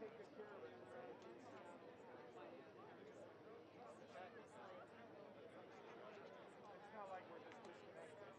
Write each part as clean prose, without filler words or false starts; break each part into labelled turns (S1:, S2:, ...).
S1: take good care of it. It's not like we're just disconnected.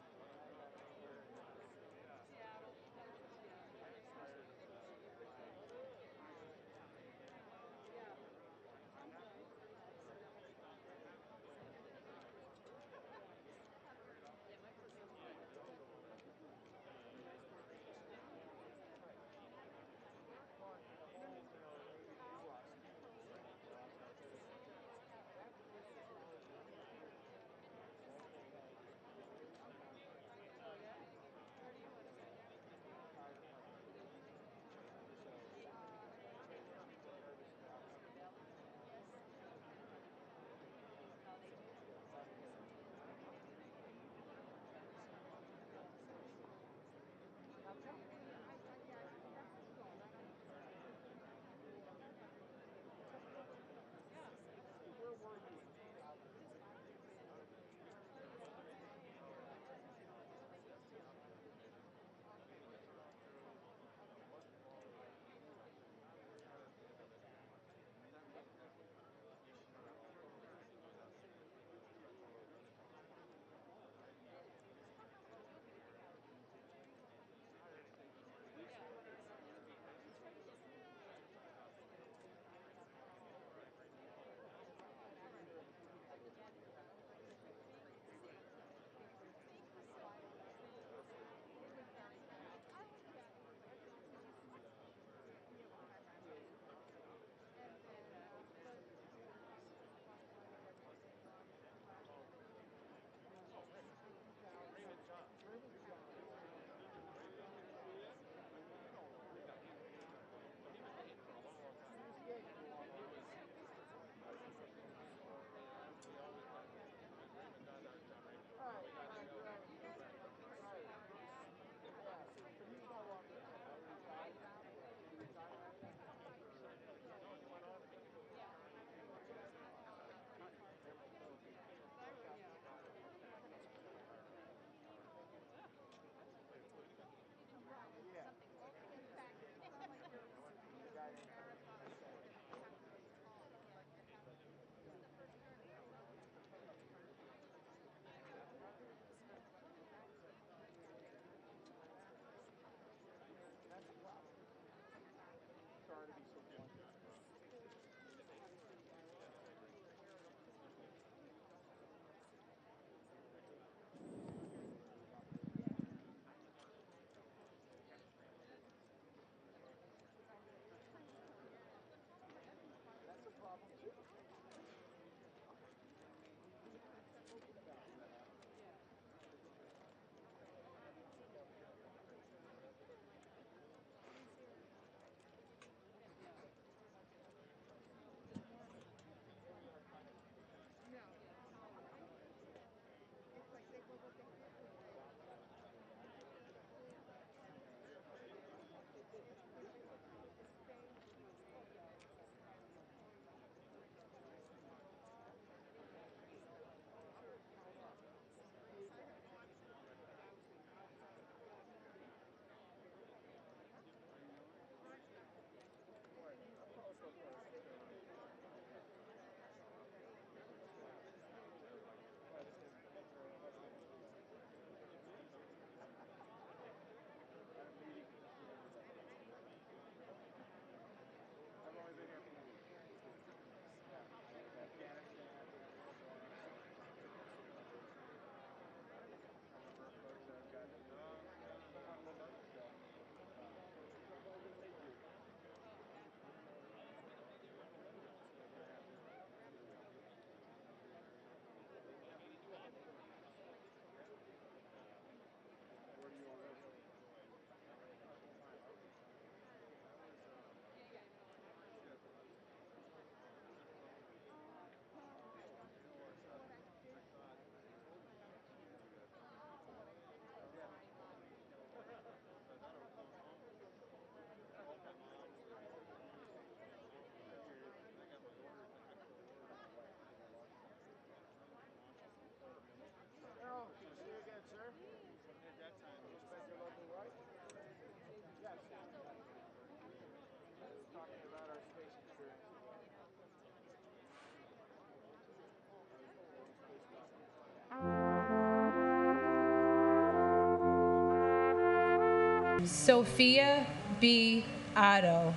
S2: Sophia B. Otto,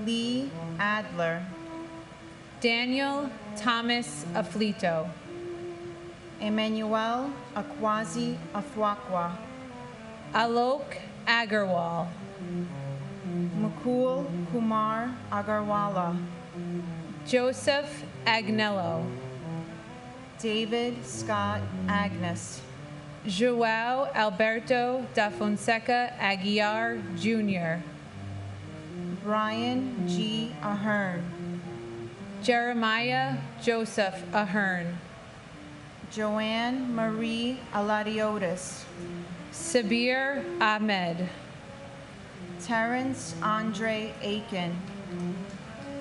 S3: Lee Adler,
S2: Daniel Thomas Aflito,
S3: Emmanuel Akwazi Afwakwa,
S2: Alok Agarwal,
S3: Mukul Kumar Agarwala,
S2: Joseph Agnello,
S3: David Scott Agnes,
S2: João Alberto da Fonseca Aguiar Jr.,
S3: Brian G. Ahern,
S2: Jeremiah Joseph Ahern,
S3: Joanne Marie Aladiotis,
S2: Sabir Ahmed,
S3: Terrence Andre Aiken,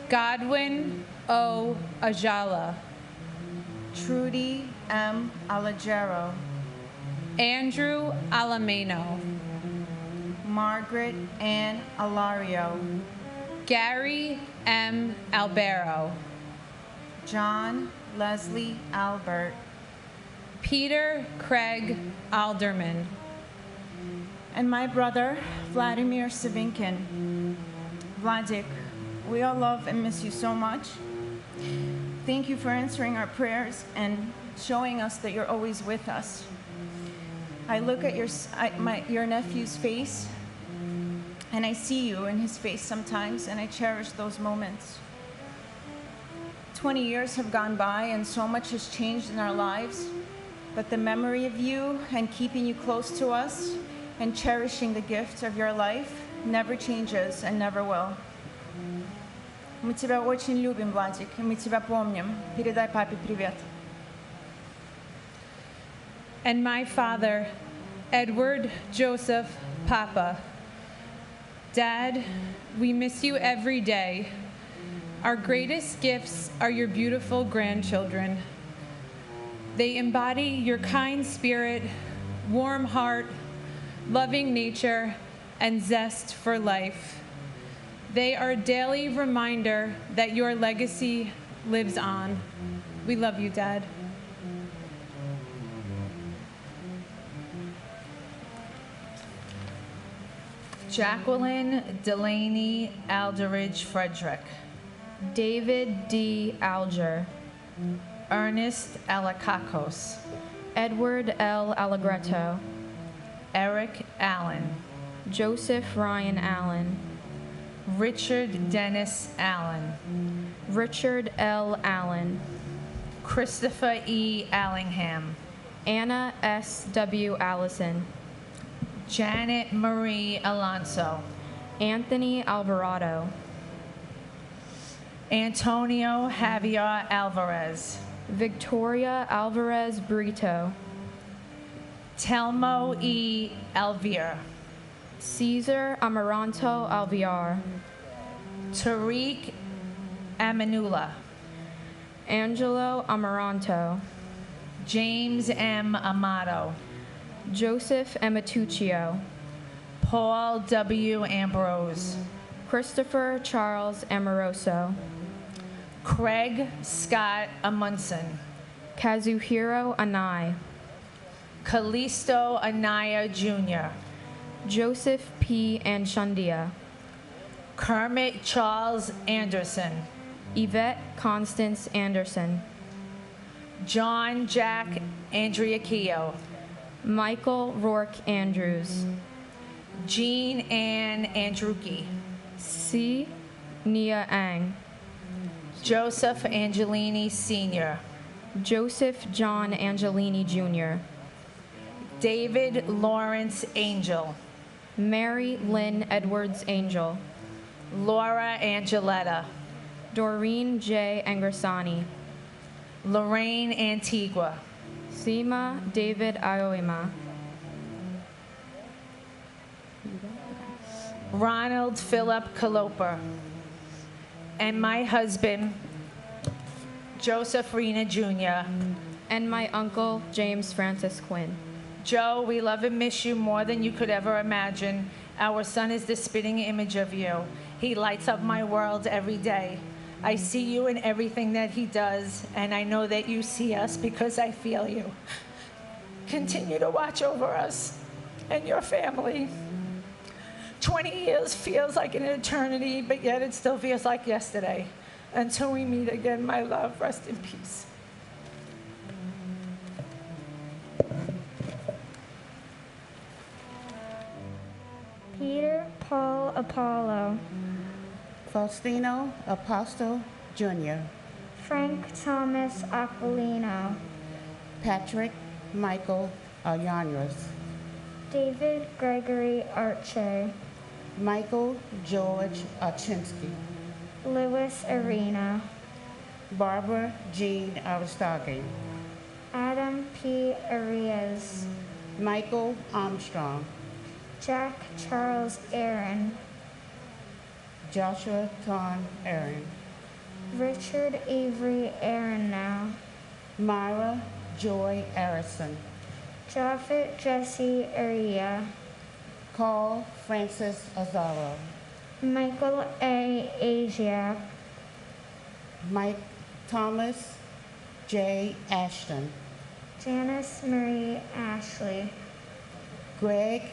S2: Godwin O. Ajala,
S3: Trudy M. Alagero,
S2: Andrew Alameno,
S3: Margaret Ann Alario,
S2: Gary M. Albero,
S3: John Leslie Albert,
S2: Peter Craig Alderman,
S3: and my brother, Vladimir Savinkin. Vladik, we all love and miss you so much. Thank you for answering our prayers and showing us that you're always with us. I look at your nephew's face, and I see you in his face sometimes, and I cherish those moments. 20 years have gone by, and so much has changed in our lives, but the memory of you and keeping you close to us and cherishing the gift of your life never changes and never will. Мы тебя очень любим, Владик, и мы тебя помним. Передай папе привет.
S2: and my father, Edward Joseph Papa. Dad, we miss you every day. Our greatest gifts are your beautiful grandchildren. They embody your kind spirit, warm heart, loving nature, and zest for life. They are a daily reminder that your legacy lives on. We love you, Dad.
S4: Jacqueline Delaney Alderidge Frederick,
S5: David D. Alger,
S4: Ernest Alakakos,
S5: Edward L. Allegretto,
S4: Eric Allen,
S5: Joseph Ryan Allen,
S4: Richard Dennis Allen,
S5: Richard L. Allen,
S4: Christopher E. Allingham,
S5: Anna S. W. Allison,
S4: Janet Marie Alonso,
S5: Anthony Alvarado,
S4: Antonio Javier Alvarez,
S5: Victoria Alvarez Brito,
S4: Telmo E. Alvier,
S5: Caesar Amaranto Alviar,
S4: Tariq Amanula,
S5: Angelo Amaranto,
S4: James M. Amato,
S5: Joseph Amatuccio,
S4: Paul W. Ambrose,
S5: Christopher Charles Amoroso,
S4: Craig Scott Amundsen,
S5: Kazuhiro Anai,
S4: Callisto Anaya Jr.,
S5: Joseph P. Anshundia,
S4: Kermit Charles Anderson,
S5: Yvette Constance Anderson,
S4: John Jack Andriakio,
S5: Michael Rourke Andrews,
S4: Jean Ann Andruki,
S5: C. Nia Ang,
S4: Joseph Angelini Sr.,
S5: Joseph John Angelini Jr.,
S4: David Lawrence Angel,
S5: Mary Lynn Edwards Angel,
S4: Laura Angeletta,
S5: Doreen J. Angersani,
S4: Lorraine Antigua,
S5: Sima David Aoima,
S4: Ronald Philip Caloper, and my husband, Joseph Rena Jr.
S5: and my uncle James Francis Quinn.
S4: Joe, we love and miss you more than you could ever imagine. Our son is the spitting image of you. He lights up my world every day. I see you in everything that he does, and I know that you see us because I feel you. Continue to watch over us and your family. 20 years feels like an eternity, but yet it still feels like yesterday. Until we meet again, my love, rest in peace.
S6: Peter Paul Apollo,
S7: Faustino Apostle Jr.,
S6: Frank Thomas Aquilino,
S7: Patrick Michael Alyanras,
S6: David Gregory Arche,
S7: Michael George Achinsky,
S6: Louis Arena,
S7: Barbara Jean Aristoghi,
S6: Adam P. Arias,
S7: Michael Armstrong,
S6: Jack Charles Aaron,
S7: Joshua Ton Aaron,
S6: Richard Avery Aronow,
S7: Myra Joy Arison,
S6: Japhet Jesse Aria,
S7: Carl Francis Azaro,
S6: Michael A. Asiak,
S7: Mike Thomas J. Ashton,
S6: Janice Marie Ashley,
S7: Greg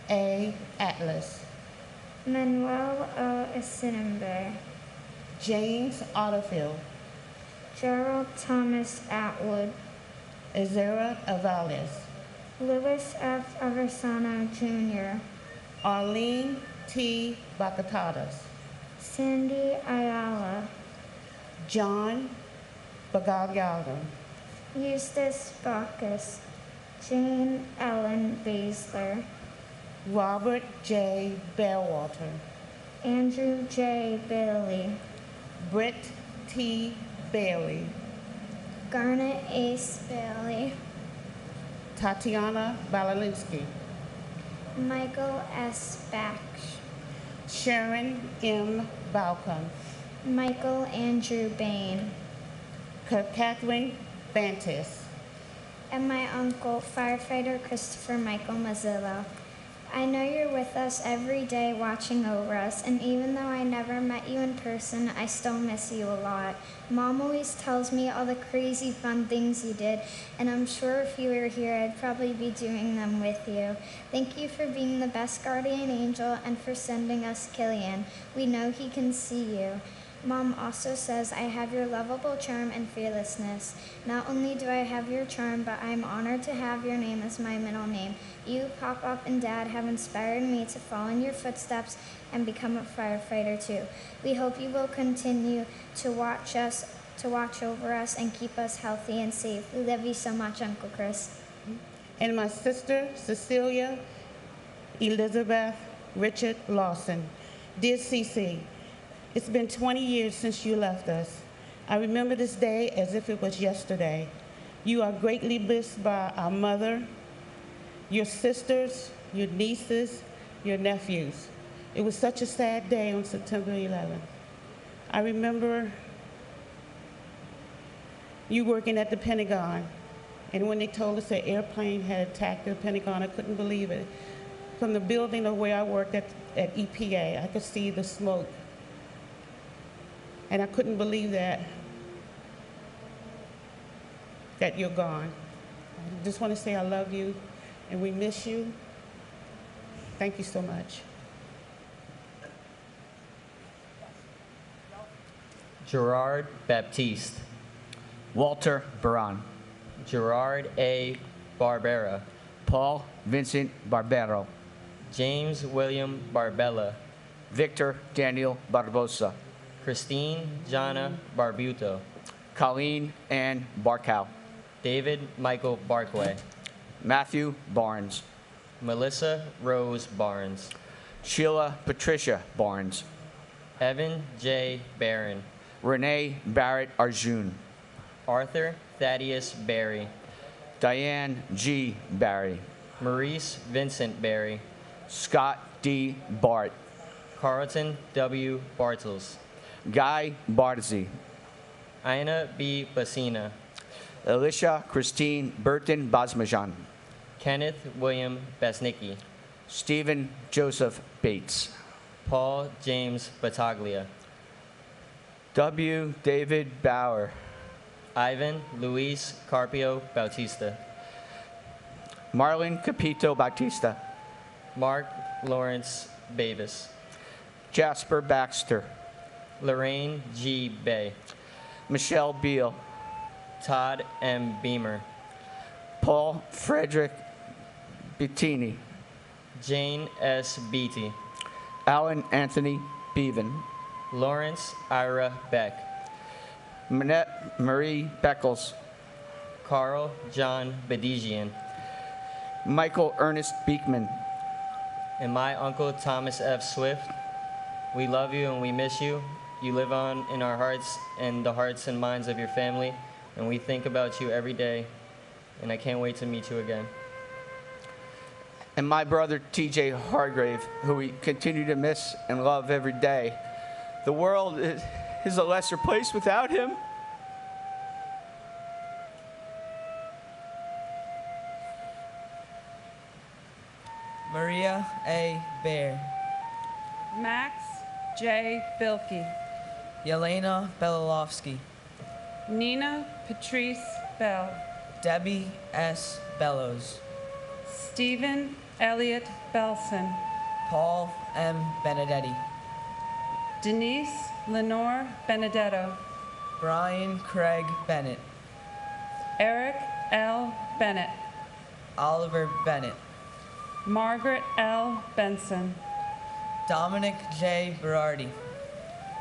S7: A. Atlas,
S6: Manuel O. Asinimbe,
S7: James Otterfield,
S6: Gerald Thomas Atwood,
S7: Ezra Avales,
S6: Louis F. Aversano Jr.,
S7: Arlene T. Bacatadas,
S6: Sandy Ayala,
S7: John Bagaliano,
S6: Eustace Bacchus, Jane Ellen Basler,
S7: Robert J. Bellwater,
S6: Andrew J. Bailey,
S7: Britt T. Bailey,
S6: Garnet Ace Bailey,
S7: Tatiana Balalinsky,
S6: Michael S. Baksh,
S7: Sharon M. Balcom,
S6: Michael Andrew Bain,
S7: Catherine Bantis,
S6: and my uncle, firefighter Christopher Michael Mazzillo. I know you're with us every day watching over us, and even though I never met you in person, I still miss you a lot. Mom always tells me all the crazy fun things you did, and I'm sure if you were here, I'd probably be doing them with you. Thank you for being the best guardian angel and for sending us Killian. We know he can see you. Mom also says I have your lovable charm and fearlessness. Not only do I have your charm, but I'm honored to have your name as my middle name. You, Pop-Up, and Dad have inspired me to follow in your footsteps and become a firefighter too. We hope you will continue to watch over us, and keep us healthy and safe. We love you so much, Uncle Chris.
S7: and my sister Cecilia Elizabeth Richard Lawson. Dear Cece, it's been 20 years since you left us. I remember this day as if it was yesterday. You are greatly missed by our mother, your sisters, your nieces, your nephews. It was such a sad day on September 11th. I remember you working at the Pentagon, and when they told us that airplane had attacked the Pentagon, I couldn't believe it. From the building of where I worked at EPA, I could see the smoke. And I couldn't believe that you're gone. I just want to say I love you, and we miss you. Thank you so much.
S8: Gerard Baptiste,
S9: Walter Baran,
S8: Gerard A. Barbera,
S9: Paul Vincent Barbero,
S8: James William Barbella,
S9: Victor Daniel Barbosa,
S8: Christine Jana Barbuto,
S9: Colleen Ann Barkow,
S8: David Michael Barkway,
S9: Matthew Barnes,
S8: Melissa Rose Barnes,
S9: Sheila Patricia Barnes,
S8: Evan J. Barron,
S9: Renee Barrett Arjun,
S8: Arthur Thaddeus Barry,
S9: Diane G. Barry,
S8: Maurice Vincent Barry,
S9: Scott D. Bart,
S8: Carlton W. Bartels,
S9: Guy Bartzy,
S8: Ina B. Basina,
S9: Alicia Christine Burton Basmajan,
S8: Kenneth William Basnicki,
S9: Stephen Joseph Bates,
S8: Paul James Battaglia,
S9: W. David Bauer,
S8: Ivan Luis Carpio Bautista,
S9: Marlon Capito Bautista,
S8: Mark Lawrence Bavis,
S9: Jasper Baxter,
S8: Lorraine G. Bay,
S9: Michelle Beal,
S8: Todd M. Beamer,
S9: Paul Frederick Bettini,
S8: Jane S. Beatty,
S9: Alan Anthony Bevan,
S8: Lawrence Ira Beck,
S9: Manette Marie Beckles,
S8: Carl John Bedigian,
S9: Michael Ernest Beekman,
S8: and my uncle Thomas F. Swift. We love you and we miss you. You live on in our hearts and the hearts and minds of your family, and we think about you every day, and I can't wait to meet you again.
S9: and my brother T.J. Hargrave, who we continue to miss and love every day. The world is a lesser place without him.
S10: Maria A. Bear,
S2: Max J. Bilke,
S10: Yelena Belilovsky,
S2: Nina Patrice Bell,
S10: Debbie S. Bellows,
S2: Stephen Elliott Belson,
S10: Paul M. Benedetti,
S2: Denise Lenore Benedetto,
S10: Brian Craig Bennett,
S2: Eric L. Bennett,
S10: Oliver Bennett,
S2: Margaret L. Benson,
S10: Dominic J. Berardi,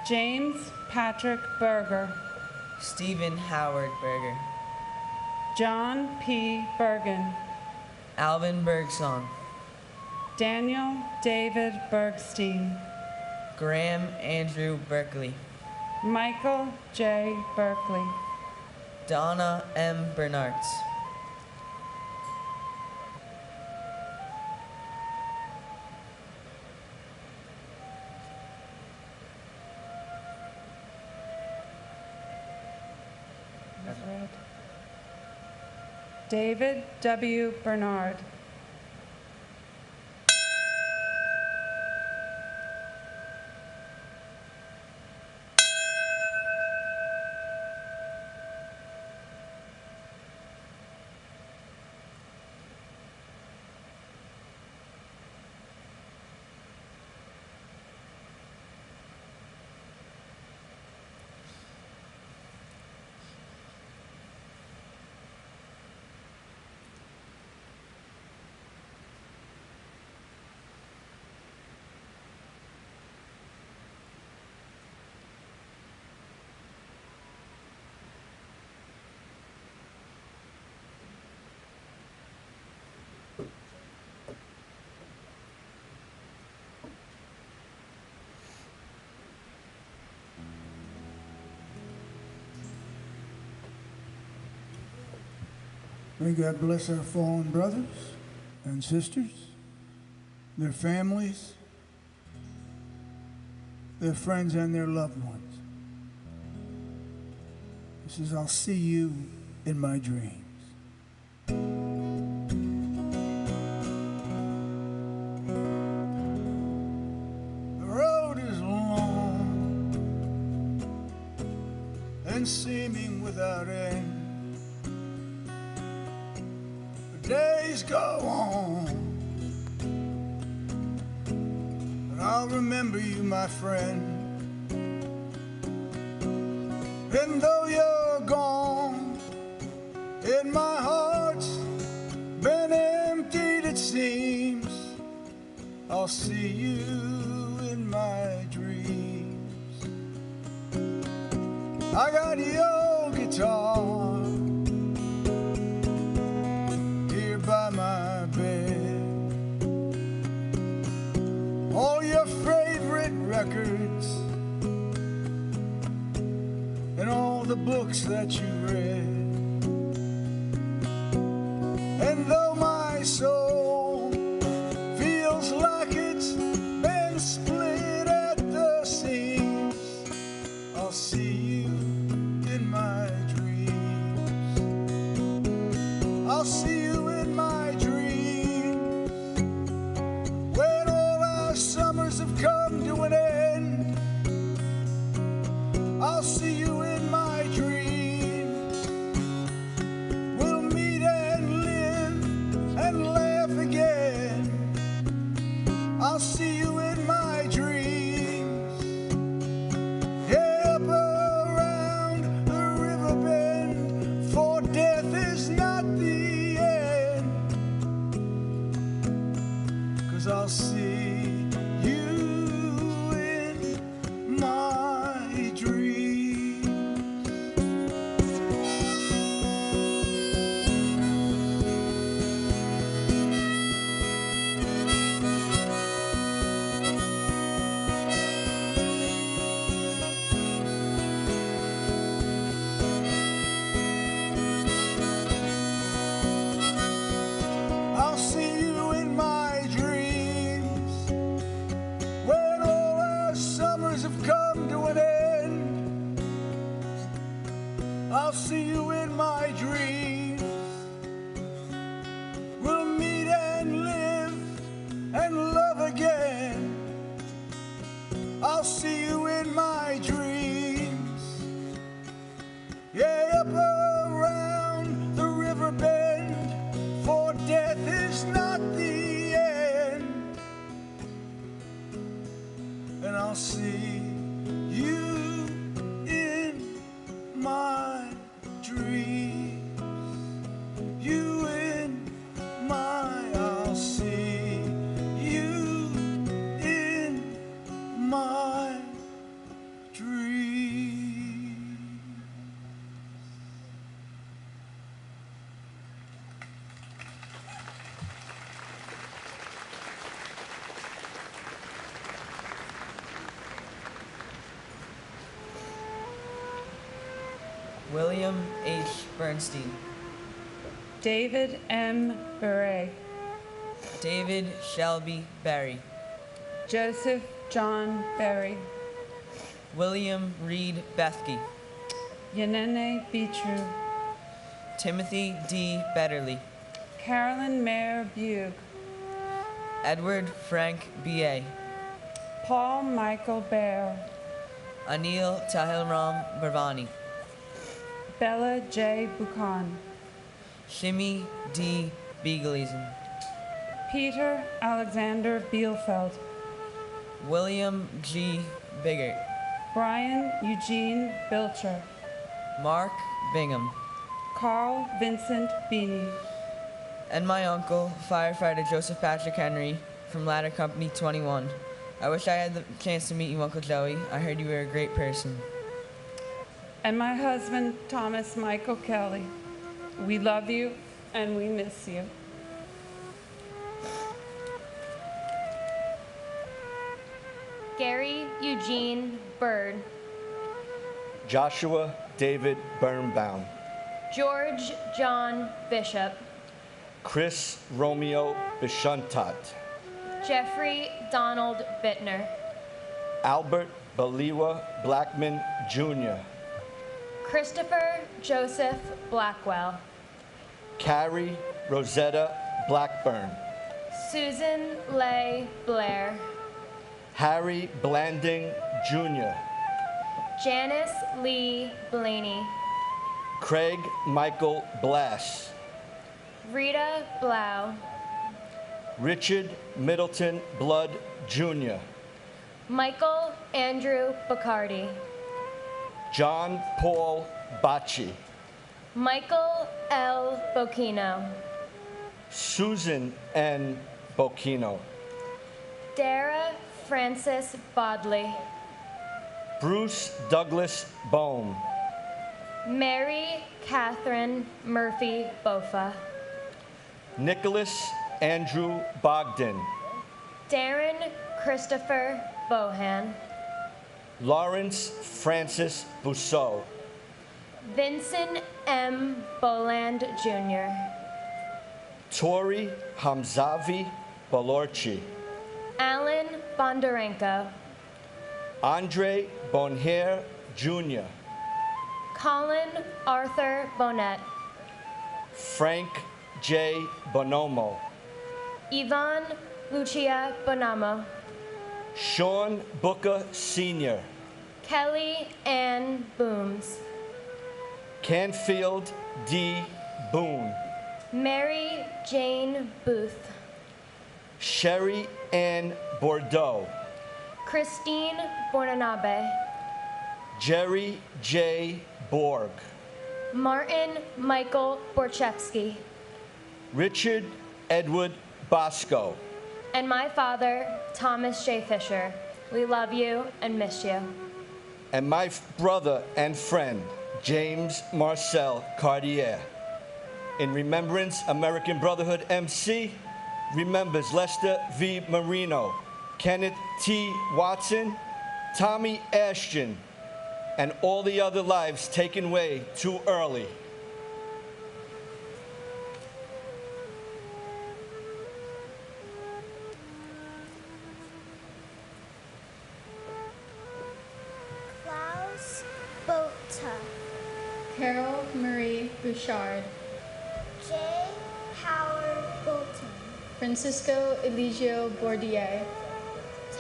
S2: James Patrick Berger,
S10: Stephen Howard Berger,
S2: John P. Bergen,
S10: Alvin Bergson,
S2: Daniel David Bergstein,
S10: Graham Andrew Berkeley,
S2: Michael J. Berkeley,
S10: Donna M. Bernards,
S2: David W. Bernard,
S11: May God bless our fallen brothers and sisters, their families, their friends, and their loved ones. This is, I'll see you in my dreams. The road is long and seeming without end. Days go on, but I'll remember you, my friend. And though you're gone, and my heart's been emptied, it seems, I'll see you in my dreams. I got your guitar by my bed, all your favorite records and all the books that you read. And though my soul feels like it's been split at the seams, I'll see you in my dreams. I'll see you in my dreams, when all our summers have come to an end. I'll see you in my dreams, see you in my dreams. We'll meet and live and love again. I'll see you in my dreams. Yeah, up around the river bend, for death is not the end. And I'll see you in my dreams. You in my, I'll see you in my dreams.
S10: William H. Bernstein.
S2: David M. Beret.
S10: David Shelby Berry.
S2: Joseph John Berry.
S10: William Reed Bethke.
S2: Yanene Beetrue.
S10: Timothy D. Betterly.
S2: Carolyn Mayer Bugh.
S10: Edward Frank B.A.
S2: Paul Michael Bear.
S10: Anil Tahilram Bhavani.
S2: Bella J. Buchan.
S10: Shimi D. Beagleisen.
S2: Peter Alexander Bielfeld.
S10: William G. Biggert.
S2: Brian Eugene Bilcher.
S10: Mark Bingham.
S2: Carl Vincent Beanie.
S10: And my uncle, firefighter Joseph Patrick Henry from Ladder Company 21. I wish I had the chance to meet you, Uncle Joey. I heard you were a great person.
S2: And my husband, Thomas Michael Kelly. We love you and we miss you.
S12: Gary Eugene Bird.
S13: Joshua David Birnbaum.
S12: George John Bishop.
S13: Chris Romeo Bishuntat.
S12: Jeffrey Donald Bittner.
S13: Albert Baliwa Blackman Jr.
S12: Christopher Joseph Blackwell.
S13: Carrie Rosetta Blackburn.
S12: Susan Leigh Blair.
S13: Harry Blanding Jr.
S12: Janice Lee Blaney.
S13: Craig Michael Blass.
S12: Rita Blau.
S13: Richard Middleton Blood Jr.
S12: Michael Andrew Bacardi.
S13: John Paul Bacci.
S12: Michael L. Bocchino.
S13: Susan N. Bocchino.
S12: Dara Francis Bodley.
S13: Bruce Douglas Bohm.
S12: Mary Catherine Murphy Bofa.
S13: Nicholas Andrew Bogdan.
S12: Darren Christopher Bohan.
S13: Lawrence Francis Bousseau.
S12: Vincent M. Boland Jr.
S13: Tori Hamzavi Balorchi.
S12: Alan Bondarenko.
S13: Andre Bonhair Jr.
S12: Colin Arthur Bonnet.
S13: Frank J. Bonomo.
S12: Yvonne Lucia Bonamo.
S13: Sean Booker Sr.
S12: Kelly Ann Booms.
S13: Canfield D. Boone.
S12: Mary Jane Booth.
S13: Sherry Ann Bordeaux.
S12: Christine Bornanabe.
S13: Jerry J. Borg.
S12: Martin Michael Borchevsky.
S13: Richard Edward Bosco.
S12: And my father, Thomas J. Fisher. We love you and miss you.
S13: And my brother and friend, James Marcel Cartier. In remembrance, American Brotherhood MC remembers Lester V. Marino, Kenneth T. Watson, Tommy Ashton, and all the other lives taken away too early.
S6: Klaus Botha.
S14: Carol Marie Bouchard,
S6: J. Howard Bolton,
S14: Francisco Eligio Bordier,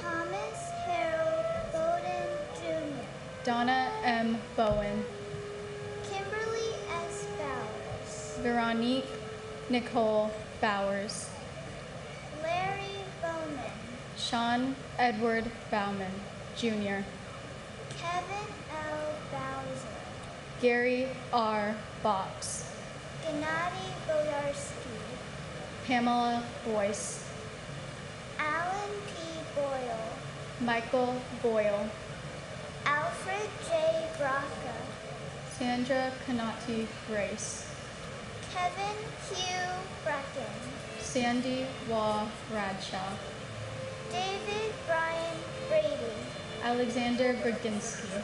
S6: Thomas Harold Bowden Jr.,
S14: Donna M. Bowen,
S6: Kimberly S. Bowers,
S14: Veronique Nicole Bowers,
S6: Larry Bowman,
S14: Sean Edward Bauman, Jr.,
S6: Kevin L. Bowser,
S14: Gary R. Box,
S6: Gennady Boyarsky,
S14: Pamela Boyce,
S6: Alan P. Boyle,
S14: Michael Boyle,
S6: Alfred J. Braca,
S14: Sandra Canati Grace,
S6: Kevin Hugh Brecken,
S14: Sandy Waugh Bradshaw,
S6: David Brian Brady,
S14: Alexander Berginski,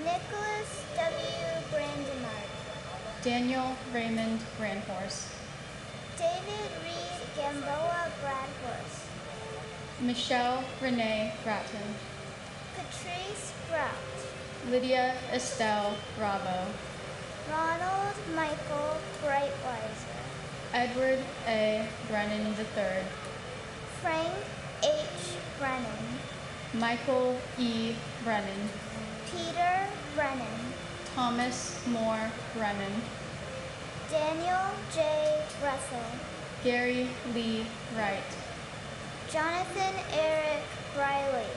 S6: Nicholas W. Brandenmark,
S14: Daniel Raymond Brandhorst,
S6: David Reed Gamboa Bradhorst,
S14: Michelle Renee Bratton,
S6: Patrice Brout,
S14: Lydia Estelle Bravo,
S6: Ronald Michael Breitweiser,
S14: Edward A. Brennan III,
S6: Frank H. Brennan,
S14: Michael E. Brennan,
S6: Peter Brennan,
S14: Thomas Moore Brennan,
S6: Daniel J. Russell,
S14: Gary Lee Wright,
S6: Jonathan Eric Briley,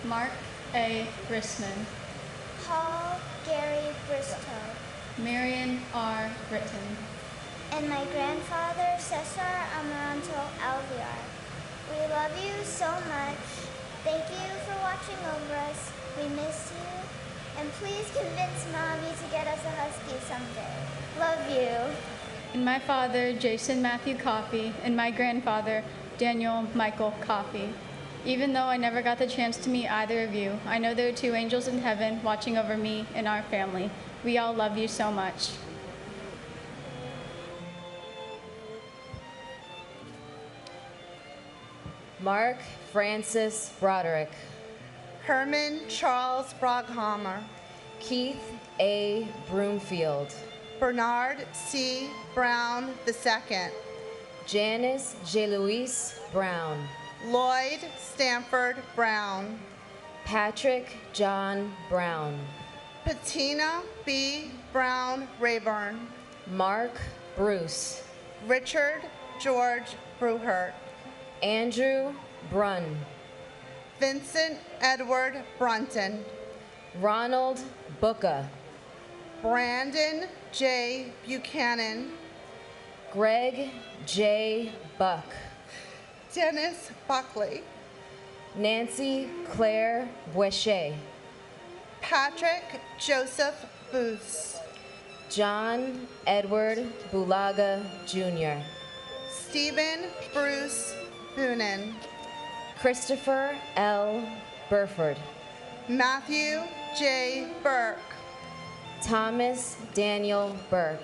S14: Mark A. Grissman,
S6: Paul Gary Bristow,
S14: Marion R. Britton,
S6: and my grandfather, Cesar Amaranto Alvear. We love you so much. Thank you for watching over us. We miss you. And please convince Mommy to get us a husky someday. Love you.
S14: and my father, Jason Matthew Coffey, and my grandfather, Daniel Michael Coffey. Even though I never got the chance to meet either of you, I know there are two angels in heaven watching over me and our family. We all love you so much.
S15: Mark Francis Broderick,
S16: Herman Charles Broghammer,
S15: Keith A. Broomfield,
S16: Bernard C. Brown II,
S15: Janice J. Louise Brown,
S16: Lloyd Stanford Brown,
S15: Patrick John Brown,
S16: Patina B. Brown Rayburn,
S15: Mark Bruce,
S16: Richard George Bruhert,
S15: Andrew Brunn,
S16: Vincent Edward Brunton,
S15: Ronald Booka,
S16: Brandon J. Buchanan,
S15: Greg J. Buck,
S16: Dennis Buckley,
S15: Nancy Claire Boishet,
S16: Patrick Joseph Booth,
S15: John Edward Bulaga Jr.,
S16: Stephen Bruce Boonen,
S15: Christopher L. Burford,
S16: Matthew J. Burke,
S15: Thomas Daniel Burke,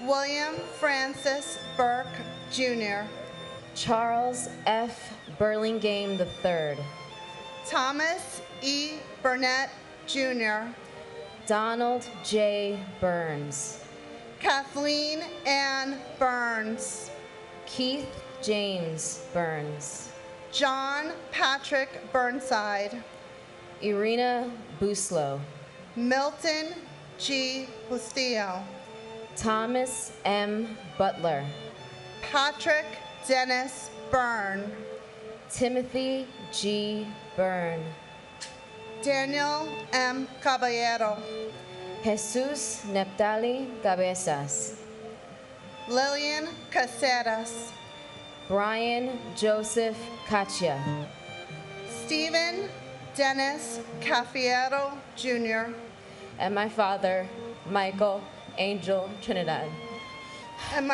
S16: William Francis Burke, Jr.,
S15: Charles F. Burlingame III,
S16: Thomas E. Burnett, Jr.,
S15: Donald J. Burns,
S16: Kathleen Ann Burns,
S15: Keith James Burns,
S16: John Patrick Burnside,
S15: Irina Buslow,
S16: Milton G. Bustillo,
S15: Thomas M. Butler,
S16: Patrick Dennis Byrne,
S15: Timothy G. Byrne,
S16: Daniel M. Caballero,
S15: Jesus Neptali Cabezas,
S16: Lillian Caceres,
S15: Brian Joseph Cachia,
S16: Stephen Dennis Cafiero, Jr.,
S15: and my father, Michael Angel Trinidad.
S16: and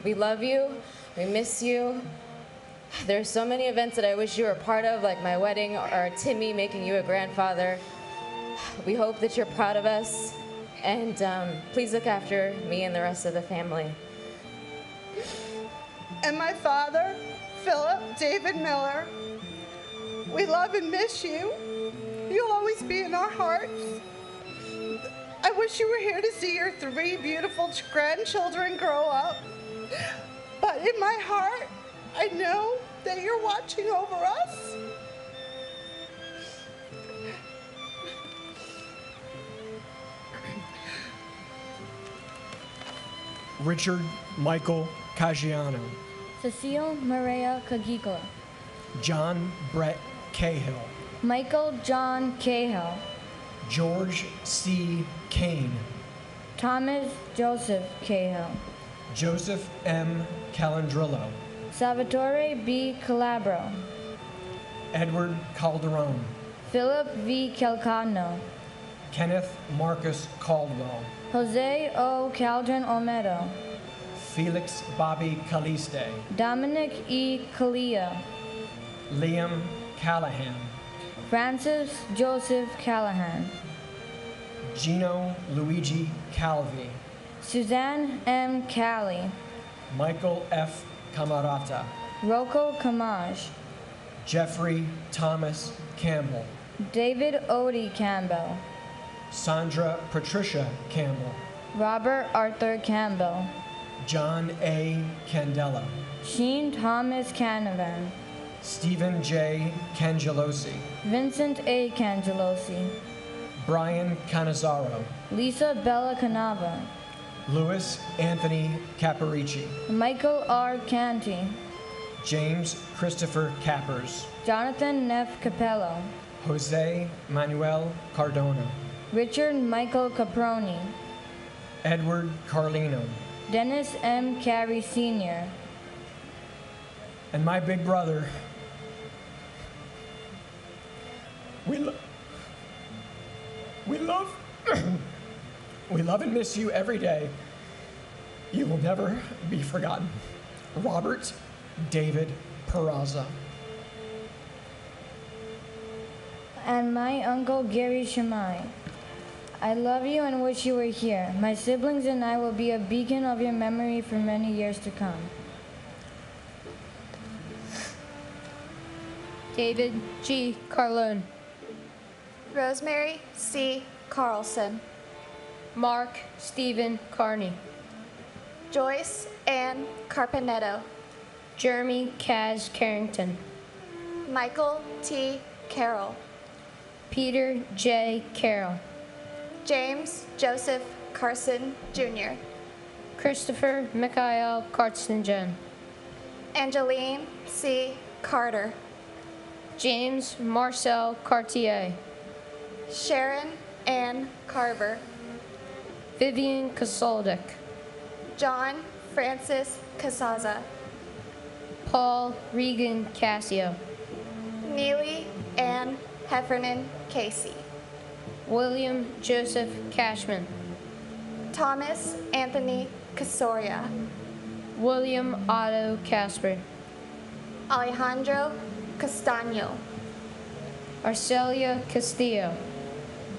S15: We love you. We miss you. There's so many events that I wish you were a part of, like my wedding or Timmy making you a grandfather. We hope that you're proud of us, and please look after me and the rest of the family.
S16: and my father, Philip David Miller. We love and miss you. You'll always be in our hearts. I wish you were here to see your 3 beautiful grandchildren grow up. But in my heart, I know that you're watching over us.
S17: Richard Michael Caggiano,
S18: Cecile Maria Cagicola,
S17: John Brett Cahill,
S18: Michael John Cahill,
S17: George C. Kane,
S18: Thomas Joseph Cahill,
S17: Joseph M. Calandrillo,
S18: Salvatore B. Calabro,
S17: Edward Calderon,
S18: Philip V. Calcano,
S17: Kenneth Marcus Caldwell,
S18: Jose O. Caldron Olmedo,
S17: Felix Bobby Caliste,
S18: Dominic E. Calia,
S17: Liam Callahan,
S18: Francis Joseph Callahan,
S17: Gino Luigi Calvi,
S18: Suzanne M. Cali,
S17: Michael F. Camarata,
S18: Rocco Camage,
S17: Jeffrey Thomas Campbell,
S18: David Odie Campbell,
S17: Sandra Patricia Campbell,
S18: Robert Arthur Campbell,
S17: John A. Candela,
S18: Sheen Thomas Canavan,
S17: Stephen J. Cangelosi,
S18: Vincent A. Cangelosi,
S17: Brian Canizaro,
S18: Lisa Bella Canava,
S17: Louis Anthony Caparici,
S18: Michael R. Canty,
S17: James Christopher Cappers,
S18: Jonathan Neff Capello,
S17: Jose Manuel Cardona,
S18: Richard Michael Caproni,
S17: Edward Carlino,
S18: Dennis M. Carey Sr.,
S17: and my big brother. We love we love and miss you every day. You will never be forgotten. Robert David Peraza.
S18: and my uncle Gary Shamai. I love you and wish you were here. My siblings and I will be a beacon of your memory for many years to come.
S19: David G. Carlone.
S20: Rosemary C. Carlson.
S19: Mark Stephen Carney.
S20: Joyce Ann Carpenetto.
S19: Jeremy Kaz Carrington.
S20: Michael T. Carroll.
S19: Peter J. Carroll.
S20: James Joseph Carson, Jr.
S19: Christopher Mikhail Kartzingen.
S20: Angeline C. Carter.
S19: James Marcel Cartier.
S20: Sharon Ann Carver.
S19: Vivian Kasoldik.
S20: John Francis Casaza.
S19: Paul Regan Cassio.
S20: Neely Ann Heffernan Casey.
S19: William Joseph Cashman.
S20: Thomas Anthony Casoria.
S19: William Otto Casper.
S20: Alejandro Castaño.
S19: Arcelia Castillo.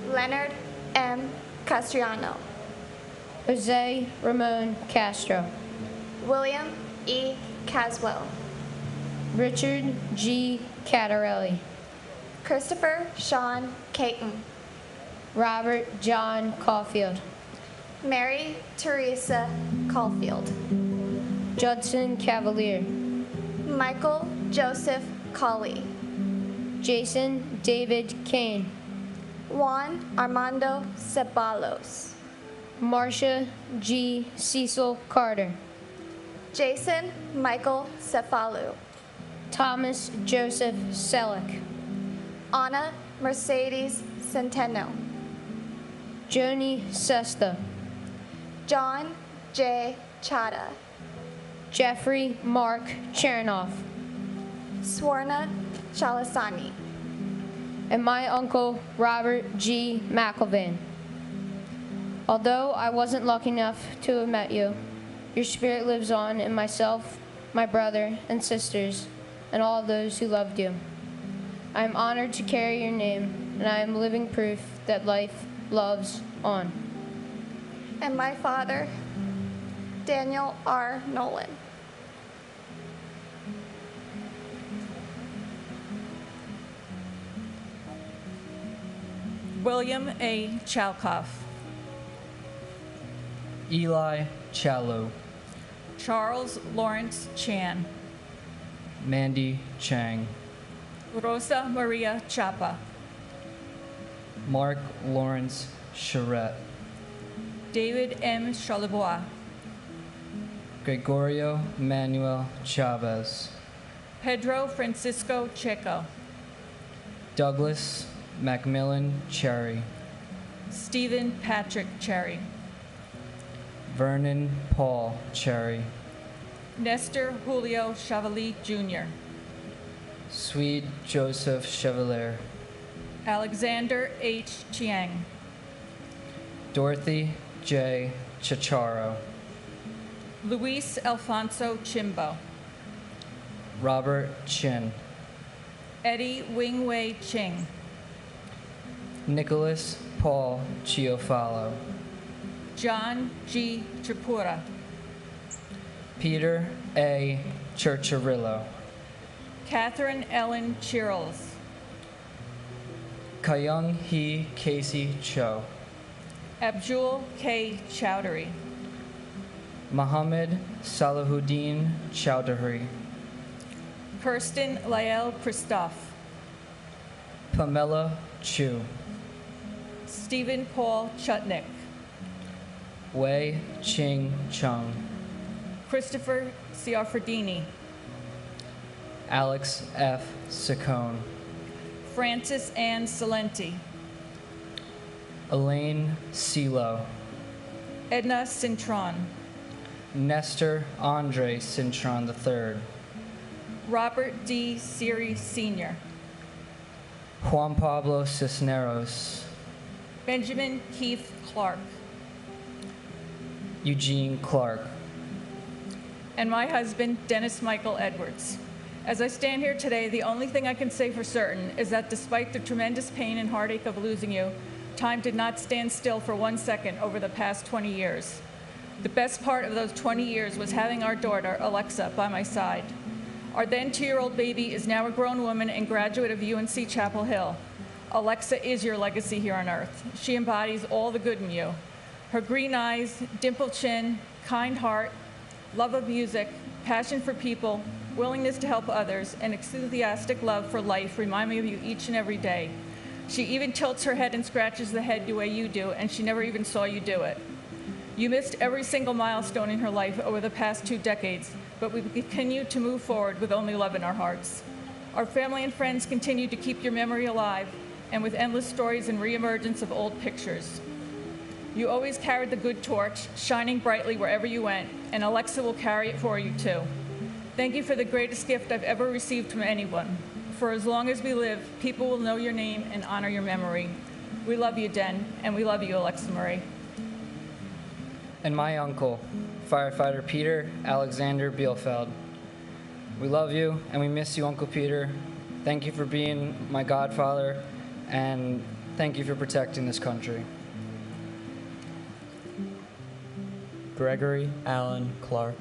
S20: Leonard M. Castriano.
S19: Jose Ramon Castro.
S20: William E. Caswell.
S19: Richard G. Cattarelli.
S20: Christopher Sean Caton.
S19: Robert John Caulfield.
S20: Mary Teresa Caulfield.
S19: Judson Cavalier.
S20: Michael Joseph Colley.
S19: Jason David Kane.
S20: Juan Armando Ceballos.
S19: Marcia G. Cecil Carter.
S20: Jason Michael Cefalu.
S19: Thomas Joseph Selleck.
S20: Anna Mercedes Centeno.
S19: Joni Sesta.
S20: John J. Chada.
S19: Jeffrey Mark Chernoff.
S20: Swarna Chalasani.
S19: And my uncle Robert G. McElvain. Although I wasn't lucky enough to have met you, your spirit lives on in myself, my brother and sisters, and all those who loved you. I am honored to carry your name, and I am living proof that life loves on.
S20: And my father, Daniel R. Nolan.
S21: William A. Chalkoff. Eli Chalu,
S22: Charles Lawrence Chan,
S21: Mandy Chang,
S22: Rosa Maria Chapa,
S21: Mark Lawrence Charette,
S22: David M. Charlebois,
S21: Gregorio Manuel Chavez,
S22: Pedro Francisco Checo,
S21: Douglas Macmillan Cherry,
S22: Stephen Patrick Cherry,
S21: Vernon Paul Cherry,
S22: Nestor Julio Chevalier Jr.,
S21: Swede Joseph Chevalier,
S22: Alexander H. Chiang,
S21: Dorothy J. Chicharo,
S22: Luis Alfonso Chimbo,
S21: Robert Chin,
S22: Eddie Wing-Wei Ching,
S21: Nicholas Paul Chiofalo,
S22: John G. Tripura,
S21: Peter A. Churchirillo,
S22: Catherine Ellen Chirls,
S21: Kayung Hee Casey Cho,
S22: Abdul K. Chowdhury,
S21: Mohammed Salahuddin Chowdhury,
S22: Kirsten Lael Christoph,
S21: Pamela Chu,
S22: Stephen Paul Chutnick,
S21: Wei Ching Chung,
S22: Christopher Ciaffredini,
S21: Alex F. Saccone,
S22: Francis Ann Salenti,
S21: Elaine Silo,
S22: Edna Cintron,
S21: Nestor Andre Cintron III,
S22: Robert D. Siri Sr.,
S21: Juan Pablo Cisneros,
S22: Benjamin Keith Clark,
S21: Eugene Clark,
S22: and my husband, Dennis Michael Edwards. As I stand here today, the only thing I can say for certain is that despite the tremendous pain and heartache of losing you, time did not stand still for 1 second over the past 20 years. The best part of those 20 years was having our daughter, Alexa, by my side. Our then 2-year-old baby is now a grown woman and graduate of UNC Chapel Hill. Alexa is your legacy here on earth. She embodies all the good in you. Her green eyes, dimpled chin, kind heart, love of music, passion for people, willingness to help others, and enthusiastic love for life remind me of you each and every day. She even tilts her head and scratches the head the way you do, and she never even saw you do it. You missed every single milestone in her life over the past 2 decades, but we continue to move forward with only love in our hearts. Our family and friends continue to keep your memory alive, and with endless stories and reemergence of old pictures. You always carried the good torch, shining brightly wherever you went, and Alexa will carry it for you too. Thank you for the greatest gift I've ever received from anyone. For as long as we live, people will know your name and honor your memory. We love you, Den, and we love you, Alexa Marie.
S21: and my uncle, firefighter Peter Alexander Bielfeld. We love you and we miss you, Uncle Peter. Thank you for being my godfather, and thank you for protecting this country.
S23: Gregory Allen Clark.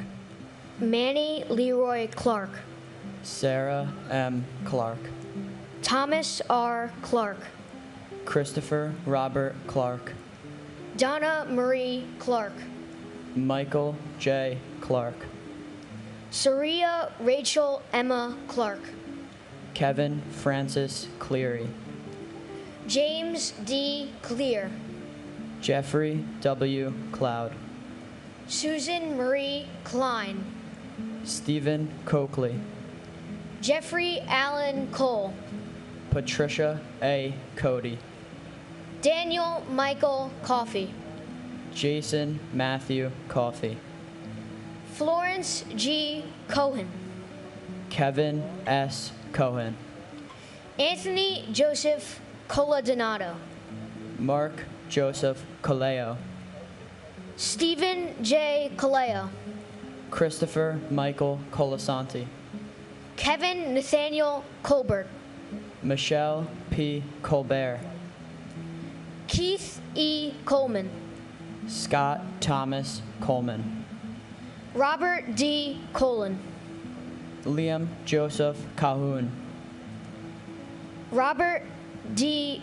S24: Manny Leroy Clark.
S23: Sarah M. Clark.
S24: Thomas R. Clark.
S23: Christopher Robert Clark.
S24: Donna Marie Clark.
S23: Michael J. Clark.
S24: Saria Rachel Emma Clark.
S23: Kevin Francis Cleary.
S24: James D. Clear.
S23: Jeffrey W. Cloud.
S24: Susan Marie Klein.
S23: Stephen Coakley.
S24: Jeffrey Allen Cole.
S23: Patricia A. Cody.
S24: Daniel Michael Coffey.
S23: Jason Matthew Coffey.
S24: Florence G. Cohen.
S23: Kevin S. Cohen.
S24: Anthony Joseph Coladonato.
S23: Mark Joseph Caleo.
S24: Stephen J. Caleo.
S23: Christopher Michael Colasanti.
S24: Kevin Nathaniel Colbert.
S23: Michelle P. Colbert.
S24: Keith E. Coleman.
S23: Scott Thomas Coleman.
S24: Robert D. Colon.
S23: Liam Joseph Calhoun.
S24: Robert D.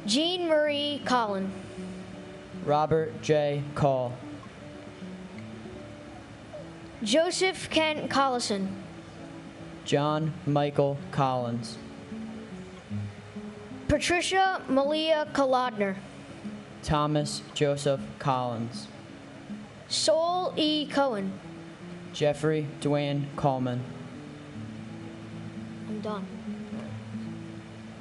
S24: Jean Marie Collin.
S23: Robert J. Call.
S12: Joseph Kent Collison.
S23: John Michael Collins.
S12: Patricia Malia Kolodner.
S23: Thomas Joseph Collins.
S12: Sol E. Cohen.
S23: Jeffrey Dwayne Coleman.
S12: I'm done.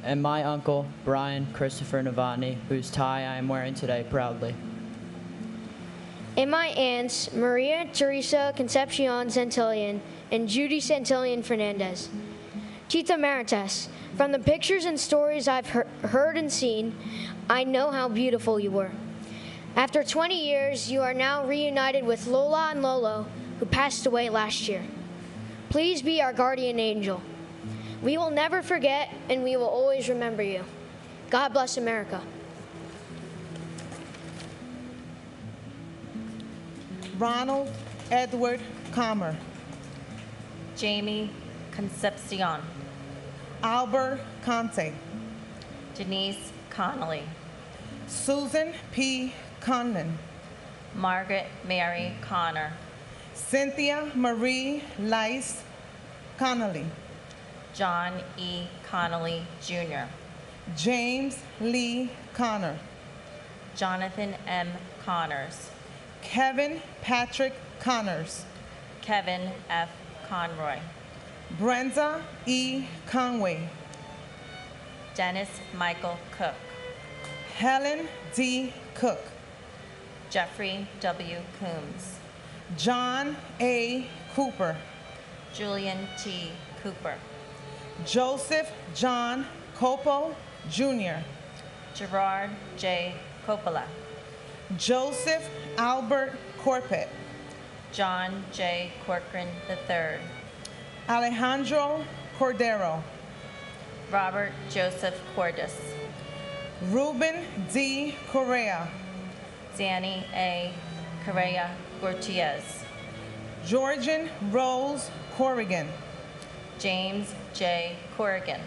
S23: And my uncle, Brian Christopher Novotny, whose tie I am wearing today proudly.
S12: And my aunts, Maria Teresa Concepcion Santillan and Judy Santillan Fernandez. Tita Maritas, from the pictures and stories I've heard and seen, I know how beautiful you were. After 20 years, you are now reunited with Lola and Lolo, who passed away last year. Please be our guardian angel. We will never forget, and we will always remember you. God bless America.
S1: Ronald Edward Comer.
S3: Jamie Concepcion.
S1: Albert Conte.
S3: Denise Connolly.
S1: Susan P. Conlon.
S3: Margaret Mary Connor.
S1: Cynthia Marie Lice Connolly.
S3: John E. Connolly, Jr.
S1: James Lee Connor.
S3: Jonathan M. Connors.
S1: Kevin Patrick Connors.
S3: Kevin F. Conroy.
S1: Brenda E. Conway.
S3: Dennis Michael Cook.
S1: Helen D. Cook.
S3: Jeffrey W. Coombs.
S1: John A. Cooper.
S3: Julian T. Cooper.
S1: Joseph John Copo, Jr.
S3: Gerard J. Coppola.
S1: Joseph Albert Corpet.
S3: John J. Corcoran III.
S1: Alejandro Cordero.
S3: Robert Joseph Cordis.
S1: Ruben D. Correa.
S3: Danny A. Correa Gutierrez.
S1: Georgian Rose Corrigan.
S3: James J. Corrigan.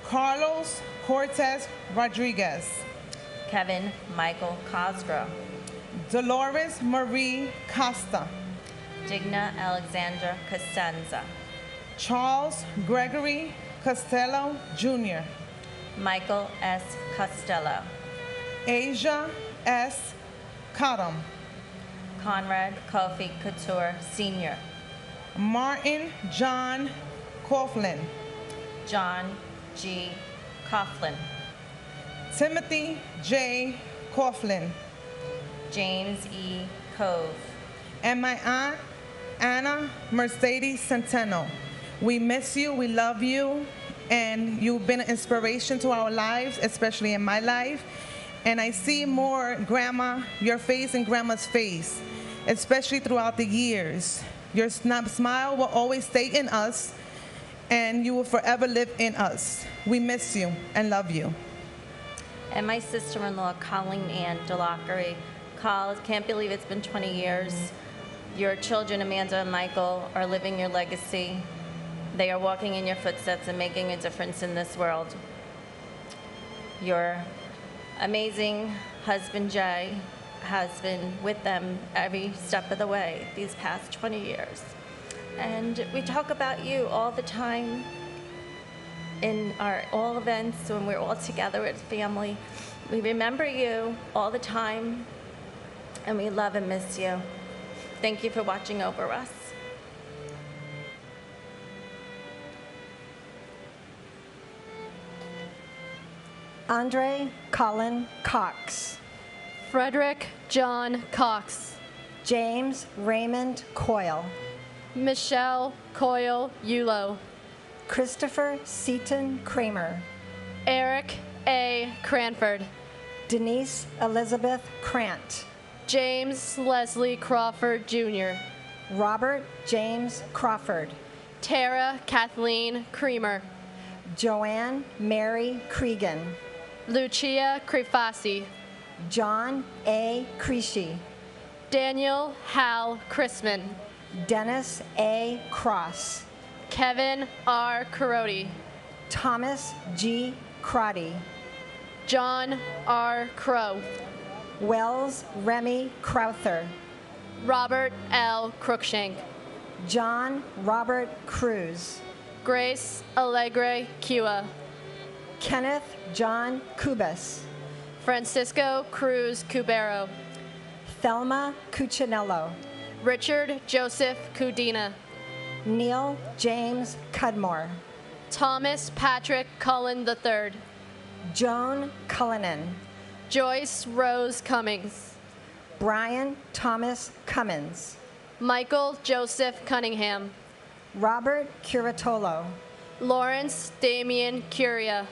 S1: Carlos Cortez Rodriguez.
S3: Kevin Michael Cosgrove.
S1: Dolores Marie Costa.
S3: Digna Alexandra Costanza.
S1: Charles Gregory Costello, Jr.
S3: Michael S. Costello.
S1: Asia S. Cottom.
S3: Conrad Kofi Couture, Sr.
S1: Martin John Coughlin.
S3: John G. Coughlin.
S1: Timothy J. Coughlin.
S3: James E. Cove.
S1: And my aunt, Anna Mercedes Centeno. We miss you, we love you, and you've been an inspiration to our lives, especially in my life. And I see more Grandma, your face and Grandma's face, especially throughout the years. Your smile will always stay in us, and you will forever live in us. We miss you and love you.
S3: And my sister-in-law, Colleen Ann DeLockery. Col, can't believe it's been 20 years. Your children, Amanda and Michael, are living your legacy. They are walking in your footsteps and making a difference in this world. Your amazing husband, Jay, has been with them every step of the way these past 20 years. And we talk about you all the time in our all events when we're all together as family. We remember you all the time, and we love and miss you. Thank you for watching over us.
S4: Andre Colin Cox.
S12: Frederick John Cox.
S4: James Raymond Coyle.
S12: Michelle Coyle Yulo.
S4: Christopher Seaton Kramer.
S12: Eric A. Cranford.
S4: Denise Elizabeth Krant.
S12: James Leslie Crawford, Jr.
S4: Robert James Crawford.
S12: Tara Kathleen Creamer.
S4: Joanne Mary Cregan.
S12: Lucia Crefasi.
S4: John A. Creasy.
S12: Daniel Hal Chrisman.
S4: Dennis A. Cross.
S12: Kevin R. Carodi.
S4: Thomas G. Crotty.
S12: John R. Crow.
S4: Wells Remy Crowther.
S12: Robert L. Crookshank.
S4: John Robert Cruz.
S5: Grace Alegre Kua.
S4: Kenneth John Cubas.
S5: Francisco Cruz Cubero.
S4: Thelma Cuccinello.
S5: Richard Joseph Cudina.
S4: Neil James Cudmore.
S5: Thomas Patrick Cullen III.
S4: Joan Cullinan.
S5: Joyce Rose Cummings.
S4: Brian Thomas Cummins.
S5: Michael Joseph Cunningham.
S4: Robert Curatolo.
S5: Lawrence Damian Curia.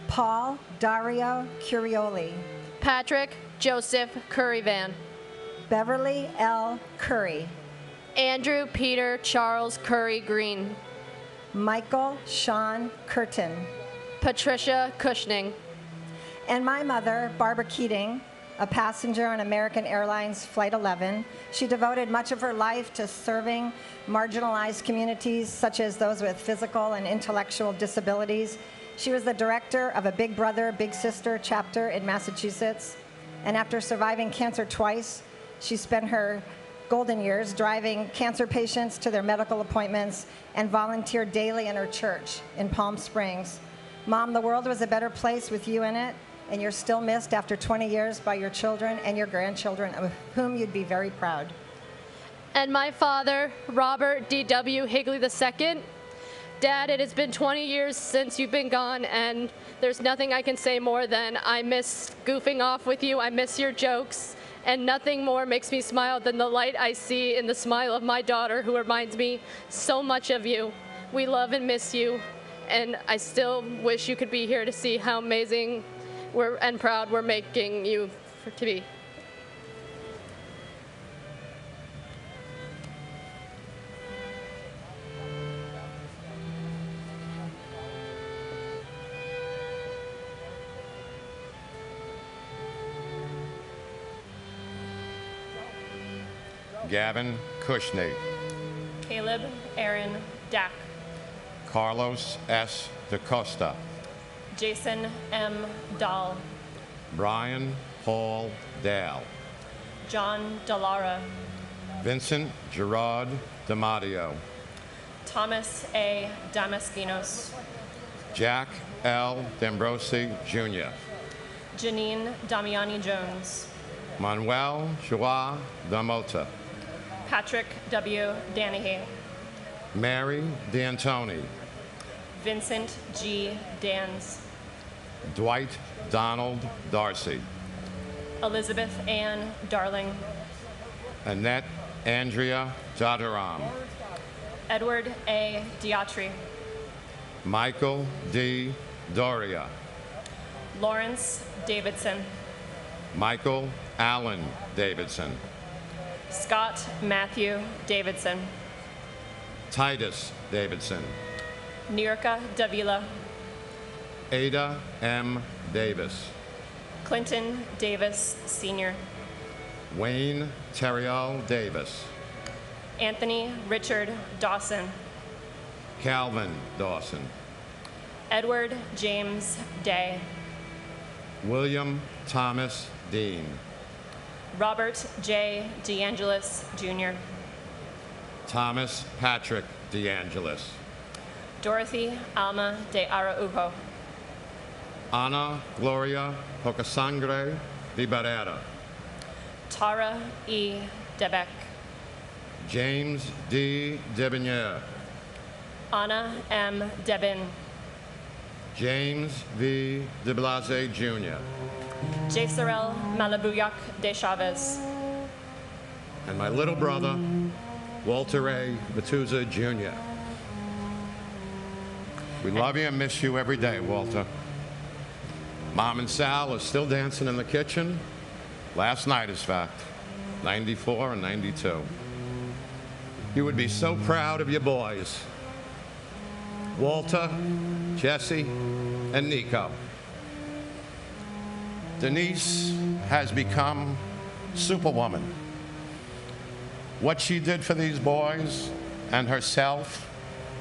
S4: Paul Dario Curioli.
S5: Patrick Joseph Curryvan.
S4: Beverly L. Curry.
S5: Andrew Peter Charles Curry Green.
S4: Michael Sean Curtin.
S5: Patricia Cushning.
S4: And my mother, Barbara Keating, a passenger on American Airlines Flight 11. She devoted much of her life to serving marginalized communities, such as those with physical and intellectual disabilities. She was the director of a Big Brother, Big Sister chapter in Massachusetts. And after surviving cancer twice, she spent her golden years driving cancer patients to their medical appointments and volunteered daily in her church in Palm Springs. Mom, the world was a better place with you in it, and you're still missed after 20 years by your children and your grandchildren, of whom you'd be very proud.
S5: And my father, Robert D.W. Higley II. Dad, it has been 20 years since you've been gone, and there's nothing I can say more than I miss goofing off with you. I miss your jokes, and nothing more makes me smile than the light I see in the smile of my daughter, who reminds me so much of you. We love and miss you, and I still wish you could be here to see how amazing and proud we're making you to be.
S7: Gavin Cushnig.
S8: Caleb Aaron Dack.
S7: Carlos S. DaCosta.
S8: Jason M. Dahl.
S7: Brian Paul Dale.
S8: John Dallara.
S7: Vincent Gerard DiMatteo.
S8: Thomas A. Damaskinos.
S7: Jack L. D'Ambrosi Jr.
S8: Janine Damiani Jones.
S7: Manuel Joa Damota.
S8: Patrick W. Danahy.
S7: Mary D'Antoni.
S8: Vincent G. Dans.
S7: Dwight Donald Darcy.
S8: Elizabeth Ann Darling.
S7: Annette Andrea Dadaram.
S8: Edward A. Diatri.
S7: Michael D. Doria.
S8: Lawrence Davidson.
S7: Michael Allen Davidson.
S8: Scott Matthew Davidson.
S7: Titus Davidson.
S8: Nirka Davila.
S7: Ada M. Davis.
S8: Clinton Davis Sr.
S7: Wayne Terrill Davis.
S8: Anthony Richard Dawson.
S7: Calvin Dawson.
S8: Edward James Day.
S7: William Thomas Dean.
S8: Robert J. DeAngelis Jr.
S7: Thomas Patrick DeAngelis.
S8: Dorothy Alma de Araujo.
S7: Ana Gloria Pocasangre de Barrera.
S8: Tara E. Debeck.
S7: James D. Debonnier.
S8: Anna M. Debin.
S7: James V. de Blase Jr.
S8: Jesarel Malabuyak de Chavez.
S7: And my little brother, Walter A. Matuza Jr. We love you and miss you every day, Walter. Mom and Sal are still dancing in the kitchen. Last night, in fact, 94 and 92. You would be so proud of your boys. Walter, Jesse, and Nico. Denise has become Superwoman. What she did for these boys and herself,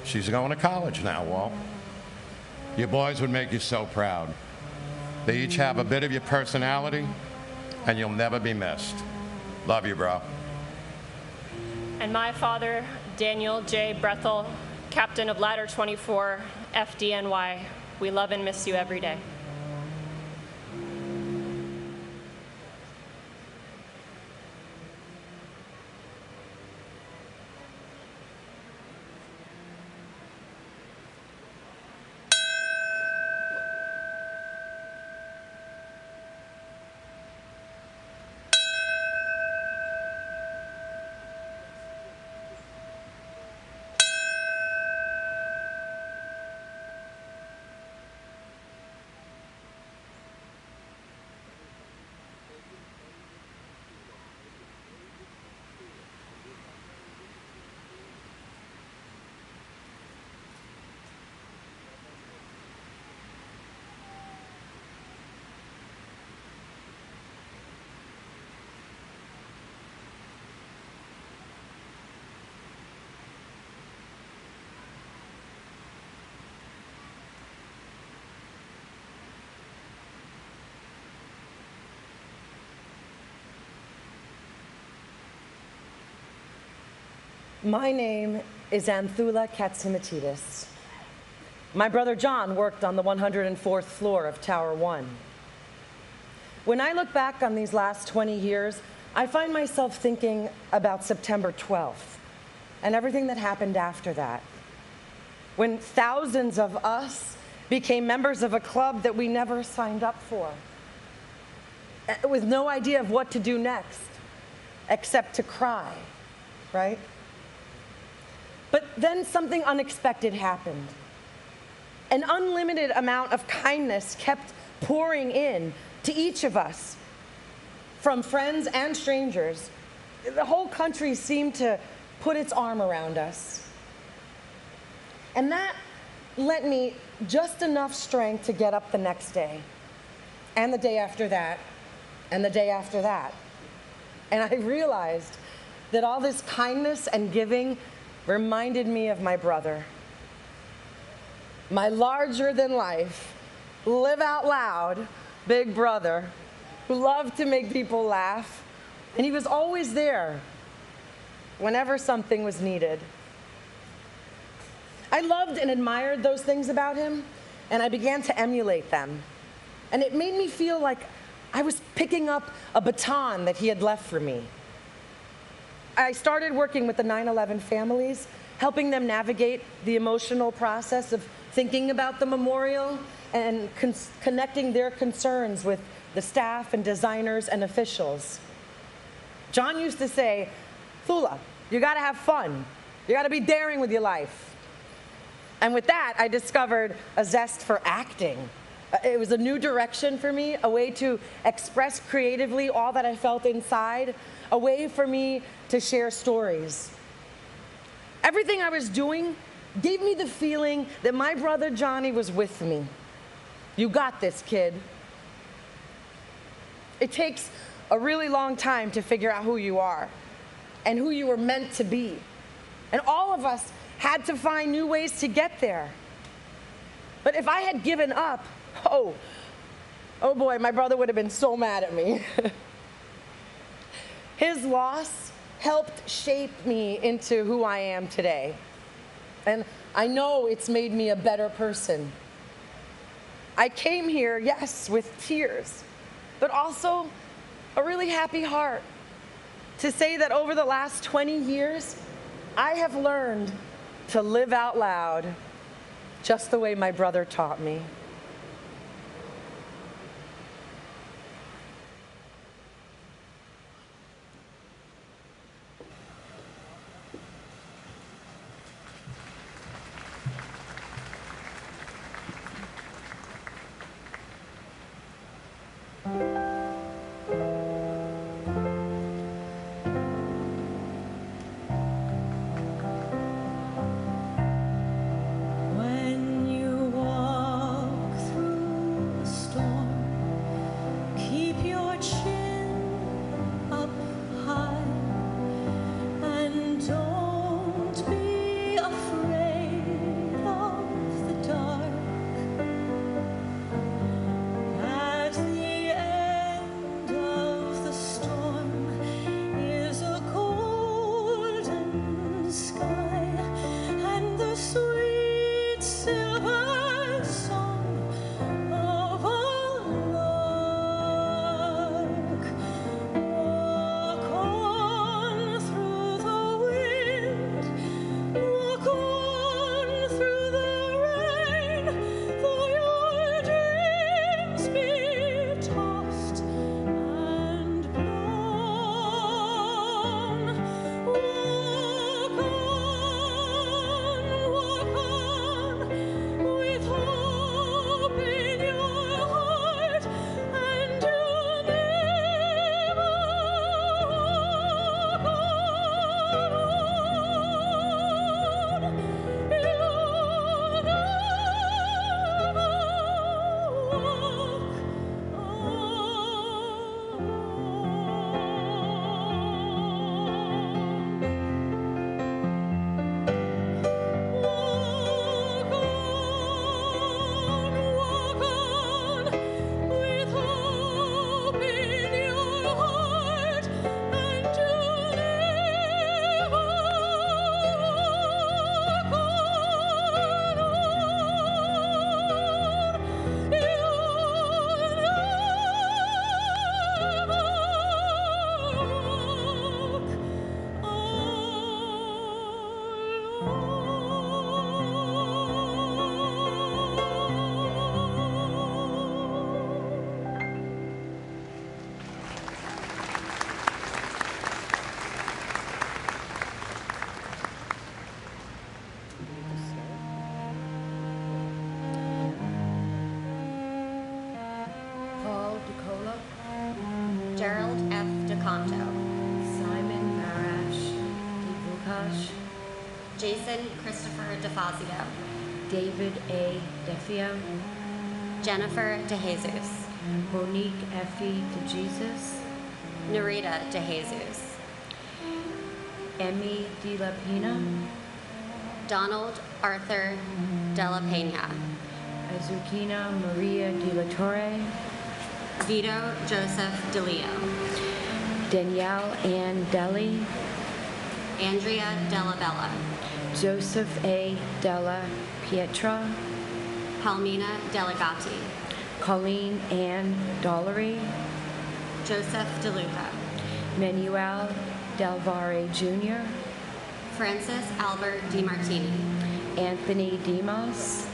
S7: she's going to college now, Walt. Your boys would make you so proud. They each have a bit of your personality, and you'll never be missed. Love you, bro.
S8: And my father, Daniel J. Brethel, Captain of Ladder 24, FDNY. We love and miss you every day.
S2: My name is Anthula Katsimatidis. My brother John worked on the 104th floor of Tower 1. When I look back on these last 20 years, I find myself thinking about September 12th and everything that happened after that, when thousands of us became members of a club that we never signed up for, with no idea of what to do next, except to cry, right? But then something unexpected happened. An unlimited amount of kindness kept pouring in to each of us, from friends and strangers. The whole country seemed to put its arm around us. And that lent me just enough strength to get up the next day, and the day after that, and the day after that. And I realized that all this kindness and giving reminded me of my brother, my larger-than-life, live out loud big brother who loved to make people laugh, and he was always there whenever something was needed. I loved and admired those things about him, and I began to emulate them. And it made me feel like I was picking up a baton that he had left for me. I started working with the 9/11 families, helping them navigate the emotional process of thinking about the memorial and connecting their concerns with the staff and designers and officials. John used to say, "Thula, you gotta have fun. You gotta be daring with your life." And with that, I discovered a zest for acting. It was a new direction for me, a way to express creatively all that I felt inside, a way for me to share stories. Everything I was doing gave me the feeling that my brother Johnny was with me. You got this, kid. It takes a really long time to figure out who you are and who you were meant to be. And all of us had to find new ways to get there. But if I had given up, oh boy, my brother would have been so mad at me. His loss helped shape me into who I am today. And I know it's made me a better person. I came here, yes, with tears, but also a really happy heart to say that over the last 20 years, I have learned to live out loud just the way my brother taught me.
S9: When you walk Gerald F. DeConto.
S10: Simon Marash DeVukash.
S9: Jason Christopher DeFazio.
S10: David A. DeFio.
S9: Jennifer DeJesus.
S10: Monique Effie DeJesus.
S9: Narita DeJesus.
S10: Emmy De La Pena.
S9: Donald Arthur De La Pena.
S10: Azucena Maria De La Torre.
S9: Vito Joseph DeLeo.
S10: Danielle Ann Deli.
S9: Andrea Della Bella.
S10: Joseph A. Della Pietra.
S9: Palmina Delegati.
S10: Colleen Ann Dollery.
S9: Joseph DeLuca.
S10: Manuel Del Valle Jr.
S9: Francis Albert DiMartini.
S10: Anthony Demos.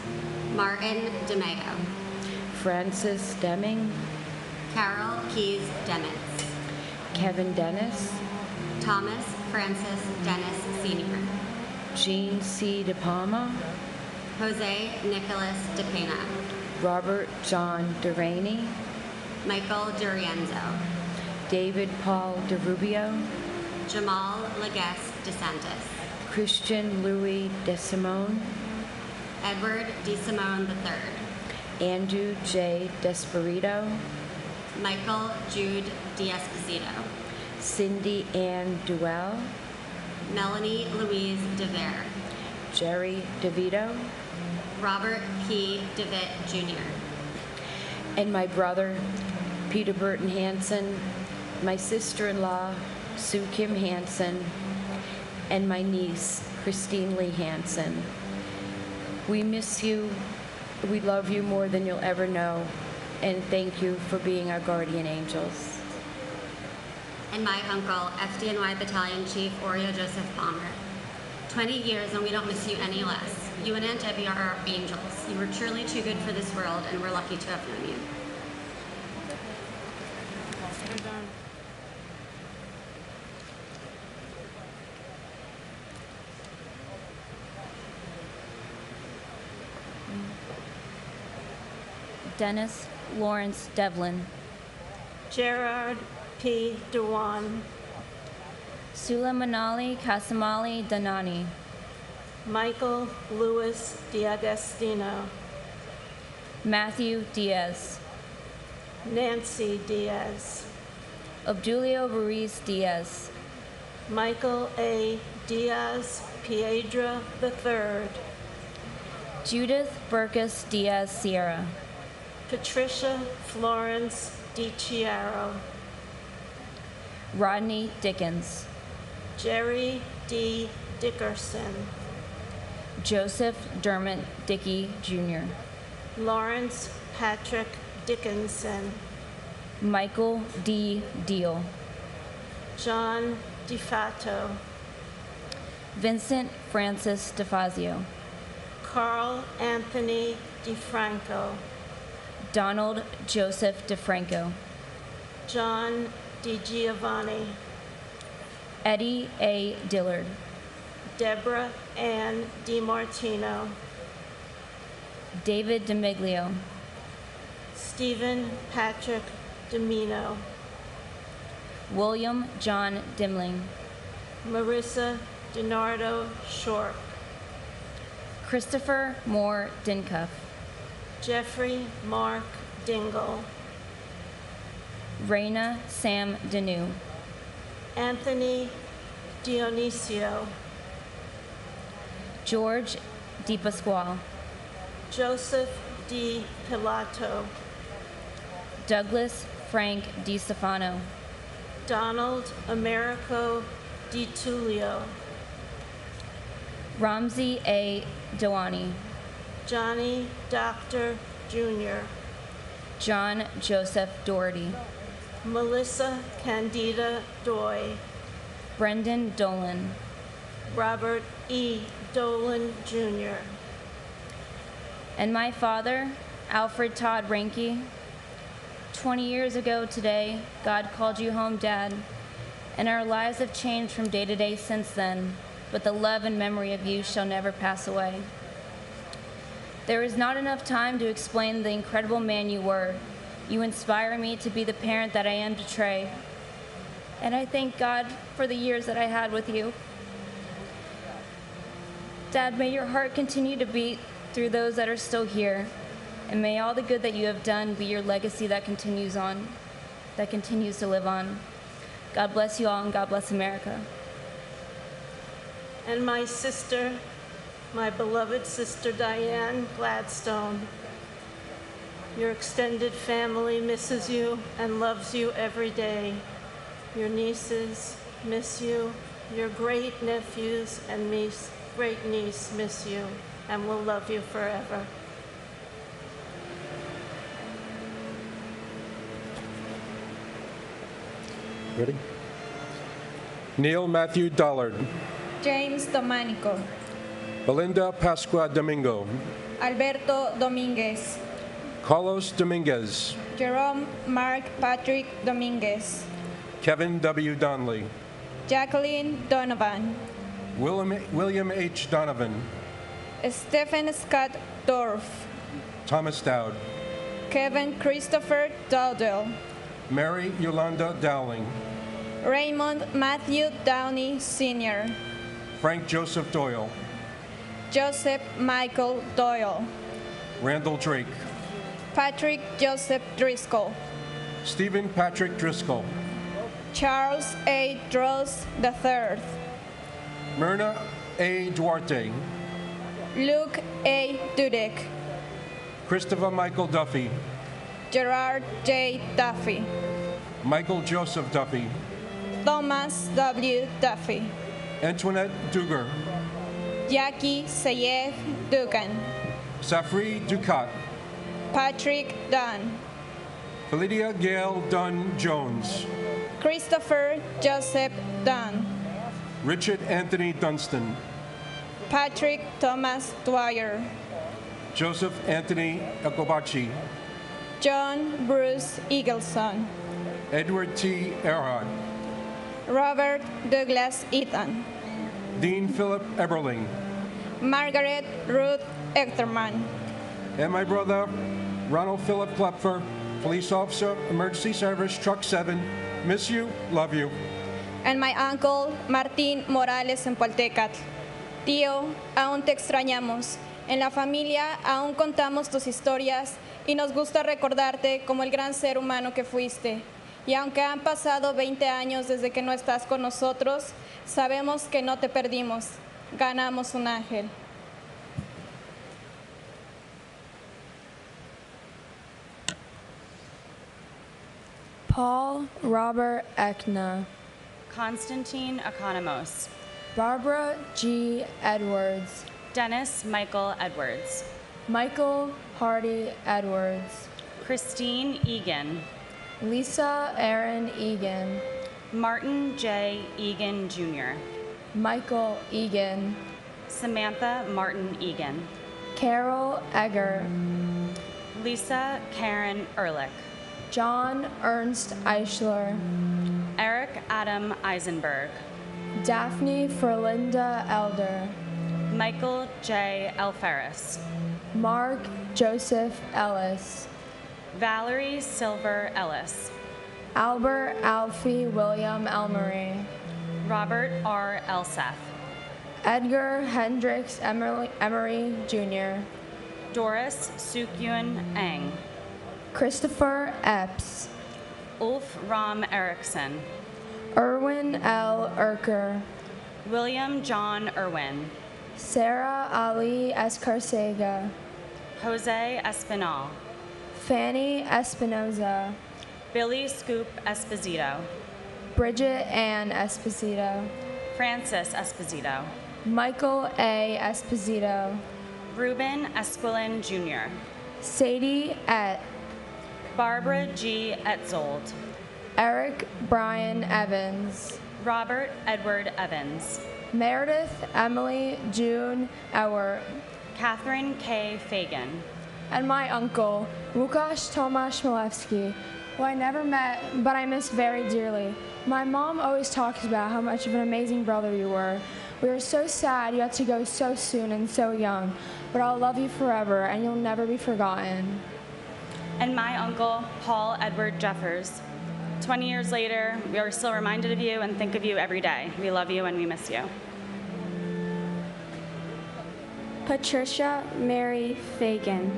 S9: Martin DeMeo.
S10: Francis Deming.
S9: Carol Keys Demitz.
S10: Kevin Dennis.
S9: Thomas Francis Dennis Sr.
S10: Jean C. De Palma.
S9: Jose Nicholas De Pena.
S10: Robert John DeRaney.
S9: Michael DiRienzo.
S10: David Paul DeRubio.
S9: Jamal Legues DeSantis.
S10: Christian Louis DeSimone.
S9: Edward DeSimone III.
S10: Andrew J. Desperito.
S9: Michael Jude D'Esposito.
S10: Cindy Ann Duell.
S9: Melanie Louise DeVere.
S10: Jerry DeVito.
S9: Robert P. DeVitt Jr.
S10: And my brother, Peter Burton Hansen, my sister-in-law, Sue Kim Hansen, and my niece, Christine Lee Hansen. We miss you. We love you more than you'll ever know. And thank you for being our guardian angels.
S9: And my uncle, FDNY Battalion Chief Oreo Joseph Palmer. 20 years and we don't miss you any less. You and Aunt Debbie are our angels. You were truly too good for this world and we're lucky to have known you.
S3: Dennis Lawrence Devlin.
S11: Gerard P. Dewan.
S3: Sula Manali Kasamali Danani.
S11: Michael Louis D'Agostino.
S3: Matthew Diaz.
S11: Nancy Diaz.
S3: Obdulio Ruiz Diaz.
S11: Michael A. Diaz Piedra III.
S3: Judith Burkus Diaz Sierra.
S11: Patricia Florence DiChiaro.
S3: Rodney Dickens.
S11: Jerry D. Dickerson.
S3: Joseph Dermot Dickey Jr.
S11: Lawrence Patrick Dickinson.
S3: Michael D. Deal.
S11: John DeFato.
S3: Vincent Francis DeFazio.
S11: Carl Anthony DeFranco.
S3: Donald Joseph DeFranco.
S11: John DiGiovanni.
S3: Eddie A. Dillard.
S11: Deborah Ann DiMartino.
S3: David DeMiglio.
S11: Stephen Patrick Domino.
S3: William John Dimling.
S11: Marissa DiNardo Shorp.
S3: Christopher Moore Dincuff.
S11: Jeffrey Mark Dingle.
S3: Raina Sam Deneau.
S11: Anthony Dionisio.
S3: George DiPasquale.
S11: Joseph D. Pilato.
S3: Douglas Frank DiStefano.
S11: Donald Americo Di Tullio.
S3: Ramsey A. Dewani.
S11: Johnny Doctor Jr.
S3: John Joseph Doherty.
S11: Melissa Candida Doy.
S3: Brendan Dolan.
S11: Robert E. Dolan Jr.
S3: And my father, Alfred Todd Ranke. 20 years ago today, God called you home, Dad, and our lives have changed from day to day since then, but the love and memory of you shall never pass away. There is not enough time to explain the incredible man you were.
S6: You inspire me to be the parent that I am to Trey. And I thank God for the years that I had with you. Dad, may your heart continue to beat through those that are still here. And may all the good that you have done be your legacy that continues to live on. God bless you all, and God bless America.
S11: And my sister, my beloved sister Diane Gladstone. Your extended family misses you and loves you every day. Your nieces miss you. Your great nephews and great niece miss you and will love you forever.
S13: Ready? Neil Matthew Dollard.
S14: James Domanico.
S13: Belinda Pascua Domingo.
S14: Alberto Dominguez.
S13: Carlos Dominguez.
S14: Jerome Mark Patrick Dominguez.
S13: Kevin W. Donnelly.
S14: Jacqueline Donovan.
S13: William H. Donovan.
S14: Stephen Scott Dorff.
S13: Thomas Dowd.
S14: Kevin Christopher Dowdell.
S13: Mary Yolanda Dowling.
S14: Raymond Matthew Downey Sr.
S13: Frank Joseph Doyle.
S14: Joseph Michael Doyle.
S13: Randall Drake.
S14: Patrick Joseph Driscoll.
S13: Stephen Patrick Driscoll.
S14: Charles A. Dross III.
S13: Myrna A. Duarte.
S14: Luke A. Dudek.
S13: Christopher Michael Duffy.
S14: Gerard J. Duffy.
S13: Michael Joseph Duffy.
S14: Thomas W. Duffy.
S13: Antoinette Duger.
S14: Jackie Sayed Dugan.
S13: Safri Ducat.
S14: Patrick Dunn.
S13: Felidia Gail Dunn Jones.
S14: Christopher Joseph Dunn.
S13: Richard Anthony Dunstan.
S14: Patrick Thomas Dwyer.
S13: Joseph Anthony Ecobachi.
S14: John Bruce Eagleson.
S13: Edward T. Earhart.
S14: Robert Douglas Eaton.
S13: Dean Philip Eberling.
S14: Margaret Ruth Echterman.
S13: And my brother, Ronald Philip Klepfer, Police Officer, Emergency Service, Truck 7. Miss you, love you.
S14: And my uncle, Martín Morales Empaltecatl. Tío, aún te extrañamos. En la familia aún contamos tus historias y nos gusta recordarte como el gran ser humano que fuiste. Y aunque han pasado 20 años desde que no estás con nosotros, sabemos que no te perdimos. Ganamos un ángel.
S18: Paul Robert Ekna.
S15: Constantine Economos.
S18: Barbara G. Edwards.
S15: Dennis Michael Edwards.
S18: Michael Hardy Edwards.
S15: Christine Egan.
S18: Lisa Aaron Egan.
S15: Martin J. Egan Jr.
S18: Michael Egan.
S15: Samantha Martin Egan.
S18: Carol Egger.
S15: Lisa Karen Ehrlich.
S18: John Ernst Eichler.
S15: Eric Adam Eisenberg.
S18: Daphne Ferlinda Elder.
S15: Michael J. Elferis.
S18: Mark Joseph Ellis.
S15: Valerie Silver Ellis.
S18: Albert Alfie William Elmery.
S15: Robert R. Elseth.
S18: Edgar Hendricks Emery Jr.
S15: Doris Sukyun Eng.
S18: Christopher Epps.
S15: Ulf Ram Erickson.
S18: Erwin L. Erker.
S15: William John Irwin.
S18: Sarah Ali Escarcega.
S15: Jose Espinal.
S18: Fanny Espinoza.
S15: Billy Scoop Esposito.
S18: Bridget Ann Esposito.
S15: Francis Esposito.
S18: Michael A. Esposito.
S15: Ruben Esquilin Jr.
S18: Sadie Et.
S15: Barbara G. Etzold.
S18: Eric Brian Evans.
S15: Robert Edward Evans.
S18: Meredith Emily June Ewert.
S15: Catherine K. Fagan.
S18: And my uncle, Łukasz Tomasz Milewski, who I never met, but I miss very dearly. My mom always talks about how much of an amazing brother you were. We were so sad you had to go so soon and so young, but I'll love you forever, and you'll never be forgotten.
S15: And my uncle, Paul Edward Jeffers. 20 years later, we are still reminded of you and think of you every day. We love you and we miss you.
S18: Patricia Mary Fagan.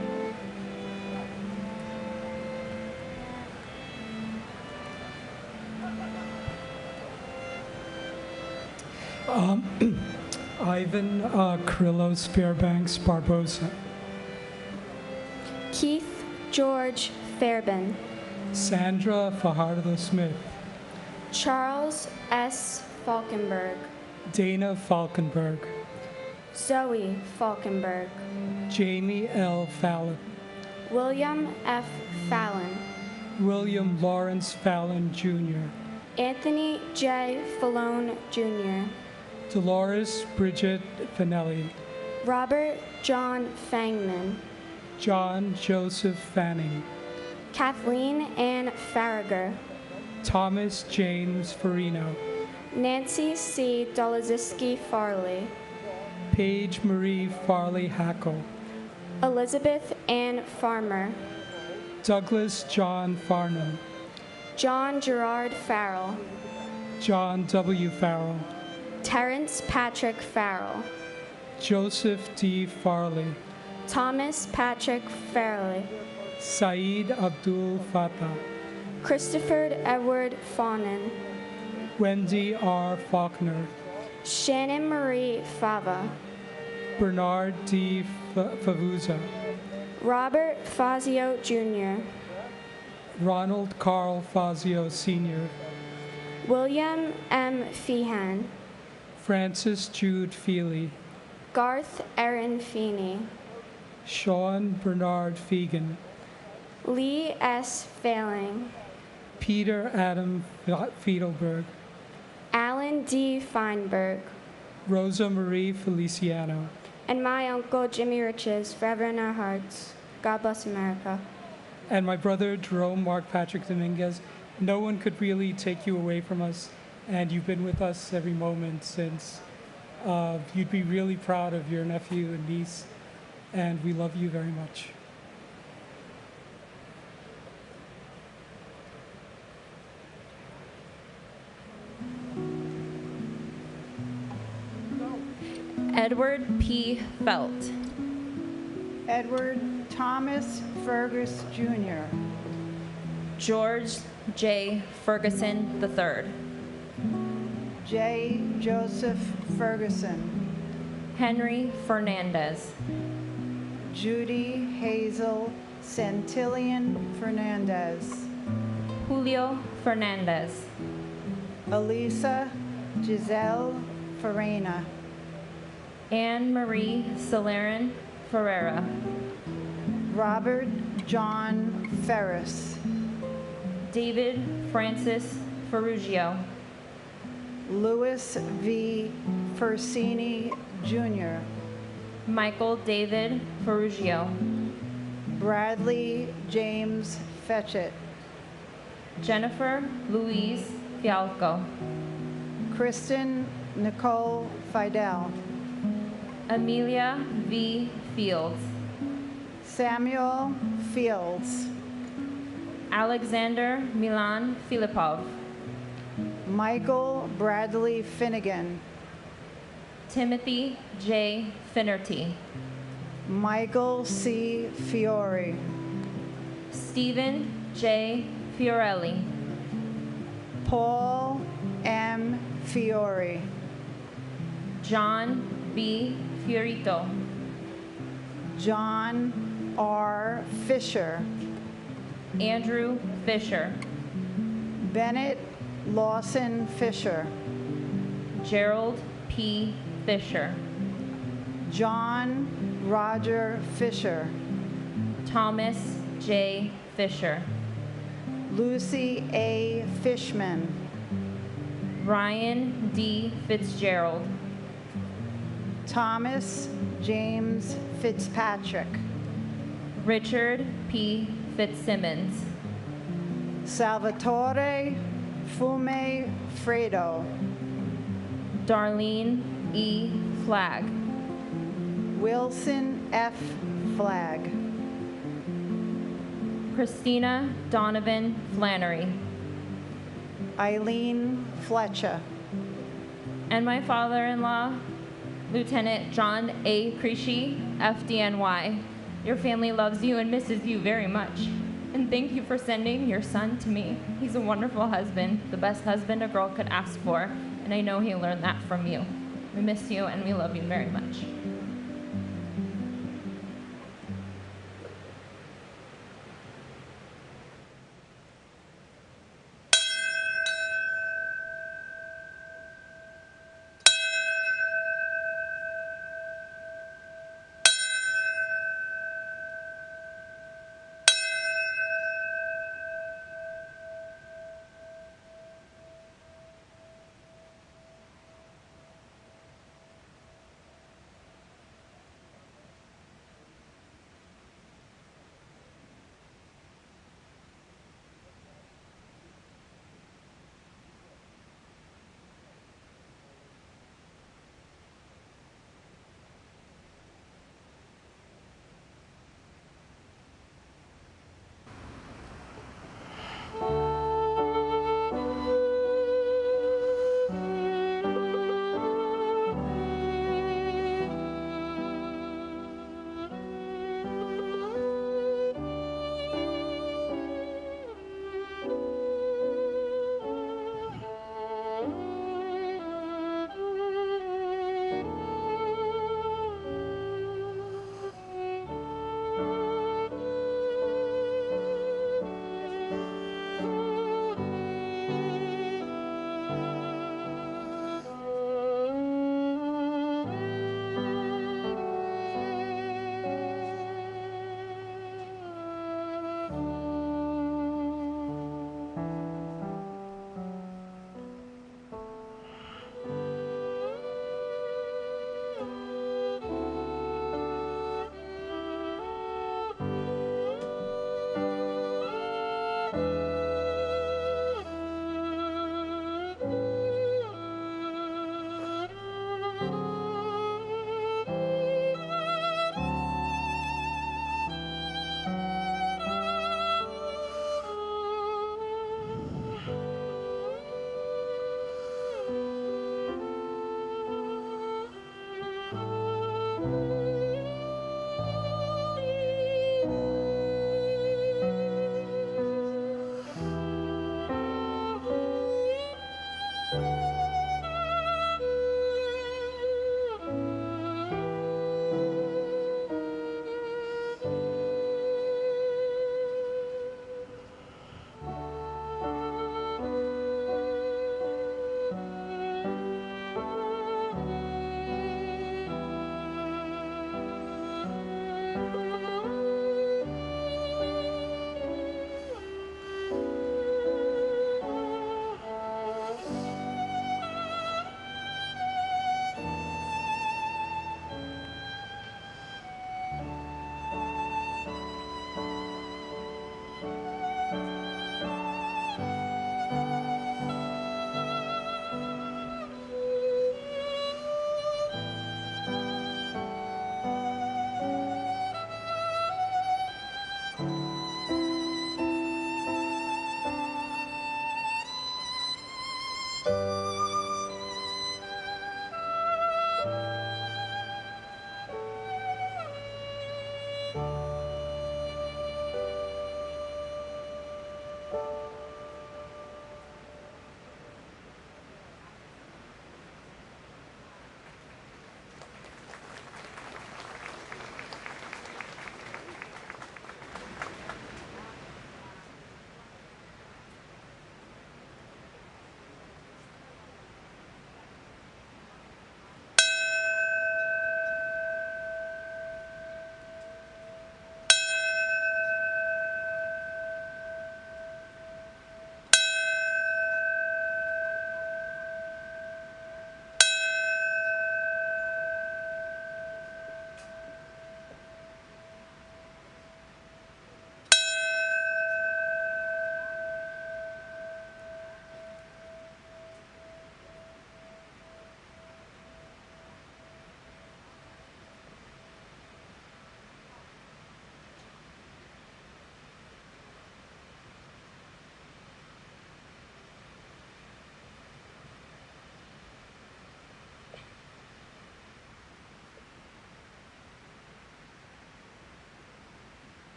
S16: Ivan Krillos Fairbanks Barbosa.
S18: Keith George Fairbairn.
S16: Sandra Fajardo Smith.
S18: Charles S. Falkenberg.
S16: Dana Falkenberg.
S18: Zoe Falkenberg.
S16: Jamie L. Fallon.
S18: William F. Fallon.
S16: William Lawrence Fallon Jr.
S18: Anthony J. Fallone Jr.
S16: Dolores Bridget Finelli.
S18: Robert John Fangman.
S16: John Joseph Fanning.
S18: Kathleen Ann Farragher.
S16: Thomas James Farino.
S18: Nancy C. Dolaziski Farley.
S16: Paige Marie Farley Hackle.
S18: Elizabeth Ann Farmer.
S16: Douglas John Farnham.
S18: John Gerard Farrell.
S16: John W. Farrell.
S18: Terrence Patrick Farrell.
S16: Joseph D. Farley.
S18: Thomas Patrick Farley.
S16: Saeed Abdul Fattah.
S18: Christopher Edward Fawnin.
S16: Wendy R. Faulkner.
S18: Shannon Marie Fava.
S16: Bernard D. Favuza.
S18: Robert Fazio Jr.
S16: Ronald Carl Fazio Sr.
S18: William M. Feehan.
S16: Francis Jude Feely.
S18: Garth Aaron Feeney.
S16: Sean Bernard Fegan.
S18: Lee S. Failing.
S16: Peter Adam Fiedelberg.
S18: Alan D. Feinberg.
S16: Rosa Marie Feliciano.
S18: And my uncle Jimmy Riches, forever in our hearts. God bless America.
S16: And my brother Jerome Mark Patrick Dominguez. No one could really take you away from us, and you've been with us every moment since. You'd be really proud of your nephew and niece, and we love you very much.
S17: Edward P. Felt.
S19: Edward Thomas Fergus Jr.
S17: George J. Ferguson III.
S19: J. Joseph Ferguson.
S17: Henry Fernandez.
S19: Judy Hazel Santillan Fernandez.
S17: Julio Fernandez.
S19: Elisa Giselle Farina.
S17: Anne Marie Celerin Ferreira.
S19: Robert John Ferris.
S17: David Francis Ferrugio.
S19: Louis V. Fersini Jr.
S17: Michael David Ferrugio.
S19: Bradley James Fetchett.
S17: Jennifer Louise Fialco.
S19: Kristen Nicole Fidel.
S17: Amelia V. Fields.
S19: Samuel Fields.
S17: Alexander Milan Filipov.
S19: Michael Bradley Finnegan.
S17: Timothy J. Finnerty.
S19: Michael C. Fiore.
S17: Stephen J. Fiorelli.
S19: Paul M. Fiore.
S17: John B. Fiorito.
S19: John R. Fisher.
S17: Andrew Fisher.
S19: Bennett Lawson Fisher.
S17: Gerald P. Fisher.
S19: John Roger Fisher.
S17: Thomas J. Fisher.
S19: Lucy A. Fishman.
S17: Ryan D. Fitzgerald.
S19: Thomas James Fitzpatrick.
S17: Richard P. Fitzsimmons.
S19: Salvatore Fume Fredo.
S17: Darlene E. Flagg.
S19: Wilson F. Flagg.
S17: Christina Donovan Flannery.
S19: Eileen Fletcher.
S17: And my father-in-law, Lieutenant John A. Creasy, FDNY. Your family loves you and misses you very much. And thank you for sending your son to me. He's a wonderful husband, the best husband a girl could ask for, and I know he learned that from you. We miss you and we love you very much.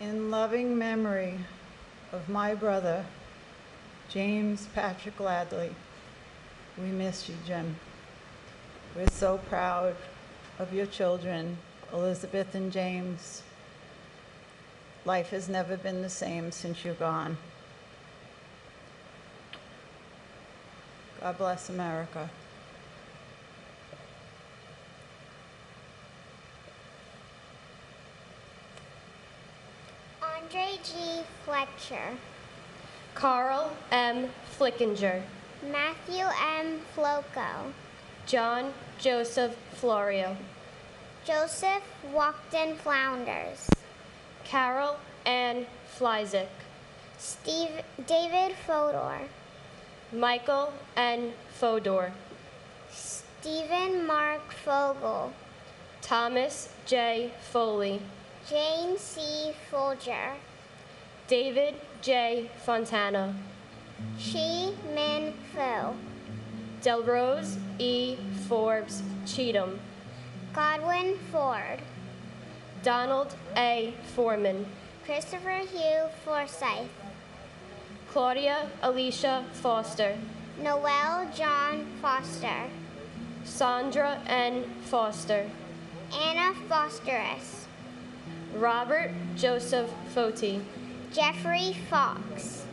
S19: In loving memory of my brother, James Patrick Ladley. We miss you, Jim. We're so proud of your children, Elizabeth and James. Life has never been the same since you're gone. God bless America.
S20: Andre G. Fletcher.
S5: Carl M. Flickinger.
S20: Matthew M. Floco.
S5: John Joseph Florio.
S20: Joseph Walkden Flounders.
S5: Carol Ann Flyzik.
S20: David Fodor.
S5: Michael N. Fodor.
S20: Stephen Mark Fogel.
S5: Thomas J. Foley.
S20: Jane C. Folger.
S5: David J. Fontana.
S20: Chi Min Fu.
S5: Delrose E. Forbes Cheatham.
S20: Godwin Ford.
S5: Donald A. Foreman.
S20: Christopher Hugh Forsyth.
S5: Claudia Alicia Foster.
S20: Noel John Foster.
S5: Sandra N. Foster.
S20: Anna Fosterus.
S5: Robert Joseph Foti.
S20: Jeffrey Fox.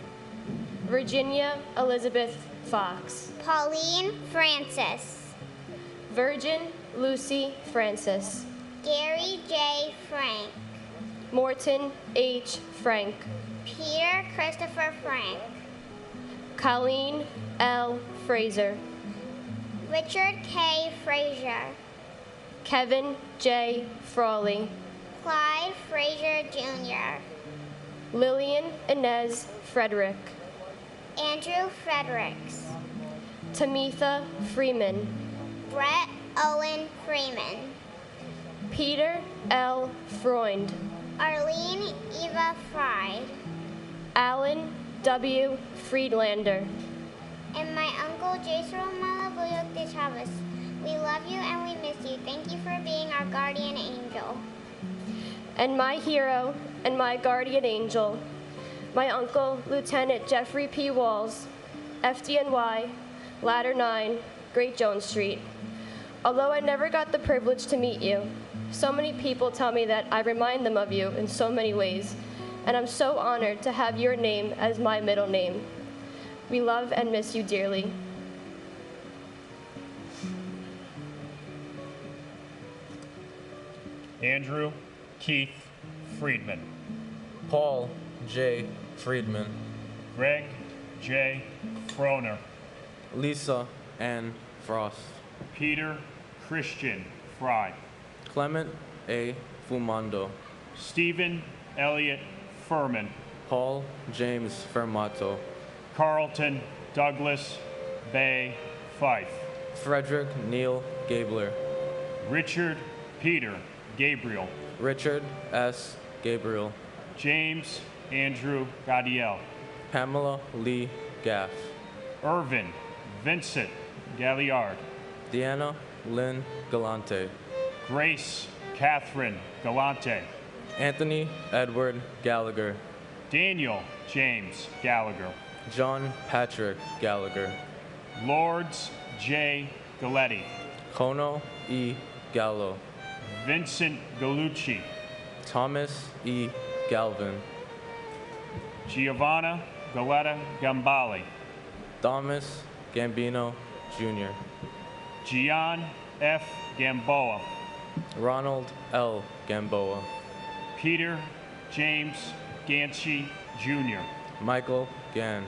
S5: Virginia Elizabeth Fox.
S20: Pauline Francis.
S5: Virgin Lucy Francis.
S20: Gary J. Frank.
S5: Morton H. Frank.
S20: Peter Christopher Frank.
S5: Colleen L. Fraser.
S20: Richard K. Frazier.
S5: Kevin J. Frawley.
S20: Clyde Frazier Jr.
S5: Lillian Inez Frederick.
S20: Andrew Fredericks.
S5: Tamitha Freeman.
S20: Brett Owen Freeman.
S5: Peter L. Freund.
S20: Arlene Eva Fry.
S5: Alan W. Friedlander.
S20: And my uncle Jason Malabuyok de Chavez. We love you and we miss you. Thank you for being our guardian angel.
S5: And my hero and my guardian angel, my uncle, Lieutenant Jeffrey P. Walls, FDNY, Ladder 9, Great Jones Street. Although I never got the privilege to meet you, so many people tell me that I remind them of you in so many ways, and I'm so honored to have your name as my middle name. We love and miss you dearly.
S21: Andrew Keith Friedman.
S22: Paul J. Friedman.
S21: Greg J. Froner.
S22: Lisa N. Frost.
S21: Peter Christian Fry.
S22: Clement A. Fumando.
S21: Stephen Elliott Furman.
S22: Paul James Fermato.
S21: Carlton Douglas Bay Fife.
S22: Frederick Neil Gabler.
S21: Richard Peter Gabriel.
S22: Richard S. Gabriel.
S21: James Andrew Gadiel.
S22: Pamela Lee Gaff.
S21: Irvin Vincent Galliard.
S22: Deanna Lynn Galante.
S21: Grace Catherine Galante.
S22: Anthony Edward Gallagher.
S21: Daniel James Gallagher.
S22: John Patrick Gallagher.
S21: Lords J. Galletti.
S22: Kono E. Gallo.
S21: Vincent Gallucci.
S22: Thomas E. Galvin.
S21: Giovanna Galetta Gambali.
S22: Thomas Gambino Jr.
S21: Gian F. Gamboa.
S22: Ronald L. Gamboa.
S21: Peter James Ganchi Jr.
S22: Michael Gann.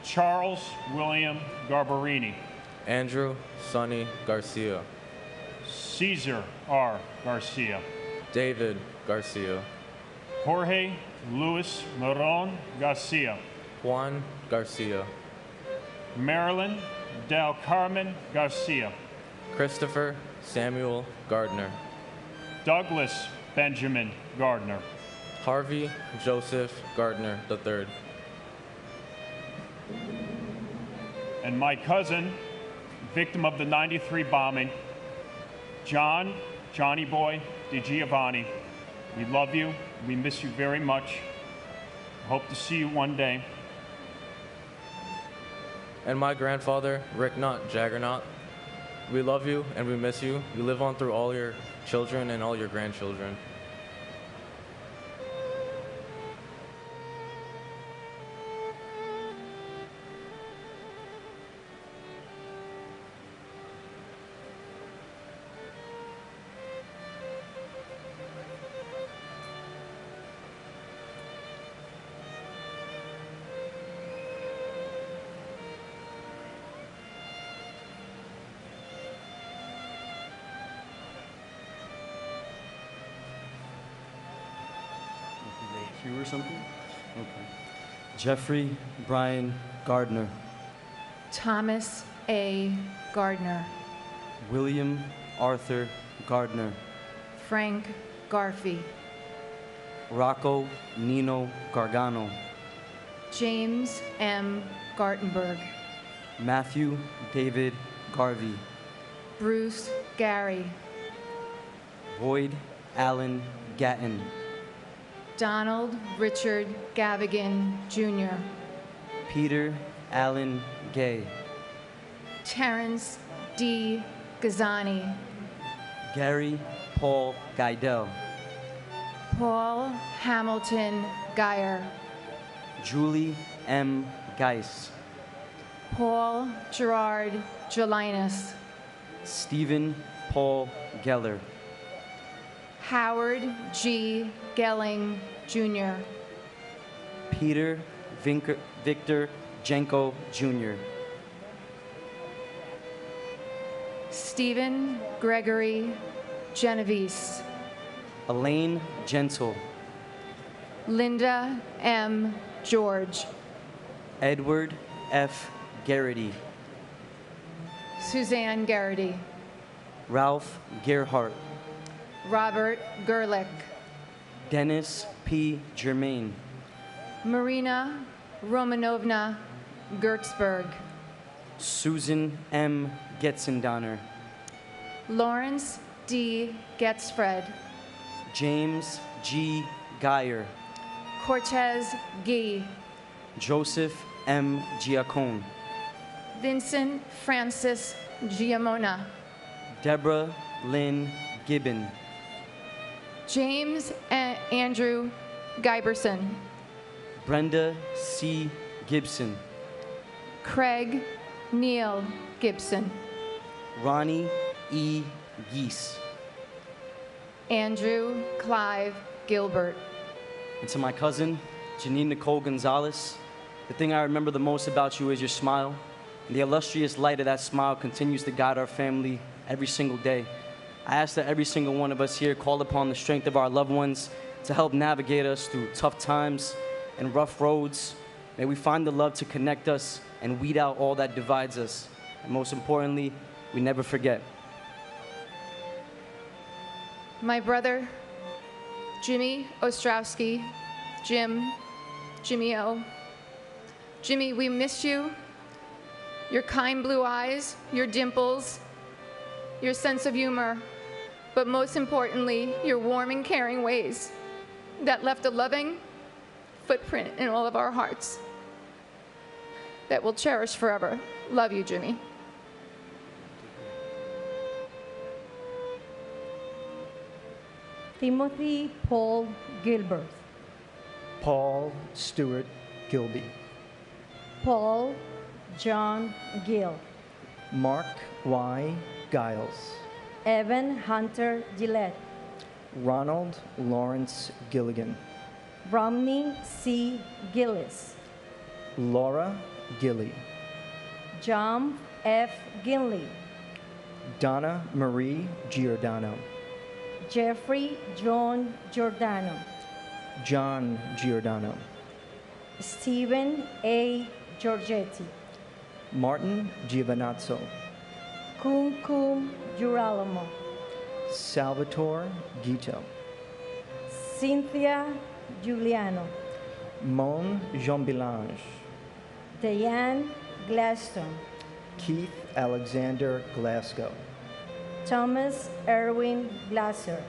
S21: Charles William Garbarini.
S22: Andrew Sonny Garcia.
S21: Caesar R. Garcia.
S22: David Garcia.
S21: Jorge Luis Moron Garcia.
S22: Juan Garcia.
S21: Marilyn Del Carmen Garcia.
S22: Christopher Samuel Gardner.
S21: Douglas Benjamin Gardner.
S22: Harvey Joseph Gardner III.
S21: And my cousin, victim of the 93 bombing, Johnny Boy DiGiovanni. We love you We miss you very much. Hope to see you one day.
S22: And my grandfather, Rick Knott Jaggernaut. We love you and we miss you. You live on through all your children and all your grandchildren.
S1: You or something? Okay. Jeffrey Brian Gardner.
S12: Thomas A. Gardner.
S1: William Arthur Gardner.
S12: Frank Garfey.
S1: Rocco Nino Gargano.
S12: James M. Gartenberg.
S1: Matthew David Garvey.
S12: Bruce Gary.
S1: Boyd Allen Gatton.
S12: Donald Richard Gavigan, Jr.
S1: Peter Allen Gay.
S12: Terrence D. Gazani.
S1: Gary Paul Guidel.
S12: Paul Hamilton Geyer.
S1: Julie M. Geis.
S12: Paul Gerard Jelinas.
S1: Stephen Paul Geller.
S12: Howard G. Gelling, Jr.
S1: Peter Victor Jenko, Jr.
S12: Stephen Gregory Genovese.
S1: Elaine Gentle.
S12: Linda M. George.
S1: Edward F. Garrity.
S12: Suzanne Garrity.
S1: Ralph Gerhardt.
S12: Robert Gerlich.
S1: Dennis P. Germain.
S12: Marina Romanovna Gertzberg.
S1: Susan M. Getzendonner.
S12: Lawrence D. Getzfred.
S1: James G. Geyer.
S12: Cortez Gee.
S1: Joseph M. Giacone.
S12: Vincent Francis Giamona.
S1: Deborah Lynn Gibbon.
S12: James Andrew Giberson.
S1: Brenda C. Gibson.
S12: Craig Neil Gibson.
S1: Ronnie E. Geese.
S12: Andrew Clive Gilbert.
S1: And to my cousin, Janine Nicole Gonzalez, the thing I remember the most about you is your smile. And the illustrious light of that smile continues to guide our family every single day. I ask that every single one of us here call upon the strength of our loved ones to help navigate us through tough times and rough roads. May we find the love to connect us and weed out all that divides us. And most importantly, we never forget.
S12: My brother, Jimmy Ostrowski, Jimmy O. Jimmy, we miss you. Your kind blue eyes, your dimples, your sense of humor, but most importantly, your warm and caring ways that left a loving footprint in all of our hearts that we'll cherish forever. Love you, Jimmy.
S23: Timothy Paul Gilbert.
S24: Paul Stewart Gilby.
S23: Paul John Gill.
S24: Mark Y. Giles.
S23: Evan Hunter Gillette.
S24: Ronald Lawrence Gilligan.
S23: Romney C. Gillis.
S24: Laura Gilly.
S23: John F. Ginley.
S24: Donna Marie Giordano.
S23: Jeffrey John Giordano.
S24: John Giordano.
S23: Stephen A. Giorgetti.
S24: Martin Giovanazzo.
S23: Kumkum Girolamo.
S24: Salvatore Guito.
S23: Cynthia Giuliano.
S24: Mon Jean-Bilange.
S23: Diane Gladstone.
S24: Keith Alexander Glasgow.
S23: Thomas Erwin Glasser.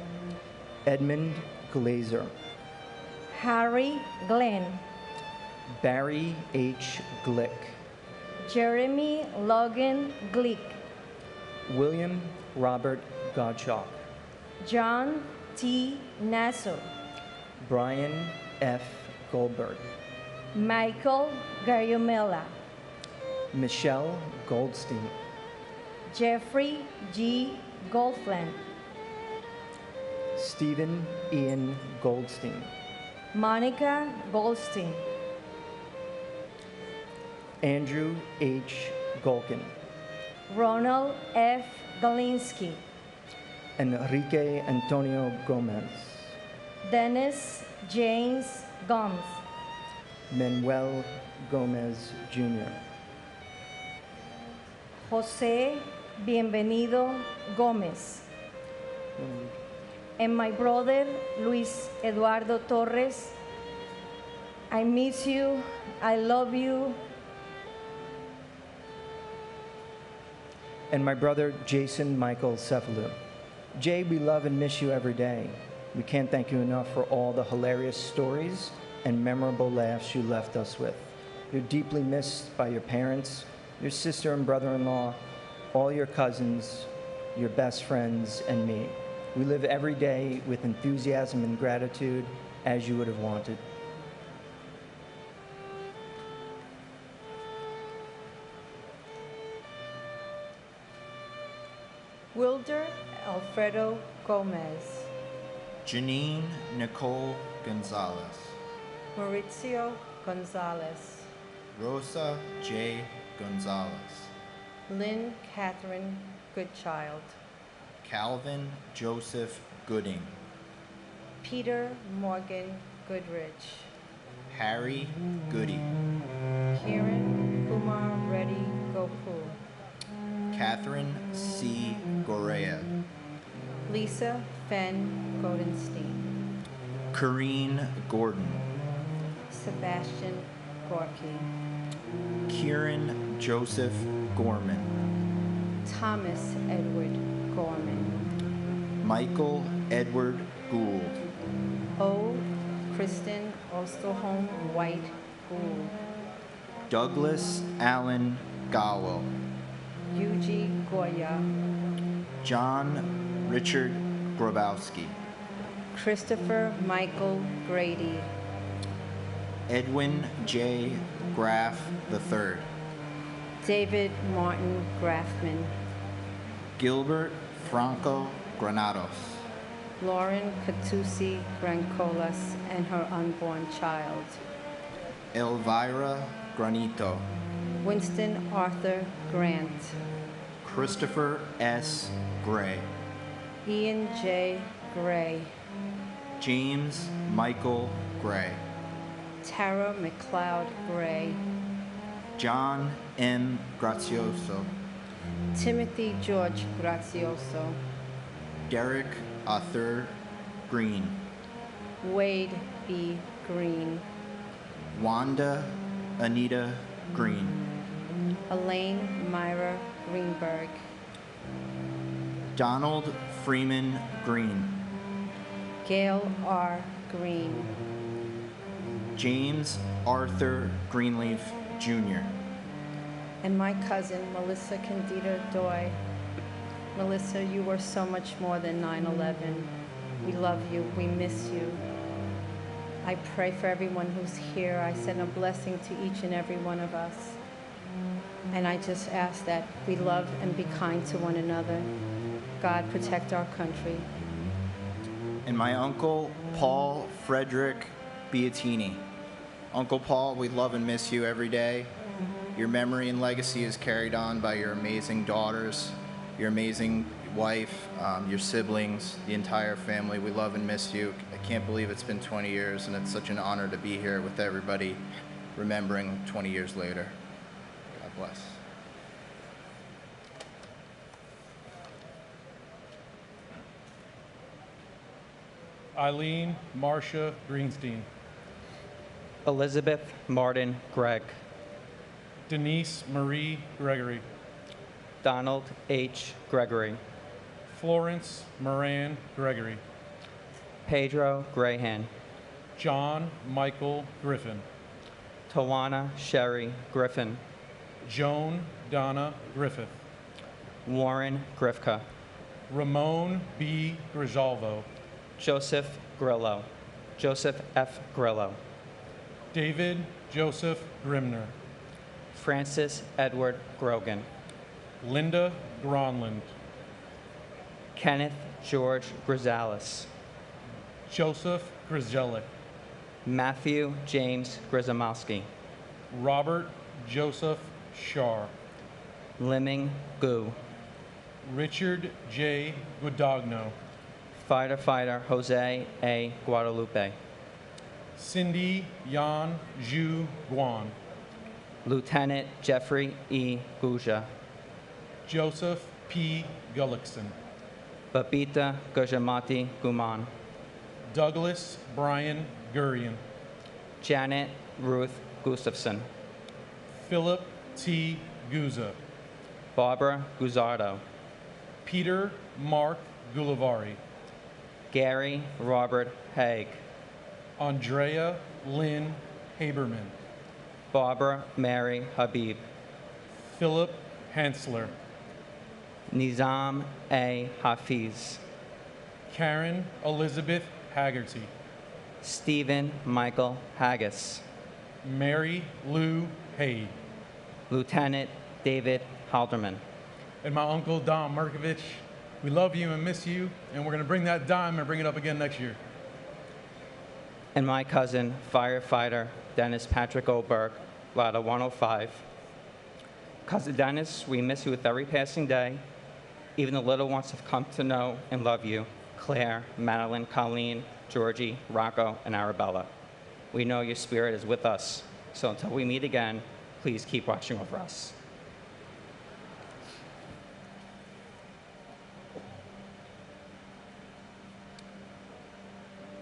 S24: Edmund Glazer.
S23: Harry Glenn,
S24: Barry H. Glick,
S23: Jeremy Logan Glick,
S24: William Robert Gottschalk,
S23: John T. Nassau,
S24: Brian F. Goldberg,
S23: Michael Gariomela,
S24: Michelle Goldstein,
S23: Jeffrey G. Goldfland,
S24: Stephen Ian Goldstein,
S23: Monica Goldstein,
S24: Andrew H. Golkin,
S23: Ronald F. Galinsky,
S24: Enrique Antonio Gomez,
S23: Dennis James Gomes,
S24: Manuel Gomez Jr.,
S23: Jose Bienvenido Gomez, and my brother Luis Eduardo Torres. I miss you, I love you.
S24: and my brother Jason Michael Cephalou. Jay, we love and miss you every day. We can't thank you enough for all the hilarious stories and memorable laughs you left us with. You're deeply missed by your parents, your sister and brother-in-law, all your cousins, your best friends, and me. We live every day with enthusiasm and gratitude as you would have wanted.
S23: Wilder Alfredo Gomez,
S2: Janine Nicole Gonzalez,
S23: Maurizio Gonzalez,
S2: Rosa J. Gonzalez,
S23: Lynn Catherine Goodchild,
S2: Calvin Joseph Gooding,
S23: Peter Morgan Goodrich,
S2: Harry Goody,
S23: Kiran Kumar Reddy Gopu,
S2: Catherine C. Gorea,
S23: Lisa Fenn Goldenstein,
S2: Corrine Gordon,
S23: Sebastian Gorky,
S2: Kieran Joseph Gorman,
S23: Thomas Edward Gorman,
S2: Michael Edward Gould,
S23: O. Kristen Osterholm White Gould,
S2: Douglas Allen Gowell,
S23: Yuji Goya,
S2: John Richard Grabowski,
S23: Christopher Michael Grady,
S2: Edwin J. Graff III,
S23: David Martin Graffman,
S2: Gilbert Franco Granados,
S23: Lauren Catusi Grancolas and her unborn child,
S2: Elvira Granito,
S23: Winston Arthur Grant,
S2: Christopher S. Gray,
S23: Ian J. Gray,
S2: James Michael Gray,
S23: Tara McLeod Gray,
S2: John M. Grazioso,
S23: Timothy George Grazioso,
S2: Derek Arthur Green,
S23: Wade B. Green,
S2: Wanda Anita Green,
S23: Elaine Myra Greenberg,
S2: Donald Freeman Green,
S23: Gail R. Green,
S2: James Arthur Greenleaf Jr.,
S23: and my cousin Melissa Candida Doy. Melissa, you were so much more than 9/11. We love you, we miss you. I pray for everyone who's here. I send a blessing to each and every one of us. And I just ask that we love and be kind to one another. God protect our country.
S2: and my uncle Paul Frederick Biatini. Uncle Paul, we love and miss you every day. Your memory and legacy is carried on by your amazing daughters, your amazing wife, your siblings, the entire family. We love and miss you. I can't believe it's been 20 years, and it's such an honor to be here with everybody, remembering 20 years later. God bless.
S4: Eileen Marcia Greenstein,
S7: Elizabeth Martin Gregg,
S4: Denise Marie Gregory,
S7: Donald H. Gregory,
S4: Florence Moran Gregory,
S7: Pedro Grahan,
S4: John Michael Griffin.
S7: Tawana Sherry Griffin.
S4: Joan Donna Griffith.
S7: Warren Grifka.
S4: Ramon B. Grijalvo.
S7: Joseph Grillo. Joseph F. Grillo.
S4: David Joseph Grimner.
S7: Francis Edward Grogan.
S4: Linda Gronland.
S7: Kenneth George Grizalis.
S4: Joseph Grzelick.
S7: Matthew James Grzymowski.
S4: Robert Joseph Shar.
S7: Liming Gu.
S4: Richard J. Guadagno.
S7: Fighter Jose A. Guadalupe.
S4: Cindy Yan Zhu Guan.
S7: Lieutenant Jeffrey E. Guja.
S4: Joseph P. Gullickson.
S7: Babita Gujamati Guman.
S4: Douglas Brian Gurian.
S7: Janet Ruth Gustafson.
S4: Philip T. Guza.
S7: Barbara Guzardo.
S4: Peter Mark Gulivari.
S7: Gary Robert Haig.
S4: Andrea Lynn Haberman.
S7: Barbara Mary Habib.
S4: Philip Hansler.
S7: Nizam A. Hafiz.
S4: Karen Elizabeth Haggerty.
S7: Stephen Michael Haggis.
S4: Mary Lou Haid.
S7: Lieutenant David Halderman.
S4: And my uncle Don Merkovich. We love you and miss you, and we're going to bring that dime and bring it up again next year.
S7: And my cousin, firefighter Dennis Patrick Oberg, Ladder 105. Cousin Dennis, we miss you with every passing day. Even the little ones have come to know and love you. Claire, Madeline, Colleen, Georgie, Rocco, and Arabella. We know your spirit is with us. So until we meet again, please keep watching over us.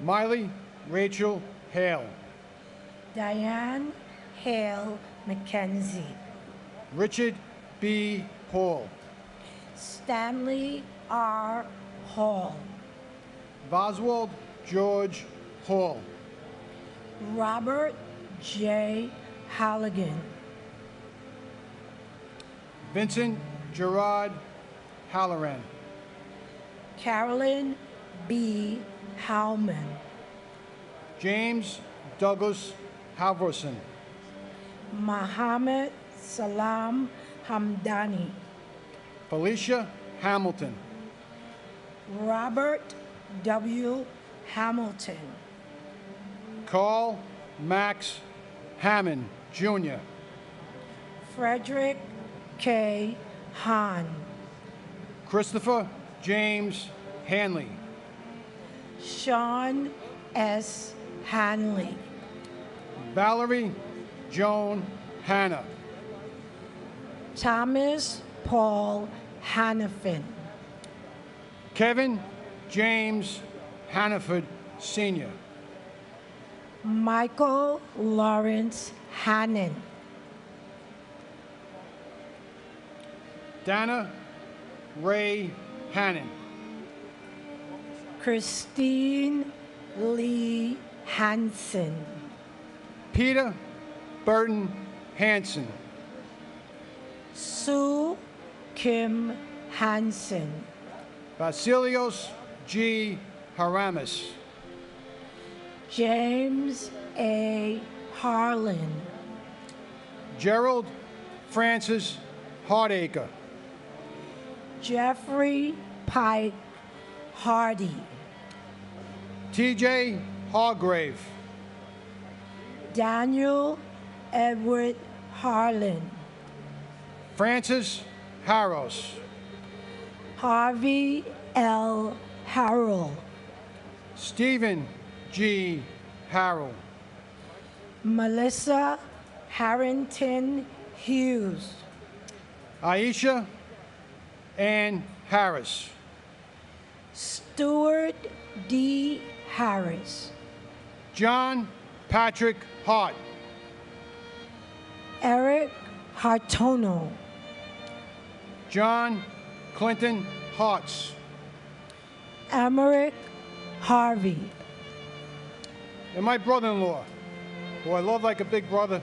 S3: Miley Rachel Hale.
S8: Diane Hale McKenzie.
S3: Richard B. Hall.
S8: Stanley R. Hall.
S3: Boswald George Hall.
S8: Robert J. Halligan.
S3: Vincent Gerard Halloran.
S8: Carolyn B. Howman.
S3: James Douglas Halvorson.
S8: Mohammed Salam Hamdani.
S3: Felicia Hamilton.
S8: Robert W. Hamilton.
S3: Carl Max Hammond, Jr.
S8: Frederick K. Hahn.
S3: Christopher James Hanley.
S8: Sean S. Hanley.
S3: Valerie Joan Hanna.
S8: Thomas Paul Hannafin.
S3: Kevin James Hannaford, Sr.
S8: Michael Lawrence Hannon.
S3: Dana Ray Hannon.
S8: Christine Lee Hansen.
S3: Peter Burton Hansen.
S8: Sue Kim Hansen.
S3: Basilios G. Haramis.
S8: James A. Harlan.
S3: Gerald Francis Hardacre.
S8: Jeffrey Pike Hardy.
S3: T.J. Hargrave.
S8: Daniel Edward Harlan.
S3: Francis Harros.
S8: Harvey L. Harrell.
S3: Stephen G. Harrell.
S8: Melissa Harrington Hughes.
S3: Aisha Ann Harris.
S8: Stuart D. Harris.
S3: John Patrick Hart.
S8: Eric Hartono.
S3: John Clinton Hartz.
S8: Emmerich Harvey.
S3: and my brother-in-law, who I love like a big brother,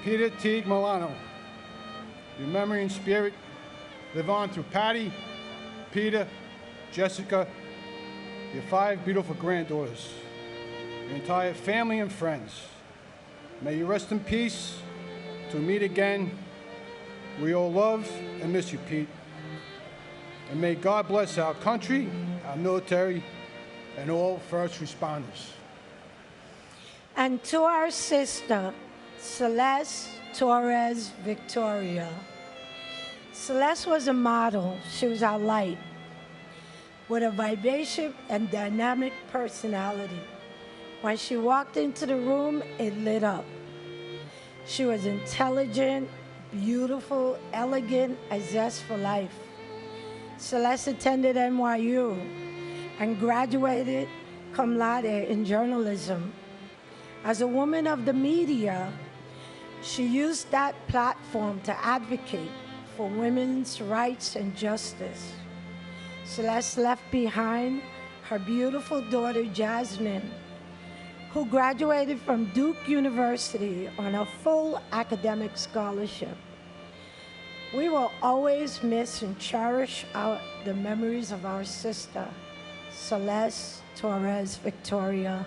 S3: Peter Teague Milano. Your memory and spirit live on through Patty, Peter, Jessica, your 5 beautiful granddaughters, your entire family and friends. May you rest in peace till we meet again. We all love and miss you, Pete. And may God bless our country, our military, and all first responders.
S8: And to our sister, Celeste Torres Victoria. Celeste was a model. She was our light, with a vivacious and dynamic personality. When she walked into the room, it lit up. She was intelligent, beautiful, elegant, a zest for life. Celeste attended NYU and graduated cum laude in journalism. As a woman of the media, she used that platform to advocate for women's rights and justice. Celeste left behind her beautiful daughter, Jasmine, who graduated from Duke University on a full academic scholarship. We will always miss and cherish the memories of our sister, Celeste Torres Victoria.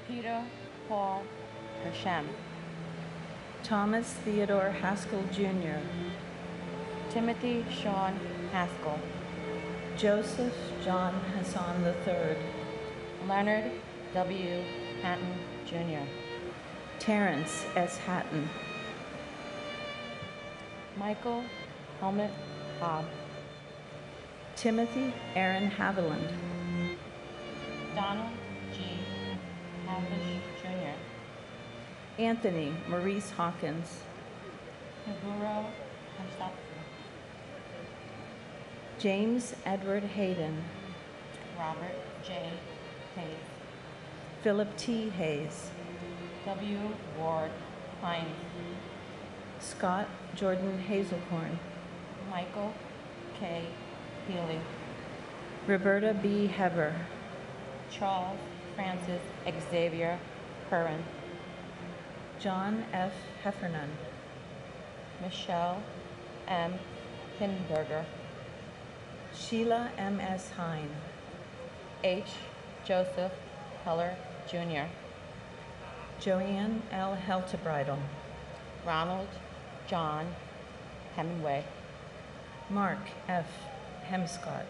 S6: Peter Paul Hersham. Thomas Theodore Haskell Jr. Timothy Sean Haskell. Joseph John Hassan III. Leonard W. Hatton Jr. Terrence S. Hatton. Michael Helmut Hobb. Timothy Aaron Haviland. Donald G. Havish Jr. Anthony Maurice Hawkins. Naburo Hamstapfu. James Edward Hayden. Robert J. Hayes. Philip T. Hayes. W. Ward Hines. Scott Jordan Hazelhorn. Michael K. Healy. Roberta B. Heber. Charles Francis Xavier Curran. John F. Heffernan. Michelle M. Hinberger. Sheila M. S. Hine. H. Joseph Heller, Jr. Joanne L. Heltebridal. Ronald John Hemingway. Mark F. Hemscott.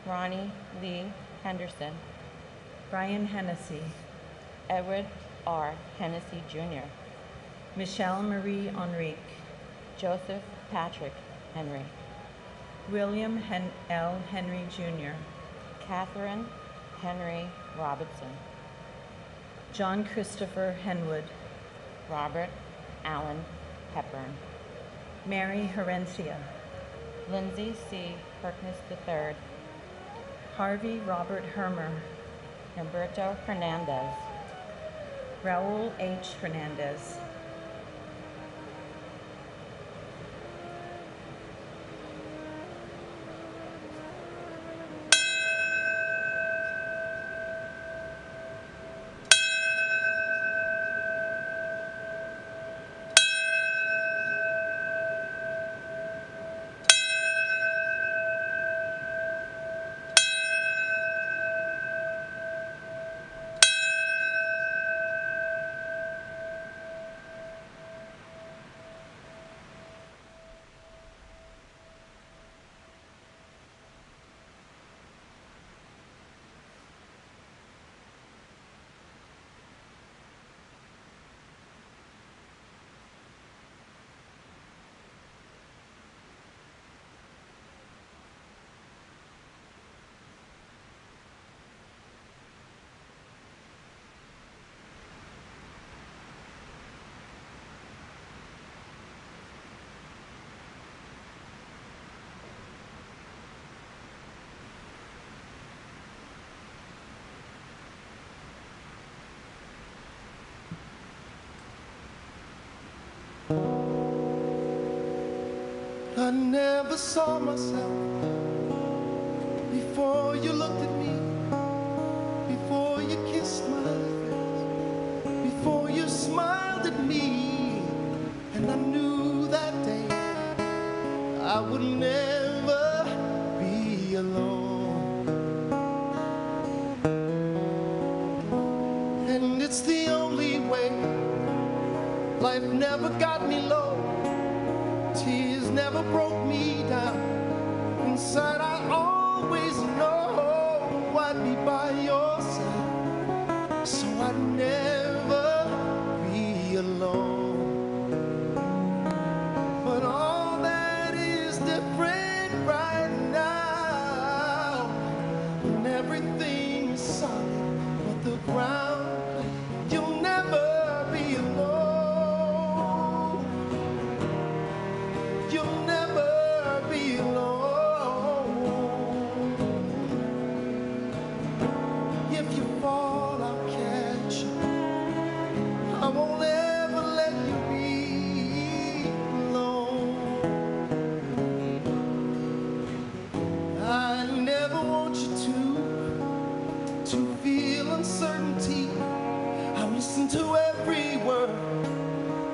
S6: Ronnie Lee Henderson. Brian Hennessy. Edward R. Hennessy, Jr. Michelle Marie Enrique. Joseph Patrick Henry. William L. Henry, Jr. Catherine Henry Robertson. John Christopher Henwood. Robert Allen Hepburn. Mary Herencia. Lindsay C. Harkness III. Harvey Robert Hermer. Humberto Hernandez. Raul H. Hernandez.
S9: I never saw myself before you looked at me, before you kissed my face, before you smiled at me, and I knew that day I would never be alone. And it's the only way. Life never got me low. Tears never broke me down. Inside I always know I'd be by your side, so I'd never be alone. But all that is different right now, and everything is solid but the ground. You'll never be alone. You'll never be alone. If you fall, I'll catch you. I won't ever let you be alone. I never want you to feel uncertainty. I listen to every word,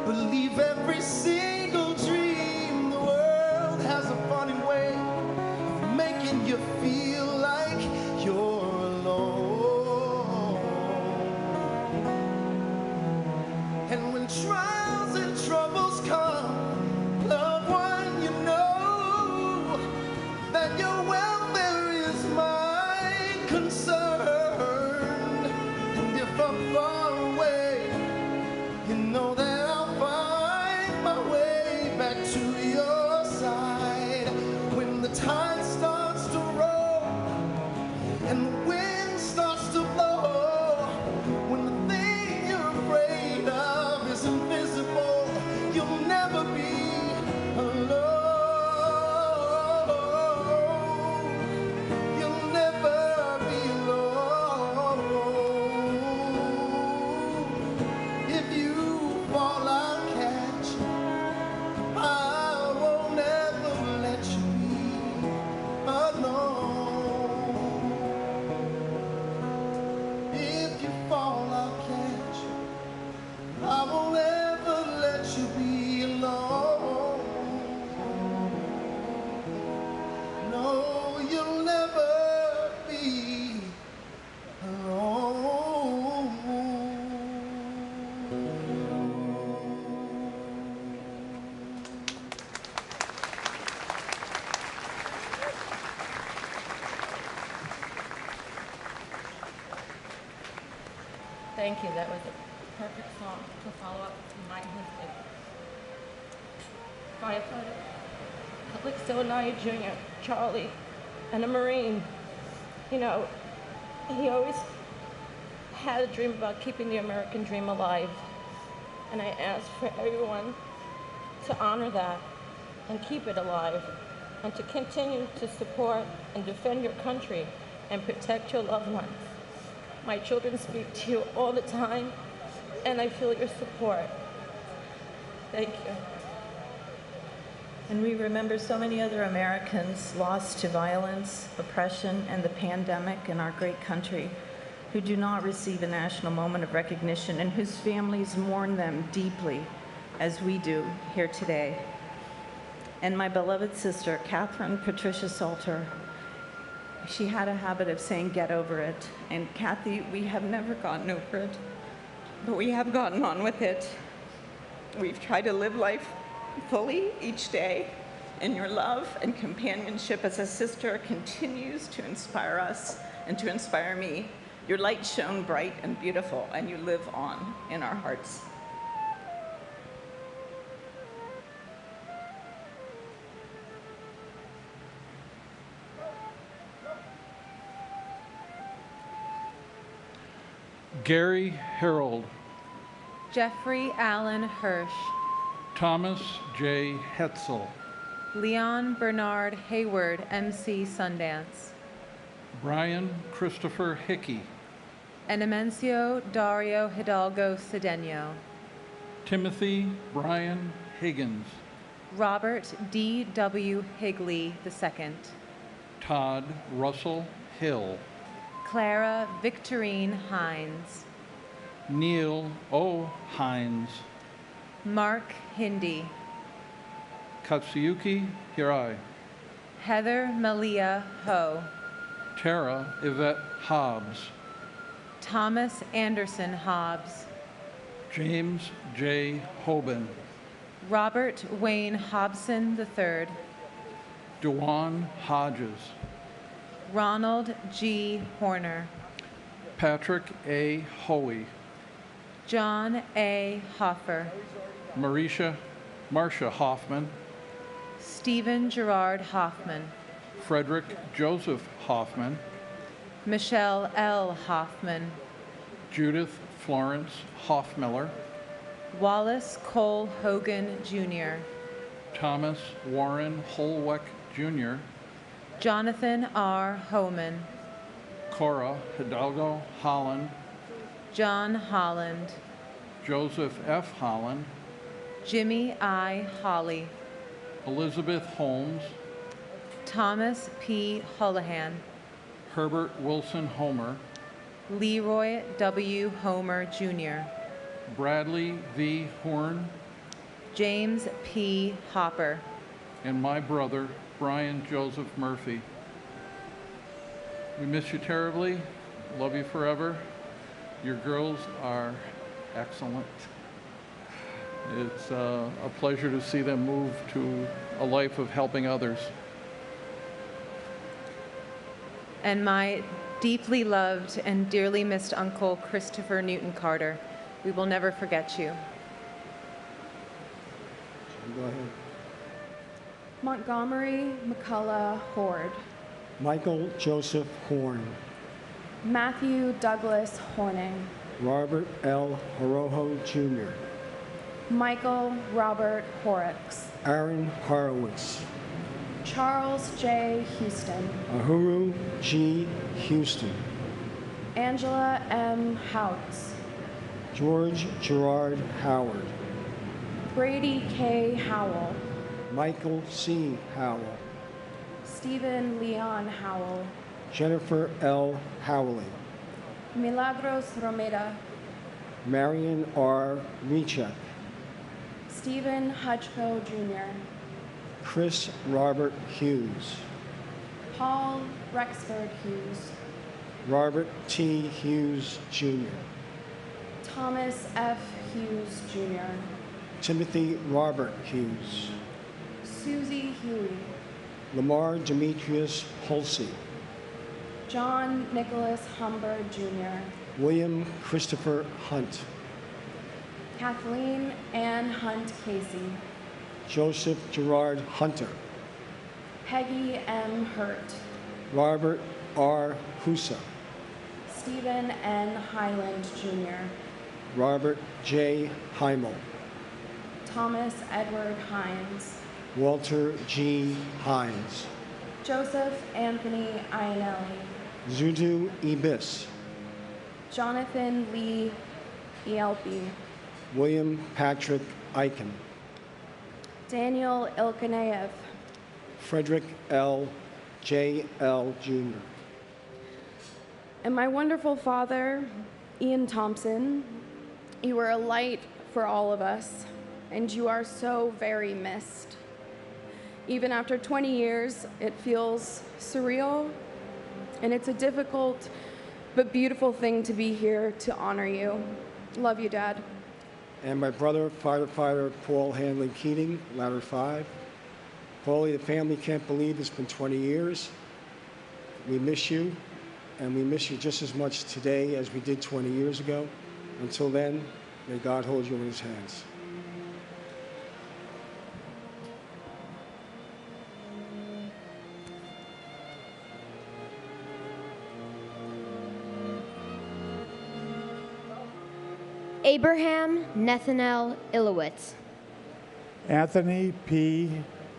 S9: believe every single dream. The world has a funny way of making you feel like you're alone. And when trials and troubles come, loved one, you know that your welfare is my concern. And if I'm far away, you know that I'll find my way back to your side. When the tide starts to roll and the wind starts to blow, when the thing you're afraid of is invisible, you'll never be alone. You'll never be alone. If you fall, I'll catch you. I won't ever let you be alone. If you fall, I'll catch you. I won't ever let you be alone. No, you'll never be alone.
S6: Thank you. That was a perfect song to follow up my husband, firefighter, Public Sonai Jr., Charlie, and a Marine. You know, he always had a dream about keeping the American dream alive. And I ask for everyone to honor that and keep it alive, and to continue to support and defend your country and protect your loved ones. My children speak to you all the time, and I feel your support. Thank you.
S23: And we remember so many other Americans lost to violence, oppression, and the pandemic in our great country, who do not receive a national moment of recognition and whose families mourn them deeply, as we do here today. And my beloved sister, Catherine Patricia Salter, she had a habit of saying, "Get over it." And Kathy, we have never gotten over it, but we have gotten on with it. We've tried to live life fully each day, and your love and companionship as a sister continues to inspire us and to inspire me. Your light shone bright and beautiful, and you live on in our hearts.
S10: Gary Harold,
S11: Jeffrey Allen Hirsch,
S10: Thomas J. Hetzel,
S11: Leon Bernard Hayward, MC Sundance,
S10: Brian Christopher Hickey,
S11: Enemencio Dario Hidalgo Cedeno,
S10: Timothy Brian Higgins,
S11: Robert D.W. Higley II,
S10: Todd Russell Hill,
S11: Clara Victorine Hines,
S10: Neil O. Hines,
S11: Mark Hindi,
S10: Katsuyuki Hirai,
S11: Heather Malia Ho,
S10: Tara Yvette Hobbs,
S11: Thomas Anderson Hobbs,
S10: James J. Hoban,
S11: Robert Wayne Hobson III,
S10: Dewan Hodges,
S11: Ronald G. Horner,
S10: Patrick A. Hoey,
S11: John A. Hoffer,
S10: Marcia Hoffman,
S11: Stephen Gerard Hoffman,
S10: Frederick Joseph Hoffman,
S11: Michelle L. Hoffman,
S10: Judith Florence Hoffmiller,
S11: Wallace Cole Hogan Jr.,
S10: Thomas Warren Holweck Jr.,
S11: Jonathan R. Homan,
S10: Cora Hidalgo Holland,
S11: John Holland,
S10: Joseph F. Holland,
S11: Jimmy I. Hawley,
S10: Elizabeth Holmes,
S11: Thomas P. Holohan,
S10: Herbert Wilson Homer,
S11: Leroy W. Homer Jr.,
S10: Bradley V. Horn,
S11: James P. Hopper,
S10: and my brother, Brian Joseph Murphy. We miss you terribly. Love you forever. Your girls are excellent. It's a pleasure to see them move to a life of helping others.
S11: and my deeply loved and dearly missed uncle, Christopher Newton Carter. We will never forget you.
S3: Go ahead.
S13: Montgomery McCullough Horde.
S3: Michael Joseph Horn.
S13: Matthew Douglas Horning.
S3: Robert L. Horojo Jr.
S13: Michael Robert Horrocks.
S3: Aaron Horowitz.
S13: Charles J. Houston.
S3: Ahuru G. Houston.
S13: Angela M. Houts.
S3: George Gerard Howard.
S13: Brady K. Howell.
S3: Michael C. Howell.
S13: Stephen Leon Howell.
S3: Jennifer L. Howley.
S13: Milagros Romero.
S3: Marion R. Recheck.
S13: Stephen Hutchko Jr.
S3: Chris Robert Hughes.
S13: Paul Rexford Hughes.
S3: Robert T. Hughes Jr.
S13: Thomas F. Hughes Jr.
S3: Timothy Robert Hughes.
S13: Susie Huey.
S3: Lamar Demetrius Hulsey.
S13: John Nicholas Humbird Jr.
S3: William Christopher Hunt.
S13: Kathleen Ann Hunt Casey.
S3: Joseph Gerard Hunter.
S13: Peggy M. Hurt.
S3: Robert R. Husa.
S13: Stephen N. Highland Jr.
S3: Robert J. Heimel.
S13: Thomas Edward Hines.
S3: Walter G. Hines.
S13: Joseph Anthony Ionelli.
S3: Zudu Ibis.
S13: Jonathan Lee Ielpi.
S3: William Patrick Eichen.
S13: Daniel Ilkaneyev.
S3: Frederick L. J. L. Jr.
S13: And my wonderful father, Ian Thompson, you were a light for all of us, and you are so very missed. Even after 20 years, it feels surreal, and it's a difficult but beautiful thing to be here to honor you. Love you, Dad.
S3: And my brother, firefighter Paul Hanley Keating, Ladder 5. Paulie, the family can't believe it's been 20 years. We miss you, and we miss you just as much today as we did 20 years ago. Until then, may God hold you in his hands.
S14: Abraham Nathaniel Ilowitz.
S15: Anthony P.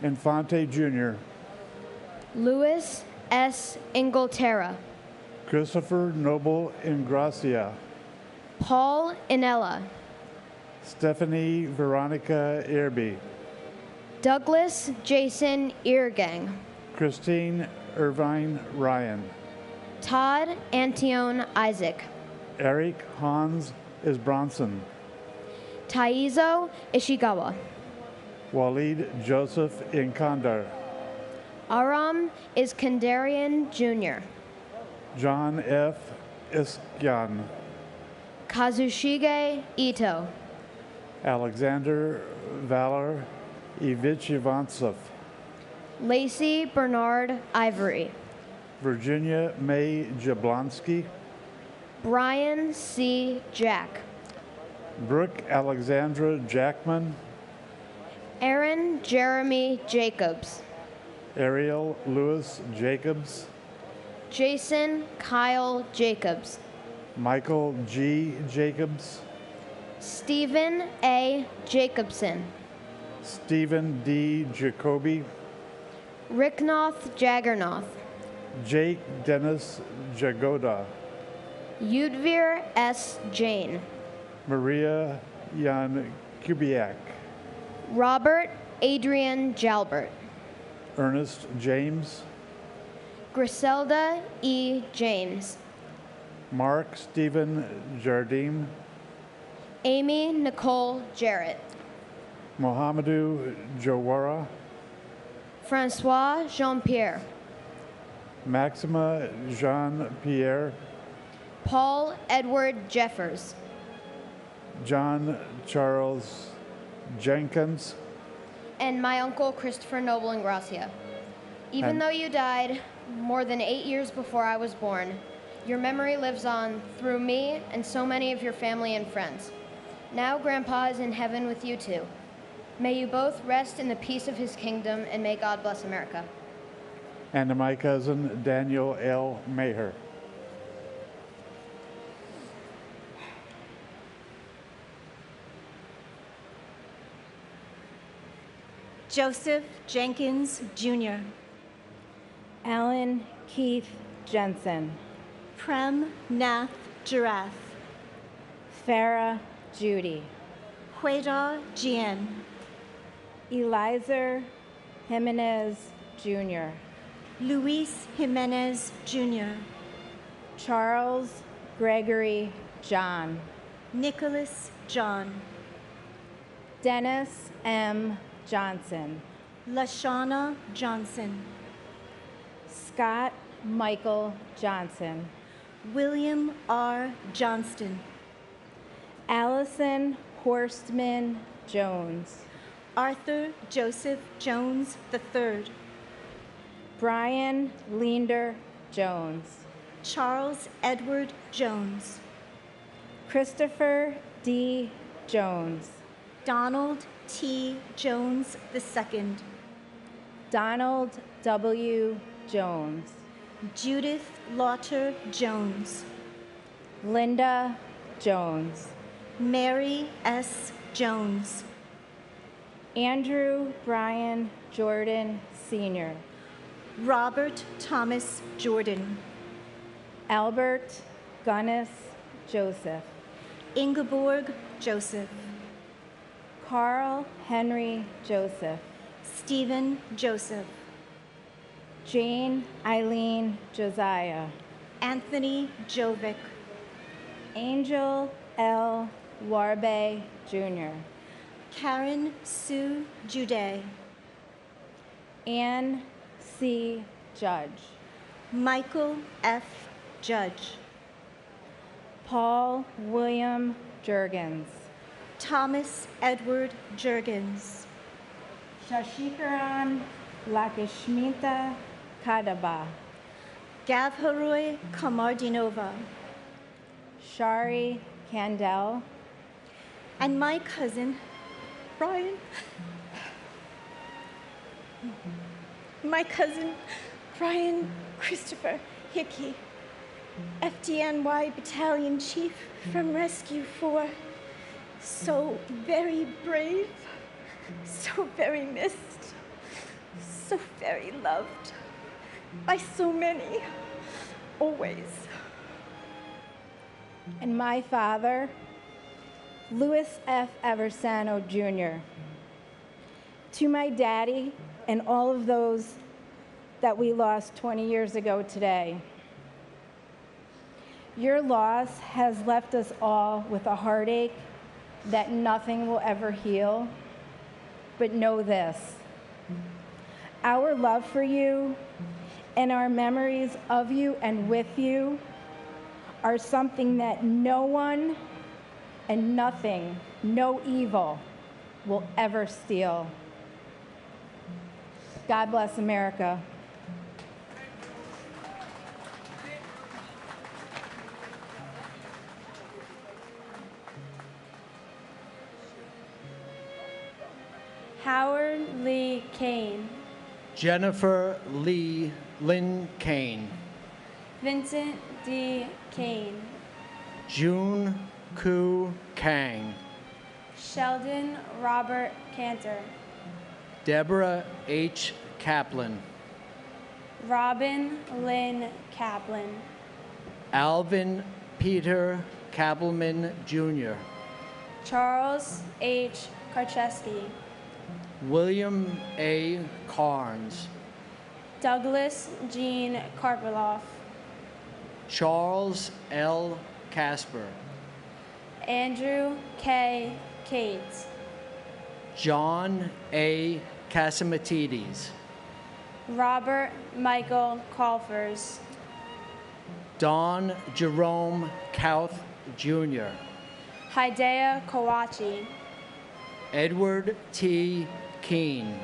S15: Infante Jr.
S14: Louis S. Inglaterra.
S15: Christopher Noble Ingracia.
S14: Paul Inella.
S15: Stephanie Veronica Irby,
S14: Douglas Jason Eargang,
S15: Christine Irvine Ryan,
S14: Todd Antione Isaac,
S15: Eric Hans Isbronson,
S14: Taizo Ishigawa,
S15: Walid Joseph Inkandar,
S14: Aram Iskandarian Jr.,
S15: John F. Iskyan,
S14: Kazushige Ito,
S15: Alexander Valer Ivich Ivansov,
S14: Lacey Bernard Ivory,
S15: Virginia May Jablonski,
S14: Brian C. Jack,
S15: Brooke Alexandra Jackman,
S14: Aaron Jeremy Jacobs,
S15: Ariel Lewis Jacobs,
S14: Jason Kyle Jacobs,
S15: Michael G. Jacobs,
S14: Stephen A. Jacobson,
S15: Stephen D. Jacoby,
S14: Ricknoth Jaggernoth,
S15: Jake Dennis Jagoda,
S14: Yudvir S. Jane,
S15: Maria Jan Kubiak,
S14: Robert Adrian Jalbert,
S15: Ernest James,
S14: Griselda E. James,
S15: Mark Stephen Jardim,
S14: Amy Nicole Jarrett,
S15: Mohamedou Jawara,
S14: Francois Jean-Pierre,
S15: Maxima Jean-Pierre,
S14: Paul Edward Jeffers,
S15: John Charles Jenkins,
S14: and my uncle Christopher Noble Ingracia. Even
S15: And-
S14: though you died more than 8 years before I was born, your memory lives on through me and so many of your family and friends. Now Grandpa is in heaven with you too. May you both rest in the peace of his kingdom, and may God bless America.
S15: and to my cousin Daniel L. Maher.
S16: Joseph Jenkins, Jr.
S17: Alan Keith Jensen,
S16: Prem Nath Giraffe.
S17: Farah Judy,
S16: Hueda Jian.
S17: Elizer Jimenez Jr.,
S16: Luis Jimenez, Jr.
S17: Charles Gregory John,
S16: Nicholas John.
S17: Dennis M. Johnson,
S16: Lashana Johnson.
S17: Scott Michael Johnson,
S16: William R. Johnston.
S17: Allison Horstman Jones,
S16: Arthur Joseph Jones III.
S17: Brian Leander Jones,
S16: Charles Edward Jones.
S17: Christopher D. Jones,
S16: Donald T. Jones II.
S17: Donald W. Jones,
S16: Judith Lauter Jones.
S17: Linda Jones,
S16: Mary S. Jones.
S17: Andrew Brian Jordan Sr.,
S16: Robert Thomas Jordan.
S17: Albert Gunnis Joseph,
S16: Ingeborg Joseph.
S17: Carl Henry Joseph,
S16: Stephen Joseph.
S17: Jane Eileen Josiah,
S16: Anthony Jovic.
S17: Angel L. Warbe Jr.,
S16: Karen Sue Jude.
S17: Ann C. Judge,
S16: Michael F. Judge.
S17: Paul William Jurgens,
S16: Thomas Edward Jurgens.
S17: Shashikaran Lakshmita Kadaba,
S16: Gavharoy Kamardinova.
S17: Shari Candell,
S16: And my cousin, Brian. My cousin, Brian Christopher Hickey, FDNY Battalion Chief from Rescue 4. So very brave, so very missed, so very loved by so many, always.
S17: and my father, Louis F. Aversano, Jr. To my daddy and all of those that we lost 20 years ago today, your loss has left us all with a heartache that nothing will ever heal. But know this, our love for you and our memories of you and with you are something that no one and nothing, no evil, will ever steal. God bless America.
S16: Howard Lee Kane.
S15: Jennifer Lee Lynn Kane.
S16: Vincent D. Kane.
S15: June Ku Kang.
S16: Sheldon Robert Cantor.
S15: Deborah H. Kaplan.
S16: Robin Lynn Kaplan.
S15: Alvin Peter Kappelman, Jr.
S16: Charles H. Karcheski.
S15: William A. Carnes.
S16: Douglas Jean Karpiloff.
S15: Charles L. Casper.
S16: Andrew K. Cates.
S15: John A. Casamatides.
S16: Robert Michael Colfers.
S15: Don Jerome Couth, Jr.
S16: Hidea Kawachi.
S15: Edward T. Keene.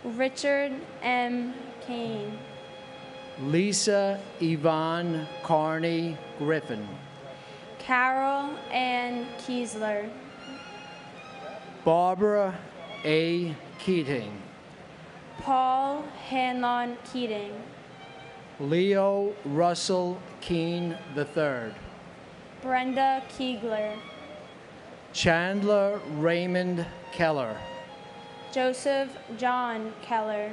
S16: Richard M. Kane.
S15: Lisa Yvonne Carney Griffin.
S16: Carol Ann Kiesler.
S15: Barbara A. Keating.
S16: Paul Hanlon Keating.
S15: Leo Russell Keene III.
S16: Brenda Kiegler.
S15: Chandler Raymond Keller.
S16: Joseph John Keller.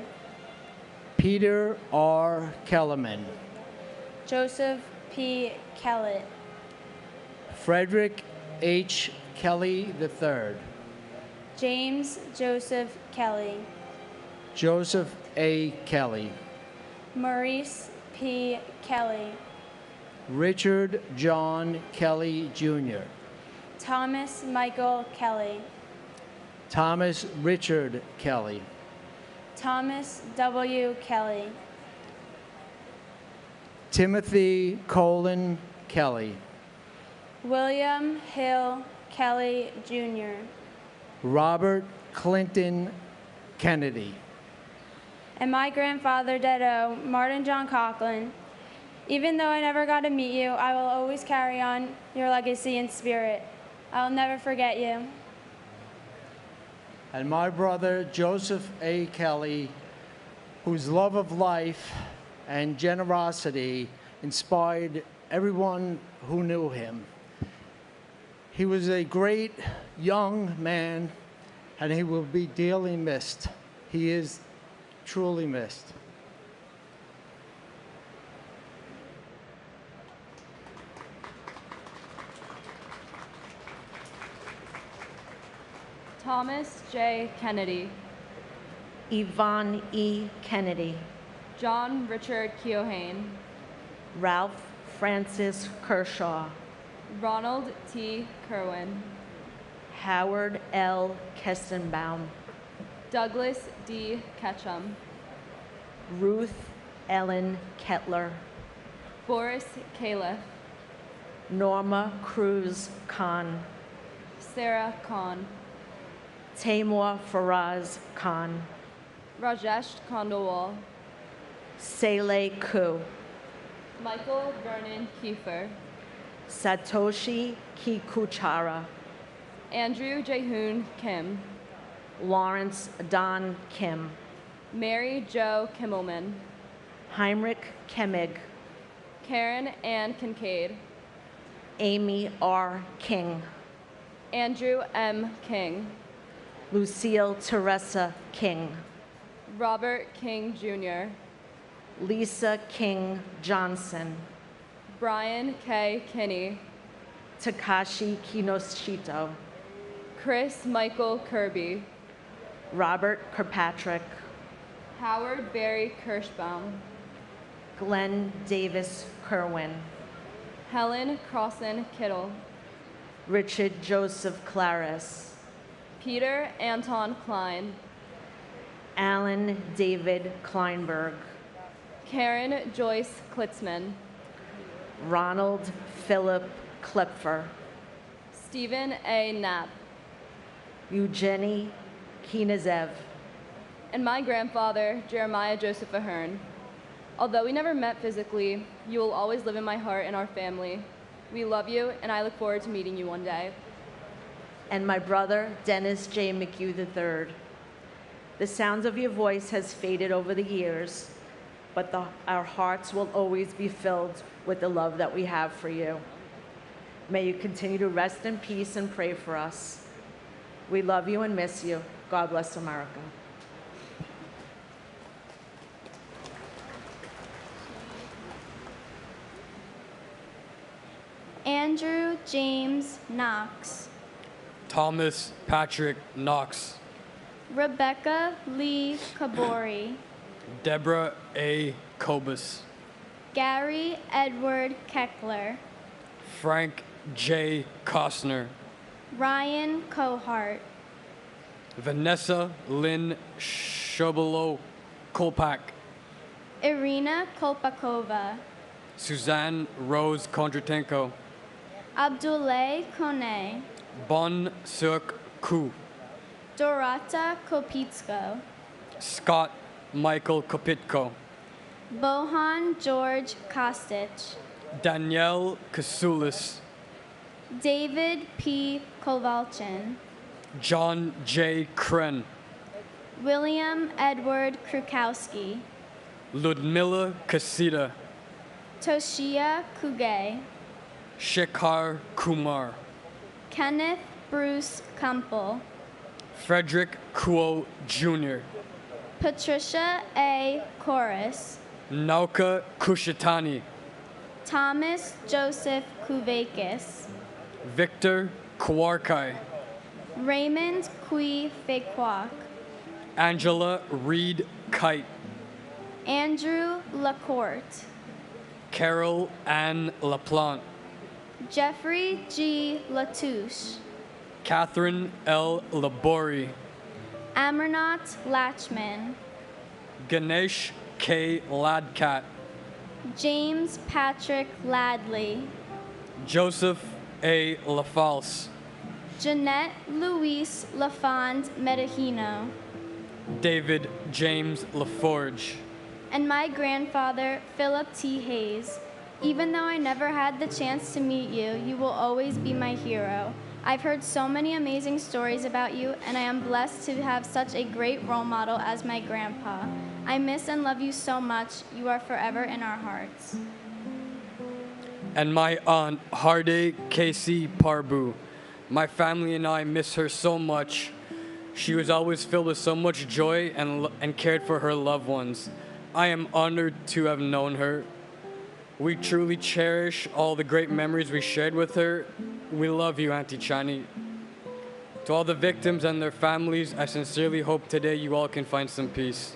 S15: Peter R. Kellerman.
S16: Joseph P. Kellett.
S15: Frederick H. Kelly III.
S16: James Joseph Kelly.
S15: Joseph A. Kelly.
S16: Maurice P. Kelly.
S15: Richard John Kelly, Jr.
S16: Thomas Michael Kelly.
S15: Thomas Richard Kelly.
S16: Thomas W. Kelly.
S15: Timothy Colin Kelly.
S16: William Hill Kelly, Jr.
S15: Robert Clinton Kennedy.
S16: And my grandfather, Dedo, Martin John Coughlin. Even though I never got to meet you, I will always carry on your legacy and spirit. I'll never forget you.
S15: And my brother, Joseph A. Kelly, whose love of life and generosity inspired everyone who knew him. He was a great young man, and he will be dearly missed. He is truly missed.
S5: Thomas J. Kennedy.
S18: Yvonne E. Kennedy.
S5: John Richard Keohane.
S18: Ralph Francis Kershaw.
S5: Ronald T. Kerwin.
S18: Howard L. Kestenbaum.
S5: Douglas D. Ketchum.
S18: Ruth Ellen Kettler.
S5: Boris Califf.
S18: Norma Cruz Khan.
S5: Sarah Khan.
S18: Taimur Faraz Khan.
S5: Rajesh Khandelwal.
S18: Saleh Ku.
S5: Michael Vernon Kiefer.
S18: Satoshi Kikuchara.
S5: Andrew Jaehoon Kim.
S18: Lawrence Don Kim.
S5: Mary Jo Kimmelman.
S18: Heinrich Kemig.
S5: Karen Ann Kincaid.
S18: Amy R. King.
S5: Andrew M. King.
S18: Lucille Teresa King.
S5: Robert King Jr.
S18: Lisa King Johnson.
S5: Brian K. Kinney.
S18: Takashi Kinoshito,
S5: Chris Michael Kirby,
S18: Robert Kirkpatrick,
S5: Howard Barry Kirschbaum,
S18: Glenn Davis Kerwin,
S5: Helen Crossan Kittle,
S18: Richard Joseph Claris,
S5: Peter Anton Klein,
S18: Alan David Kleinberg,
S5: Karen Joyce Klitzman,
S18: Ronald Philip Klepfer,
S5: Stephen A. Knapp,
S18: Eugenie Kinazev,
S5: and my grandfather, Jeremiah Joseph Ahern. Although we never met physically, you will always live in my heart and our family. We love you, and I look forward to meeting you one day.
S18: and my brother, Dennis J. McHugh III. The sounds of your voice has faded over the years, but our hearts will always be filled with the love that we have for you. May you continue to rest in peace and pray for us. We love you and miss you. God bless America.
S16: Andrew James Knox,
S19: Thomas Patrick Knox,
S16: Rebecca Lee Kabori,
S19: Deborah A. Kobus,
S16: Gary Edward Keckler,
S19: Frank J. Costner,
S16: Ryan Cohart,
S19: Vanessa Lynn Shobolo Kolpak,
S16: Irina Kolpakova,
S19: Suzanne Rose Kondratenko,
S16: Abdullah Kone,
S19: Bon Suk Ku,
S16: Dorota Kopitsko,
S19: Scott Michael Kopitko,
S16: Bohan George Kostich,
S19: Danielle Kasulis,
S16: David P. Kovalchin,
S19: John J. Kren,
S16: William Edward Krukowski,
S19: Ludmila Kasita,
S16: Toshia Kuge,
S19: Shekhar Kumar,
S16: Kenneth Bruce Kumpel,
S19: Frederick Kuo Jr.,
S16: Patricia A. Chorus,
S19: Nauka Kushatani,
S16: Thomas Joseph Kuvakis,
S19: Victor Kwarkai,
S16: Raymond Kui Fekwak,
S19: Angela Reed Kite,
S16: Andrew Lacourte,
S19: Carol Ann LaPlante,
S16: Jeffrey G. Latouche,
S19: Catherine L. Labori,
S16: Amarnath Latchman,
S19: Ganesh K. Ladkat,
S16: James Patrick Ladley,
S19: Joseph A. LaFalce,
S16: Jeanette Louise Lafond Medahino,
S19: David James LaForge,
S16: and my grandfather, Philip T. Hayes. Even though I never had the chance to meet you, you will always be my hero. I've heard so many amazing stories about you, and I am blessed to have such a great role model as my grandpa. I miss and love you so much. You are forever in our hearts.
S19: and my aunt Harde Casey Parbu. My family and I miss her so much. She was always filled with so much joy and cared for her loved ones. I am honored to have known her. We truly cherish all the great memories we shared with her. We love you, Auntie Chani. To all the victims and their families, I sincerely hope today you all can find some peace.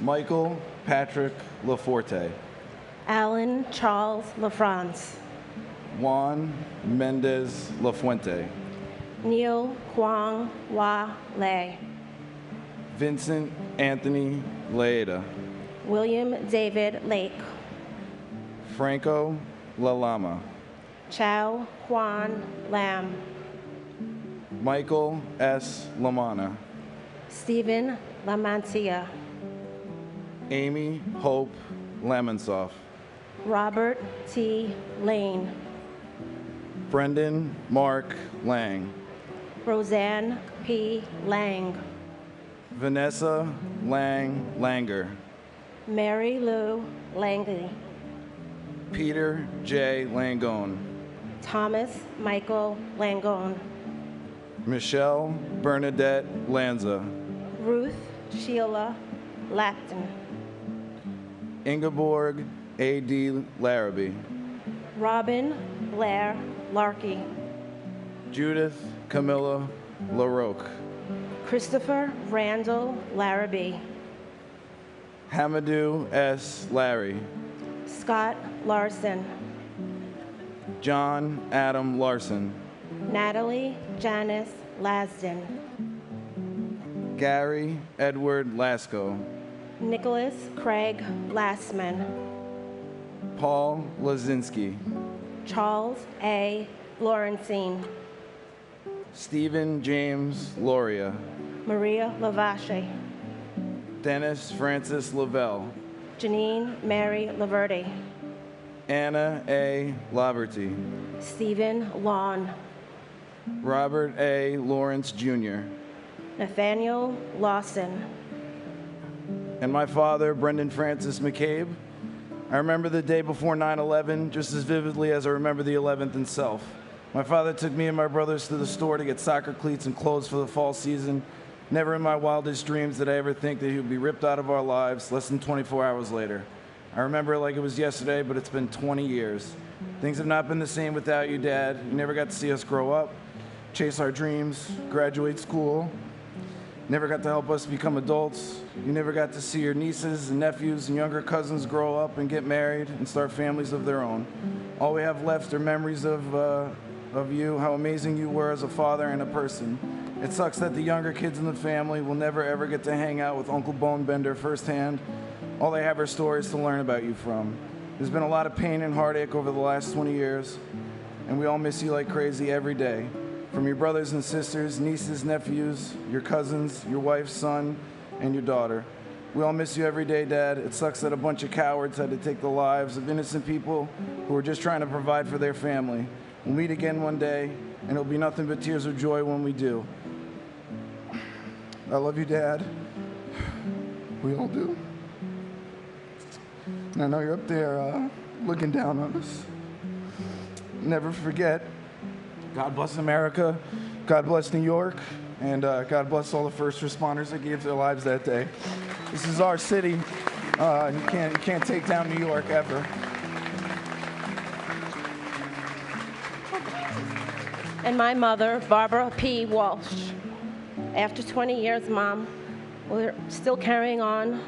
S20: Michael Patrick Laforte,
S18: Alan Charles LaFrance,
S20: Juan Mendez Lafuente,
S18: Neil Kwang Wa Le,
S20: Vincent Anthony Laeta,
S18: William David Lake,
S20: Franco Lalama,
S18: Chow Juan Lam,
S20: Michael S. Lamana,
S18: Stephen Lamantia,
S20: Amy Hope Lamonsoff,
S18: Robert T. Lane,
S20: Brendan Mark Lang,
S18: Roseanne P. Lang,
S20: Vanessa Lang Langer,
S18: Mary Lou Langley,
S20: Peter J. Langone,
S18: Thomas Michael Langone,
S20: Michelle Bernadette Lanza,
S18: Ruth Sheila
S6: Lapton.
S20: Ingeborg A.D. Larrabee.
S6: Robin Blair Larkey.
S20: Judith Camilla LaRoque.
S6: Christopher Randall Larrabee.
S20: Hamadou S. Larry.
S6: Scott Larson.
S20: John Adam Larson.
S6: Natalie Janice Lasden.
S20: Gary Edward Lasco.
S6: Nicholas Craig Lassman.
S20: Paul Lazinski.
S6: Charles A. Lawrencine.
S20: Stephen James Loria.
S6: Maria Lavache.
S20: Dennis Francis Lavelle.
S6: Janine Mary Laverty.
S20: Anna A. Laverty.
S6: Stephen Lawn.
S20: Robert A. Lawrence Jr.
S6: Nathaniel Lawson.
S20: And my father, Brendan Francis McCabe. I remember the day before 9/11 just as vividly as I remember the 11th itself. My father took me and my brothers to the store to get soccer cleats and clothes for the fall season. Never in my wildest dreams did I ever think that he would be ripped out of our lives less than 24 hours later. I remember it like it was yesterday, but it's been 20 years. Things have not been the same without you, Dad. You never got to see us grow up, chase our dreams, graduate school. Never got to help us become adults. You never got to see your nieces and nephews and younger cousins grow up and get married and start families of their own. All we have left are memories of you, how amazing you were as a father and a person. It sucks that the younger kids in the family will never ever get to hang out with Uncle Bonebender firsthand. All they have are stories to learn about you from. There's been a lot of pain and heartache over the last 20 years, and we all miss you like crazy every day. From your brothers and sisters, nieces, nephews, your cousins, your wife's son, and your daughter. We all miss you every day, Dad. It sucks that a bunch of cowards had to take the lives of innocent people who were just trying to provide for their family. We'll meet again one day, and it'll be nothing but tears of joy when we do. I love you, Dad. We all do. And I know you're up there looking down on us. Never forget, God bless America, God bless New York, and God bless all the first responders that gave their lives that day. This is our city, and you can't take down New York ever.
S6: And my mother, Barbara P. Walsh. After 20 years, Mom, we're still carrying on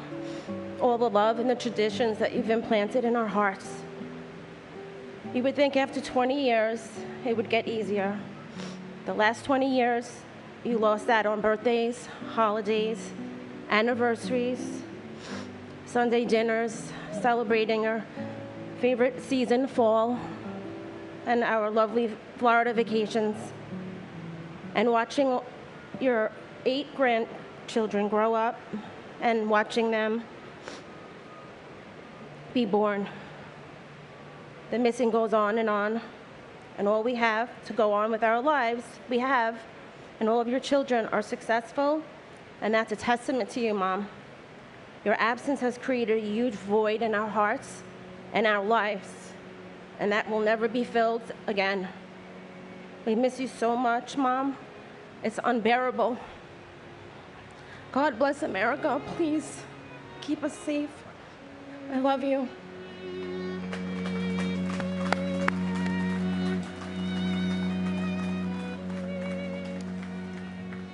S6: all the love and the traditions that you've implanted in our hearts. You would think after 20 years, it would get easier. The last 20 years, you lost that on birthdays, holidays, anniversaries, Sunday dinners, celebrating our favorite season, fall, and our lovely Florida vacations, and watching your 8 grandchildren grow up and watching them be born. The missing goes on, and all we have to go on with our lives, we have, and all of your children are successful, and that's a testament to you, Mom. Your absence has created a huge void in our hearts and our lives, and that will never be filled again. We miss you so much, Mom. It's unbearable. God bless America. Please keep us safe. I love you.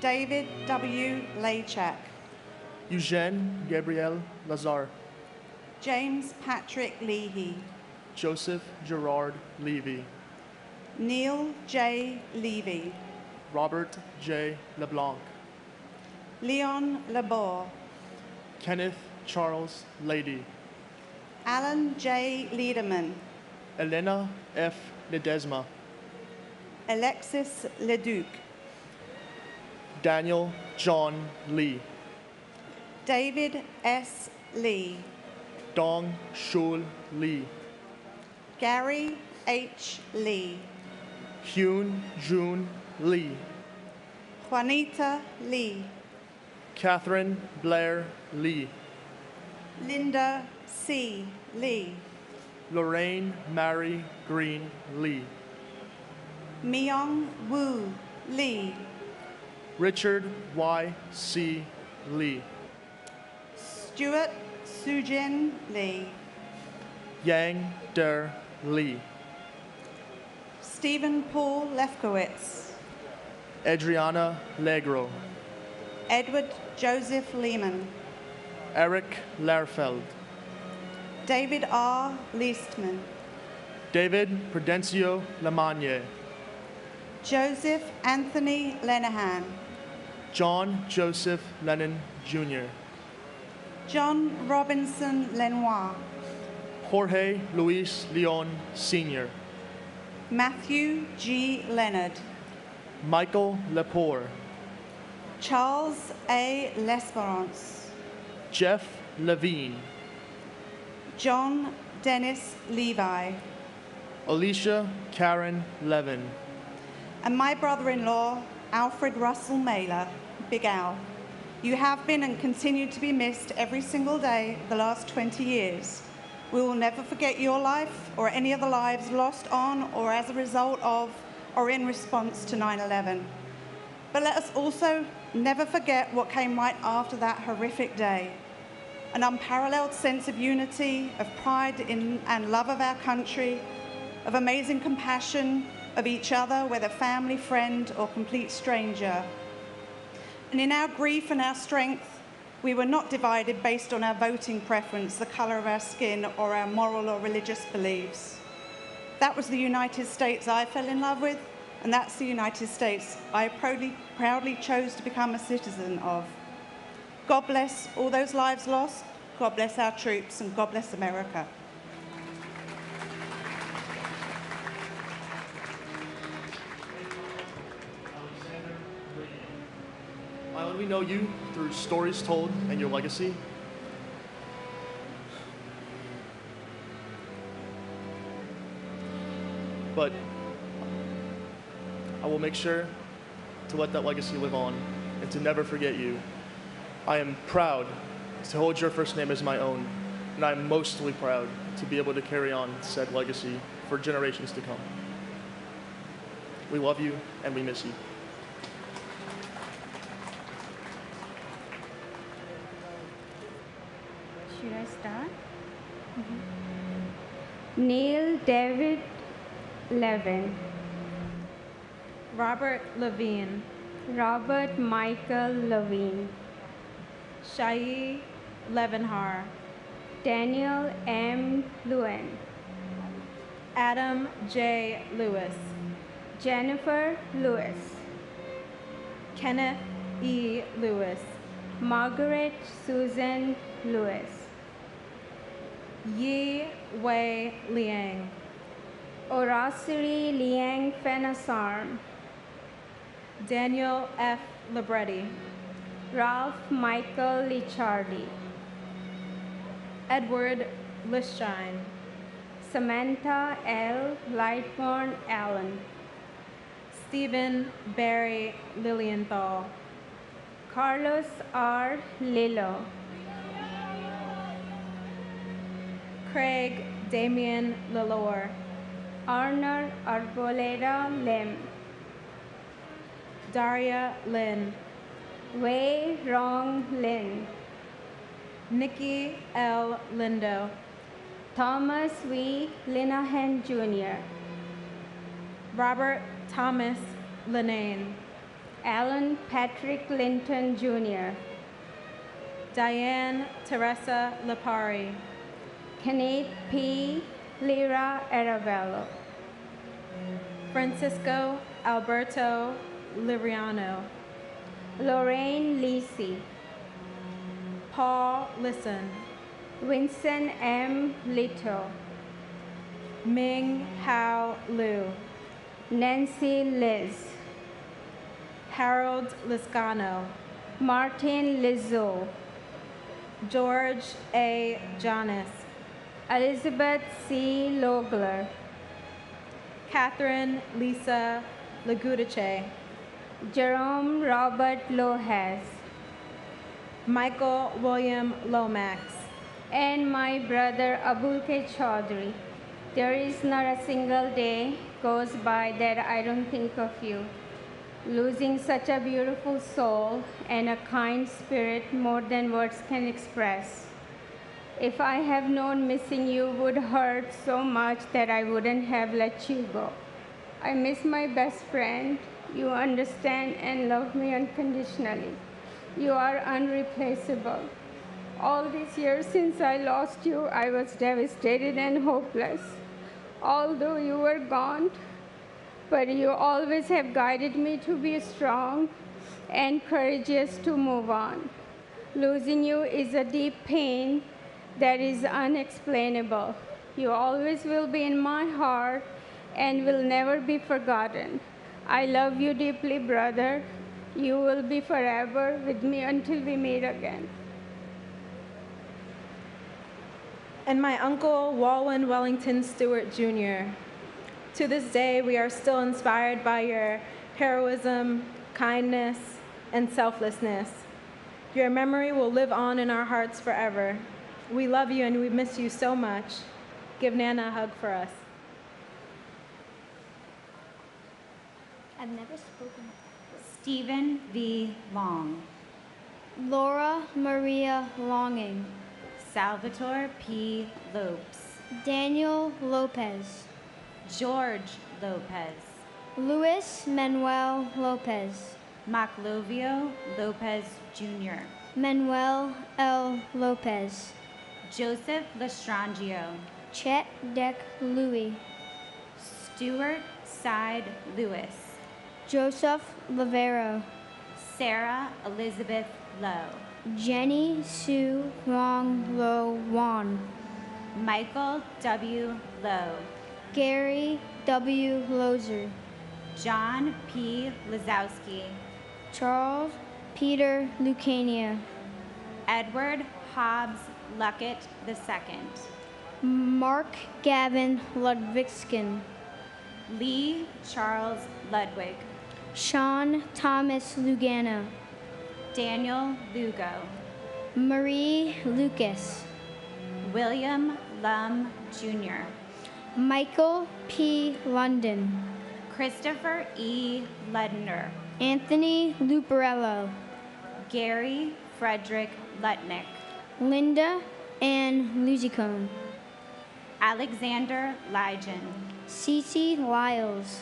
S1: David W. Lachak.
S12: Eugene Gabriel Lazar.
S1: James Patrick Leahy.
S12: Joseph Gerard Levy.
S1: Neil J. Levy.
S12: Robert J. LeBlanc.
S1: Leon Labor.
S12: Kenneth Charles Lady.
S1: Alan J. Liederman.
S12: Elena F. Ledesma.
S1: Alexis Leduc.
S12: Daniel John Lee.
S1: David S. Lee.
S12: Dong Shul Lee.
S1: Gary H. Lee.
S12: Hyun Jun Lee.
S1: Juanita Lee.
S12: Catherine Blair Lee.
S1: Linda C. Lee.
S12: Lorraine Mary Green Lee.
S1: Myung Woo Lee.
S12: Richard Y. C. Lee.
S1: Stuart Sujin Lee.
S12: Yang Der Lee.
S1: Stephen Paul Lefkowitz.
S12: Adriana Legro.
S1: Edward Joseph Lehman.
S12: Eric Lerfeld.
S1: David R. Leastman.
S12: David Prudencio Lamagne.
S1: Joseph Anthony Lenahan.
S12: John Joseph Lennon Jr.
S1: John Robinson Lenoir.
S12: Jorge Luis Leon Sr.
S1: Matthew G. Leonard.
S12: Michael Lepore.
S1: Charles A. L'Esperance.
S12: Jeff Levine.
S1: John Dennis Levi.
S12: Alicia Karen Levin.
S1: And my brother-in-law, Alfred Russell Mailer, Big Al. You have been and continue to be missed every single day the last 20 years. We will never forget your life or any of the lives lost on or as a result of or in response to 9/11. But let us also never forget what came right after that horrific day. An unparalleled sense of unity, of pride in and love of our country, of amazing compassion of each other, whether family, friend, or complete stranger. And in our grief and our strength, we were not divided based on our voting preference, the color of our skin, or our moral or religious beliefs. That was the United States I fell in love with, and that's the United States I proudly chose to become a citizen of. God bless all those lives lost, God bless our troops, and God bless America.
S12: I only know you through stories told and your legacy. But I will make sure to let that legacy live on and to never forget you. I am proud to hold your first name as my own, and I am mostly proud to be able to carry on said legacy for generations to come. We love you and we miss you.
S16: Should I start? Neil David Levin.
S11: Robert Levine.
S16: Robert Michael Levine.
S11: Shai Levenhar.
S16: Daniel M. Lewin.
S11: Adam J. Lewis.
S16: Jennifer Lewis.
S11: Kenneth E. Lewis.
S16: Margaret Susan Lewis.
S11: Yi Wei Liang.
S16: Orasiri Liang Fenasarm.
S11: Daniel F. Libretti.
S16: Ralph Michael Lichardi.
S11: Edward Lischine.
S16: Samantha L. Lightborn Allen.
S11: Stephen Barry Lilienthal.
S16: Carlos R. Lillo.
S11: Craig Damian Lalore.
S16: Arner Arboleda Lim.
S11: Daria Lin.
S16: Wei Rong Lin.
S11: Nikki L. Lindo.
S16: Thomas V. Linehan Jr.
S11: Robert Thomas Linane.
S16: Alan Patrick Linton Jr.
S11: Diane Teresa Lipari.
S16: Kenneth P. Lira Aravello.
S11: Francisco Alberto Liriano.
S16: Lorraine Lisi.
S11: Paul Listen.
S16: Vincent M. Lito.
S11: Ming Hao Liu.
S16: Nancy Liz.
S11: Harold Liscano.
S16: Martin Lizzo.
S11: George A. Jonas.
S16: Elizabeth C. Logler.
S11: Catherine Lisa Lagudice.
S16: Jerome Robert Lojas.
S11: Michael William Lomax.
S16: And my brother Abulke Chaudhry. There is not a single day goes by that I don't think of you.
S2: losing such a beautiful soul and a kind spirit more than words can express. If I have known missing you would hurt so much that I wouldn't have let you go. I miss my best friend. You understand and love me unconditionally. You are unreplaceable. All these years since I lost you, I was devastated and hopeless. Although you were gone, but you always have guided me to be strong and courageous to move on. Losing you is a deep pain that is unexplainable. You always will be in my heart and will never be forgotten. I love you deeply, brother. You will be forever with me until we meet again.
S11: And my uncle, Walwyn Wellington Stewart, Jr. To this day, we are still inspired by your heroism, kindness, and selflessness. Your memory will live on in our hearts forever. We love you and we miss you so much. Give Nana a hug for us.
S16: I've never spoken.
S21: Stephen V. Long.
S16: Laura Maria Longing.
S21: Salvatore P. Lopes.
S16: Daniel Lopez.
S21: George Lopez.
S16: Luis Manuel Lopez.
S21: Maclovio Lopez, Jr.
S16: Manuel L. Lopez.
S21: Joseph Lestrangio.
S16: Chet Deck Louis.
S21: Stuart Side Lewis.
S16: Joseph Lavero.
S21: Sarah Elizabeth Lowe.
S16: Jenny Sue Long Lo Wan.
S21: Michael W. Lowe.
S16: Gary W. Lozer.
S21: John P. Lazowski.
S16: Charles Peter Lucania.
S21: Edward Hobbs Luckett II.
S16: Mark Gavin Ludvigskin.
S21: Lee Charles Ludwig.
S16: Sean Thomas Lugano.
S21: Daniel Lugo.
S16: Marie Lucas.
S21: William Lum, Jr.
S16: Michael P. London.
S21: Christopher E. Ludner.
S16: Anthony Luparello.
S21: Gary Frederick Lutnick.
S16: Linda Ann Luzicone.
S21: Alexander Lygen.
S16: Cece Lyles.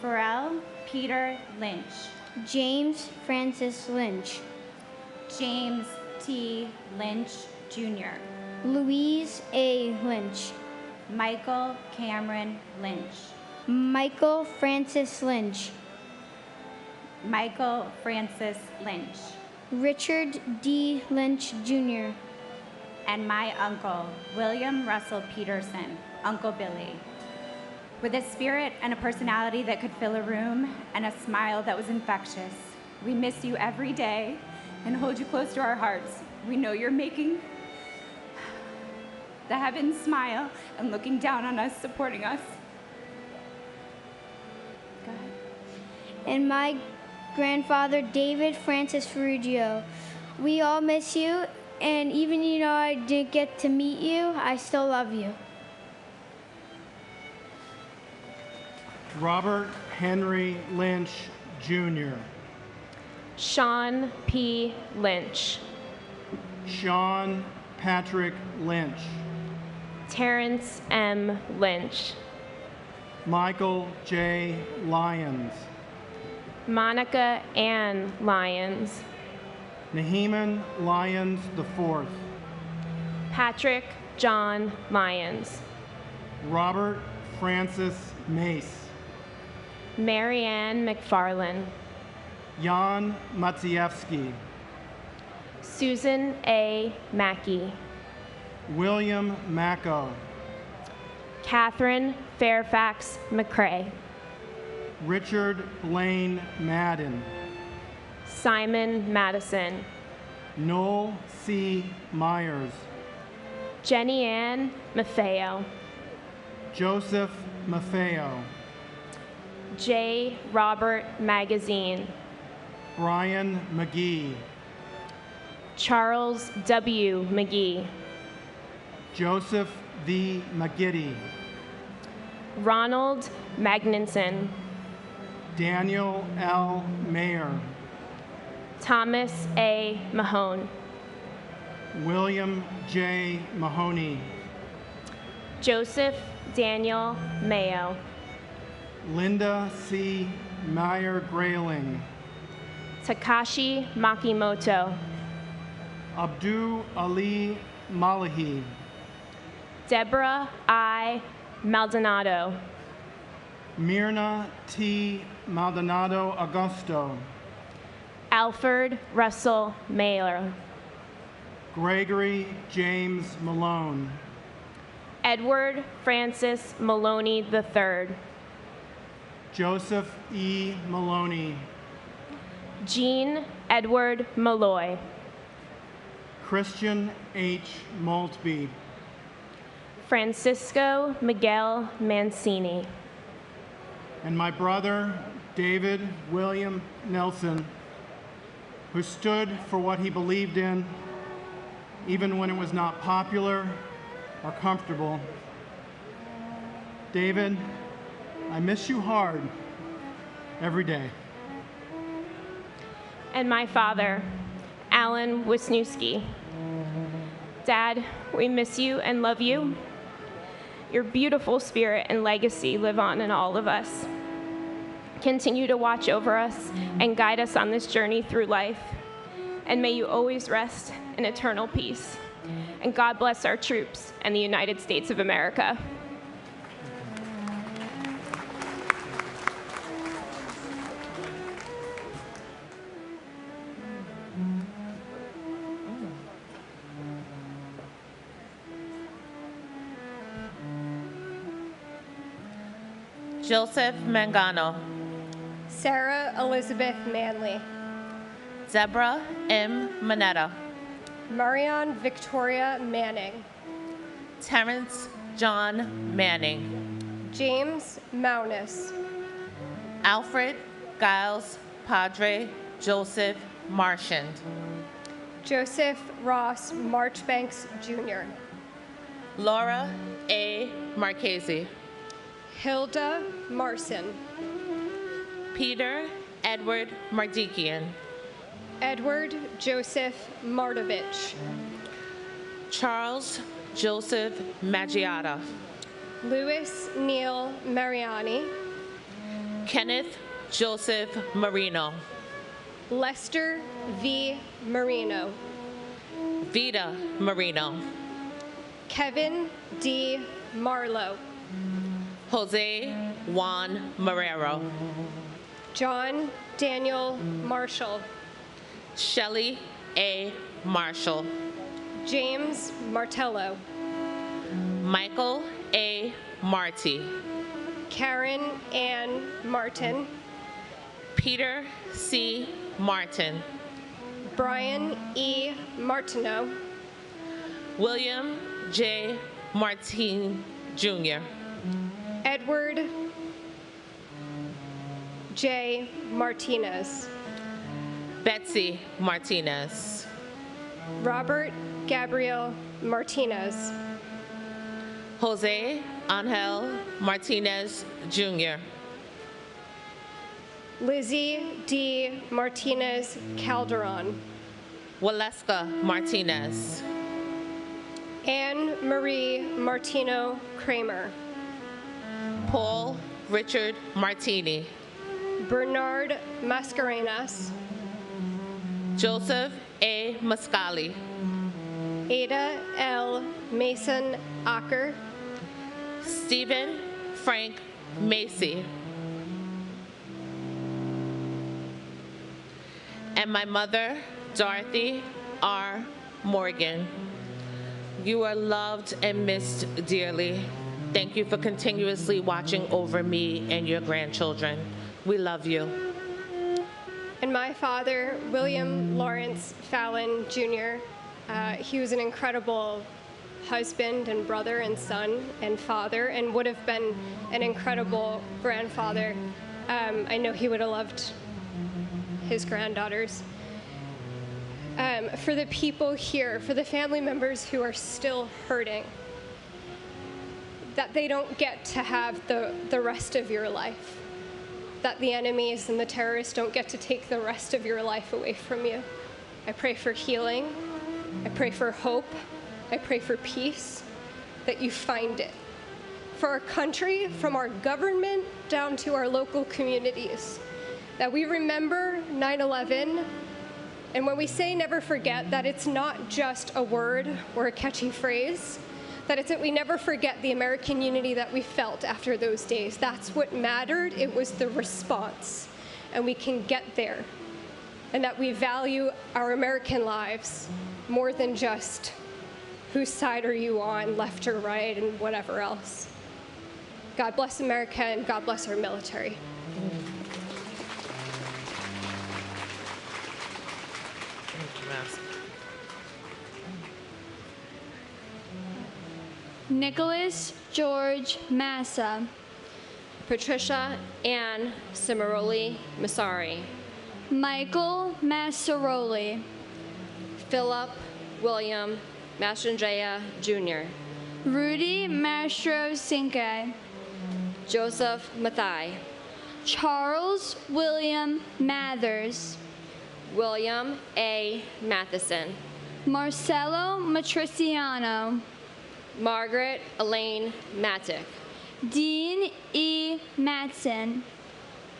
S21: Pharrell Peter Lynch.
S16: James Francis Lynch.
S21: James T. Lynch, Jr.
S16: Louise A. Lynch.
S21: Michael Cameron Lynch.
S16: Michael Francis Lynch.
S21: Michael Francis Lynch.
S16: Richard D. Lynch, Jr.
S21: And my uncle, William Russell Peterson, Uncle Billy. With a spirit and a personality that could fill a room and a smile that was infectious, we miss you every day and hold you close to our hearts. We know you're making the heavens smile and looking down on us, supporting us. Go ahead.
S16: And my grandfather, David Francis Ferruggio. We all miss you, and even though I didn't get to meet you, I still love you.
S22: Robert Henry Lynch, Jr.
S24: Sean P. Lynch.
S22: Sean Patrick Lynch.
S24: Terrence M. Lynch.
S22: Michael J. Lyons.
S24: Monica Ann Lyons.
S22: Naheeman Lyons IV.
S24: Patrick John Lyons.
S22: Robert Francis Mace.
S24: Marianne McFarlane.
S22: Jan Matsievsky.
S24: Susan A. Mackey.
S22: William Macco.
S24: Catherine Fairfax McCrae.
S22: Richard Blaine Madden.
S24: Simon Madison.
S22: Noel C. Myers.
S24: Jenny Ann Maffeo.
S22: Joseph Maffeo.
S24: J. Robert Magazine.
S22: Brian McGee.
S24: Charles W. McGee.
S22: Joseph V. McGiddy.
S24: Ronald Magninson.
S22: Daniel L. Mayer,
S24: Thomas A. Mahone,
S22: William J. Mahoney,
S24: Joseph Daniel Mayo,
S22: Linda C. Meyer Grayling,
S24: Takashi Makimoto,
S22: Abdul Ali Malahi,
S24: Deborah I. Maldonado,
S22: Myrna T. Maldonado Augusto,
S24: Alfred Russell Mailer,
S22: Gregory James Malone,
S24: Edward Francis Maloney III,
S22: Joseph E. Maloney,
S24: Jean Edward Malloy,
S22: Christian H. Maltby,
S24: Francisco Miguel Mancini,
S22: and my brother, David William Nelson, who stood for what he believed in, even when it was not popular or comfortable. David, I miss you hard every day.
S24: and my father, Alan Wisniewski. Dad, we miss you and love you. Your beautiful spirit and legacy live on in all of us. Continue to watch over us and guide us on this journey through life. And may you always rest in eternal peace. And God bless our troops and the United States of America.
S4: Joseph Mangano,
S7: Sarah Elizabeth Manley,
S4: Deborah M. Manetta,
S7: Marion Victoria Manning,
S4: Terrence John Manning,
S7: James Maunis,
S4: Alfred Giles Padre Joseph Marchand,
S7: Joseph Ross Marchbanks Jr.,
S4: Laura A. Marchese,
S7: Hilda Marson,
S4: Peter Edward Mardikian,
S7: Edward Joseph Mardovich,
S4: Charles Joseph Maggiata,
S7: Louis Neil Mariani,
S4: Kenneth Joseph Marino,
S7: Lester V. Marino,
S4: Vita Marino,
S7: Kevin D. Marlowe,
S4: Jose Juan Marrero,
S7: John Daniel Marshall,
S4: Shelley A. Marshall,
S7: James Martello,
S4: Michael A. Marty,
S7: Karen Ann Martin,
S4: Peter C. Martin,
S7: Brian E. Martineau,
S4: William J. Martin Jr.,
S7: Edward J. Martinez,
S4: Betsy Martinez,
S7: Robert Gabriel Martinez,
S4: Jose Angel Martinez Jr.,
S7: Lizzie D. Martinez Calderon,
S4: Waleska Martinez,
S7: Anne Marie Martino Kramer,
S4: Paul Richard Martini,
S7: Bernard Mascarenas,
S4: Joseph A. Mascali,
S7: Ada L. Mason Acker,
S4: Stephen Frank Macy, and my mother, Dorothy R. Morgan. You are loved and missed dearly. Thank you for continuously watching over me and your grandchildren. We love you.
S7: and my father, William Lawrence Fallon Jr. He was an incredible husband and brother and son and father, and would have been an incredible grandfather. I know he would have loved his granddaughters. For the people here, for the family members who are still hurting, that they don't get to have the rest of your life, that the enemies and the terrorists don't get to take the rest of your life away from you. I pray for healing. I pray for hope. I pray for peace, that you find it. For our country, from our government down to our local communities, that we remember 9/11, and when we say never forget, that it's not just a word or a catchy phrase, that we never forget the American unity that we felt after those days. That's what mattered. It was the response, and we can get there, and that we value our American lives more than just whose side are you on, left or right, and whatever else. God bless America, and God bless our military.
S16: Nicholas George Massa.
S8: Patricia Ann Cimaroli Masari.
S16: Michael Massaroli.
S8: Philip William Mastrangea Jr.
S16: Rudy Mastro Cinque.
S8: Joseph Mathai.
S16: Charles William Mathers.
S8: William A. Matheson.
S16: Marcelo Matriciano.
S8: Margaret Elaine Mattick.
S16: Dean E. Matson.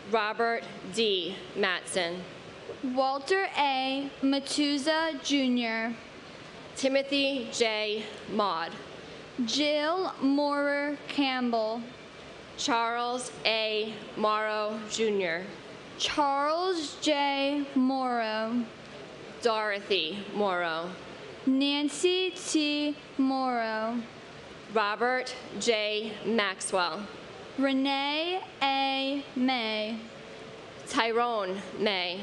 S8: Robert D. Matson.
S16: Walter A. Matuza Jr.
S8: Timothy J. Maud.
S16: Jill Moorer Campbell.
S8: Charles A. Morrow Jr.
S16: Charles J. Morrow.
S8: Dorothy Morrow.
S16: Nancy T. Morrow.
S8: Robert J. Maxwell.
S16: Renee A. May.
S8: Tyrone May.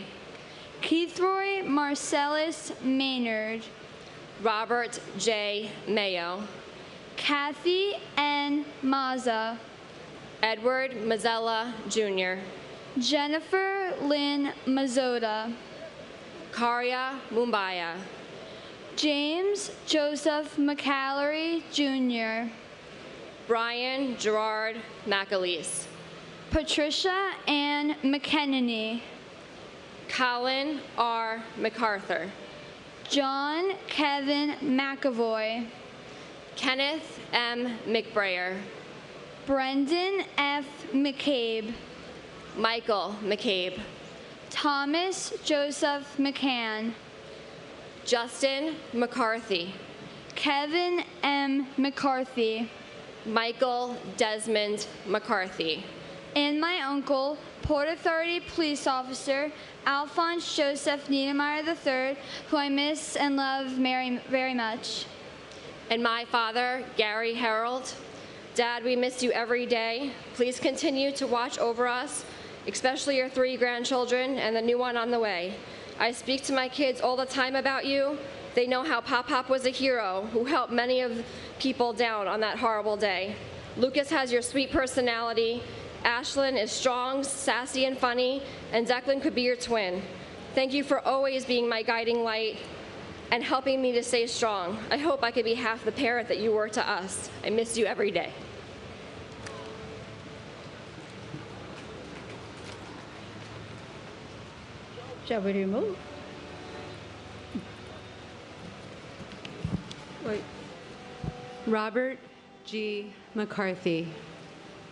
S16: Keithroy Marcellus Maynard.
S8: Robert J. Mayo.
S16: Kathy N. Mazza.
S8: Edward Mazzella Jr.
S16: Jennifer Lynn Mazzotta.
S8: Karya Mumbaya.
S16: James Joseph McAllery Jr.
S8: Brian Gerard McAleese.
S16: Patricia Ann McKenney.
S8: Colin R. MacArthur.
S16: John Kevin McAvoy.
S8: Kenneth M. McBrayer.
S16: Brendan F. McCabe.
S8: Michael McCabe.
S16: Thomas Joseph McCann.
S8: Justin McCarthy.
S16: Kevin M. McCarthy.
S8: Michael Desmond McCarthy.
S16: And my uncle, Port Authority Police Officer Alphonse Joseph Niedermeyer III, who I miss and love very much.
S8: And my father, Gary Harold. Dad, we miss you every day. Please continue to watch over us, especially your 3 grandchildren and the new one on the way. I speak to my kids all the time about you. They know how Pop was a hero who helped many of people down on that horrible day. Lucas has your sweet personality. Ashlyn is strong, sassy, and funny, and Declan could be your twin. Thank you for always being my guiding light and helping me to stay strong. I hope I could be half the parent that you were to us. I miss you every day.
S9: Shall we remove? Wait. Robert G. McCarthy.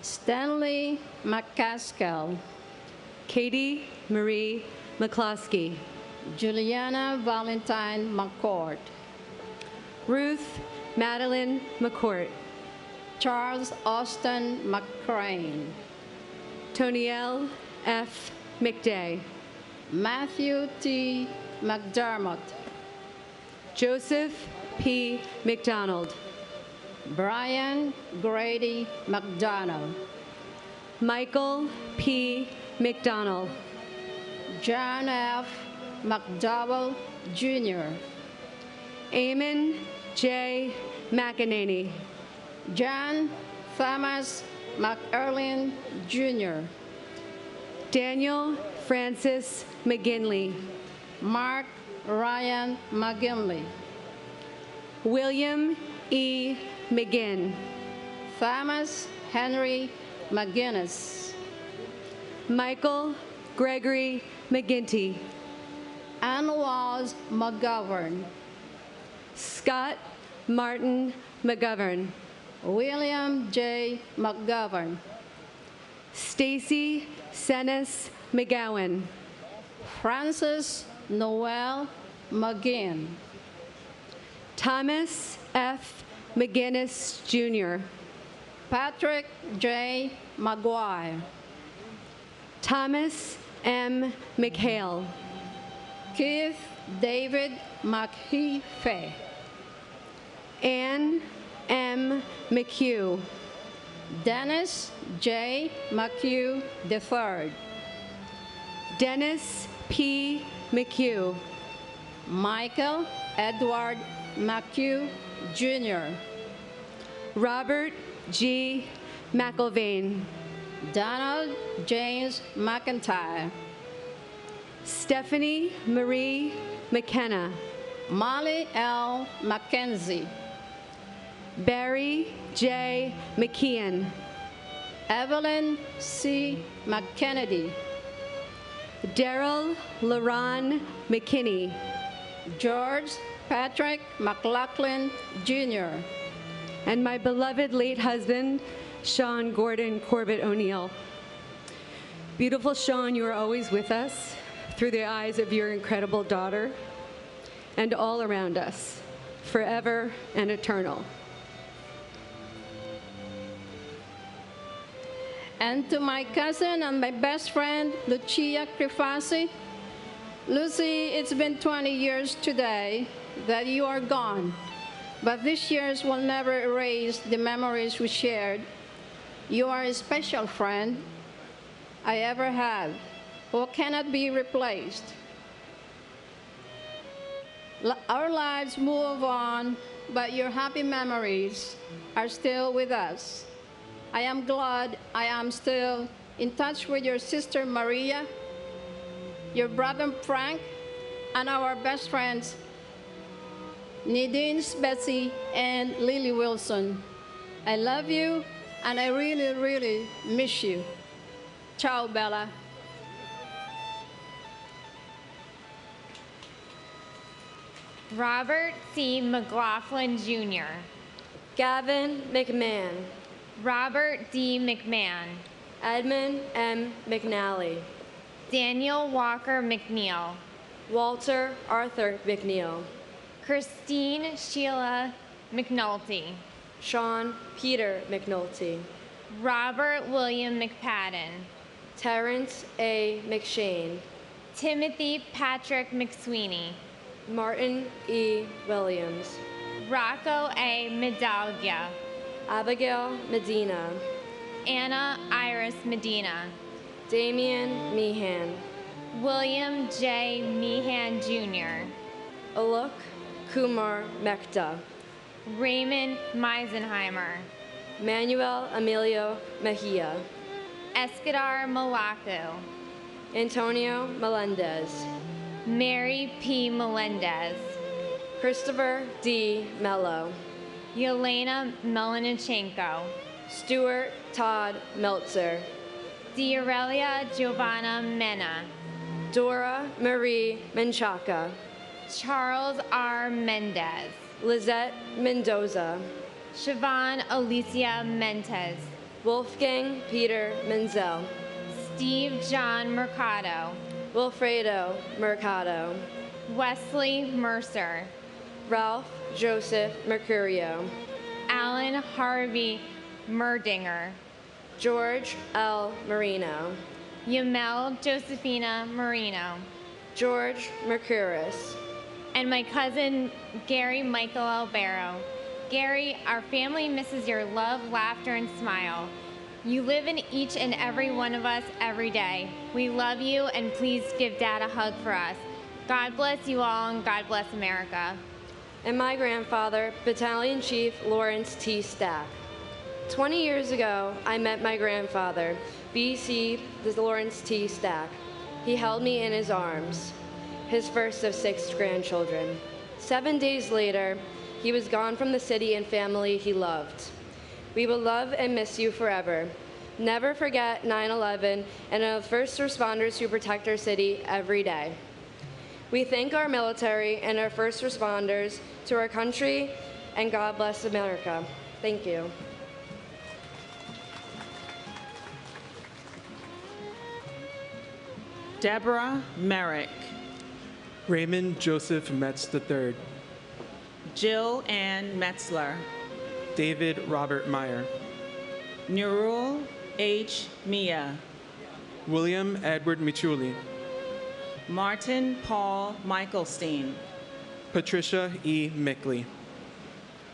S9: Stanley McCaskill. Katie Marie McCloskey. Juliana Valentine McCourt. Ruth Madeline McCourt. Charles Austin McCrane. Toniel F. McDay. Matthew T. McDermott. Joseph P. McDonald. Brian Grady McDonald. Michael P. McDonald. John F. McDowell Jr. Eamon J. McEnany. John Thomas McErlin Jr. Daniel Francis McGinley. Mark Ryan McGinley. William E. McGinn. Thomas Henry McGinnis. Michael Gregory McGinty.
S3: Ann Laws McGovern.
S9: Scott Martin McGovern.
S3: William J. McGovern.
S9: Stacy Senes McGowan.
S3: Francis Noel McGinn.
S9: Thomas F. McGinnis, Jr.
S3: Patrick J. McGuire.
S9: Thomas M. McHale.
S3: Keith David McHeafe.
S9: Ann M. McHugh.
S3: Dennis J. McHugh III.
S9: Dennis P. McHugh.
S3: Michael Edward McHugh, Jr.
S9: Robert G. McIlvain.
S3: Donald James McIntyre.
S9: Stephanie Marie McKenna.
S3: Molly L. McKenzie.
S9: Barry J. McKeon.
S3: Evelyn C. McKennedy.
S9: Daryl LaRon McKinney.
S3: George Patrick McLaughlin, Jr.
S9: And my beloved late husband, Sean Gordon Corbett O'Neill. Beautiful Sean, you are always with us through the eyes of your incredible daughter and all around us, forever and eternal.
S3: And to my cousin and my best friend, Lucia Crifasi. Lucy, it's been 20 years today that you are gone, but these years will never erase the memories we shared. You are a special friend I ever had, who cannot be replaced. Our lives move on, but your happy memories are still with us. I am glad I am still in touch with your sister Maria, your brother Frank, and our best friends, Nadine, Betsy, and Lily Wilson. I love you, and I really, really miss you. Ciao, Bella.
S10: Robert C. McLaughlin, Jr.
S13: Gavin McMahon.
S10: Robert D. McMahon.
S13: Edmund M. McNally.
S10: Daniel Walker McNeil.
S13: Walter Arthur McNeil.
S10: Christine Sheila McNulty.
S13: Sean Peter McNulty.
S10: Robert William McPadden.
S13: Terrence A. McShane.
S10: Timothy Patrick McSweeney.
S13: Martin E. Williams.
S10: Rocco A. Medaglia.
S13: Abigail Medina.
S10: Anna Iris Medina.
S13: Damian Meehan.
S10: William J. Meehan, Jr.
S13: Alok Kumar Mekta.
S10: Raymond Meisenheimer.
S13: Manuel Emilio Mejia.
S10: Escadar Malacu.
S13: Antonio Melendez.
S10: Mary P. Melendez.
S13: Christopher D. Mello.
S10: Yelena Melanichenko.
S13: Stuart Todd Meltzer.
S10: D'Aurelia Giovanna Mena.
S13: Dora Marie Menchaca.
S10: Charles R. Mendez.
S13: Lizette Mendoza.
S10: Siobhan Alicia Mentes.
S13: Wolfgang Peter Menzel.
S10: Steve John Mercado.
S13: Wilfredo Mercado.
S10: Wesley Mercer.
S13: Ralph Joseph Mercurio.
S10: Alan Harvey Merdinger.
S13: George L. Marino.
S10: Yamel Josephina Marino.
S13: George Mercuris.
S10: And my cousin, Gary Michael Albero. Gary, our family misses your love, laughter, and smile. You live in each and every one of us every day. We love you, and please give Dad a hug for us. God bless you all, and God bless America.
S13: And my grandfather, Battalion Chief Lawrence T. Stack. 20 years ago, I met my grandfather, B.C. Lawrence T. Stack. He held me in his arms, his first of 6 grandchildren. 7 days later, he was gone from the city and family he loved. We will love and miss you forever. Never forget 9/11 and the first responders who protect our city every day. We thank our military and our first responders to our country, and God bless America. Thank you.
S14: Deborah Merrick.
S15: Raymond Joseph Metz III.
S14: Jill Ann Metzler.
S15: David Robert Meyer.
S14: Nurul H. Mia.
S15: William Edward Michuli.
S14: Martin Paul Michelstein.
S15: Patricia E. Mickley.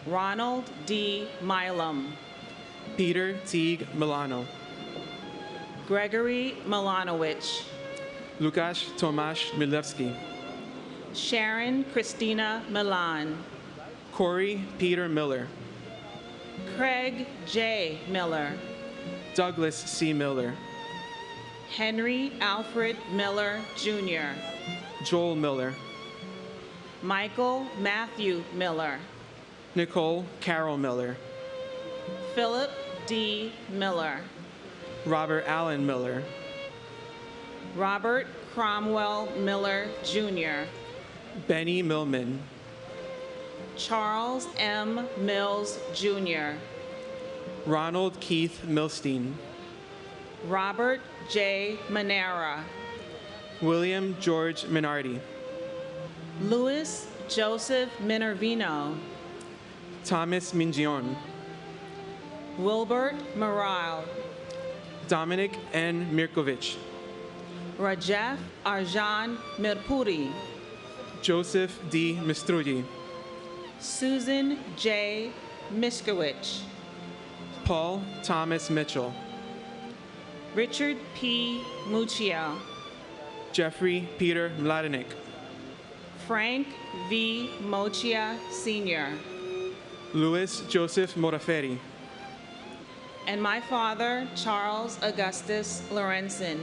S14: Ronald D. Milam.
S15: Peter Teague Milano.
S14: Gregory Milanowicz.
S15: Lukasz Tomasz Milewski.
S14: Sharon Christina Milan.
S15: Corey Peter Miller.
S14: Craig J. Miller.
S15: Douglas C. Miller.
S14: Henry Alfred Miller, Jr.
S15: Joel Miller.
S14: Michael Matthew Miller.
S15: Nicole Carol Miller.
S14: Philip D. Miller.
S15: Robert Allen Miller.
S14: Robert Cromwell Miller, Jr.
S15: Benny Millman.
S14: Charles M. Mills, Jr.
S15: Ronald Keith Milstein.
S14: Robert J. Manera.
S15: William George Minardi.
S14: Louis Joseph Minervino.
S15: Thomas Mingion.
S14: Wilbert Morale.
S15: Dominic N. Mirkovich.
S14: Rajef Arjan Mirpuri.
S15: Joseph D. Mistrudi.
S14: Susan J. Mishkowicz.
S15: Paul Thomas Mitchell.
S14: Richard P. Muccio.
S15: Jeffrey Peter Mladinik.
S14: Frank V. Mochia, Sr.
S15: Louis Joseph Moraferi.
S14: And my father, Charles Augustus Lorenzen.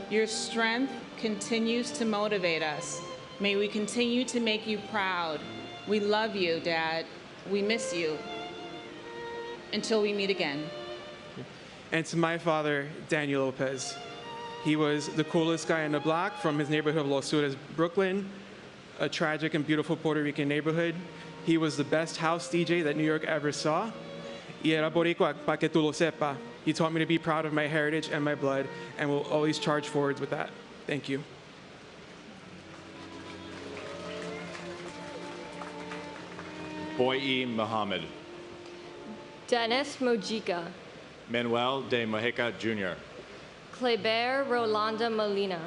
S14: Your strength continues to motivate us. May we continue to make you proud. We love you, Dad. We miss you. Until we meet again.
S15: And to my father, Daniel Lopez. He was the coolest guy in the block from his neighborhood of Los Sudas, Brooklyn, a tragic and beautiful Puerto Rican neighborhood. He was the best house DJ that New York ever saw. Y era boricua, pa que tú lo sepa. He taught me to be proud of my heritage and my blood, and will always charge forwards with that. Thank you.
S17: Boyi Muhammad.
S5: Dennis Mojica.
S17: Manuel de Mojica Jr.
S5: Kleber Rolanda Molina.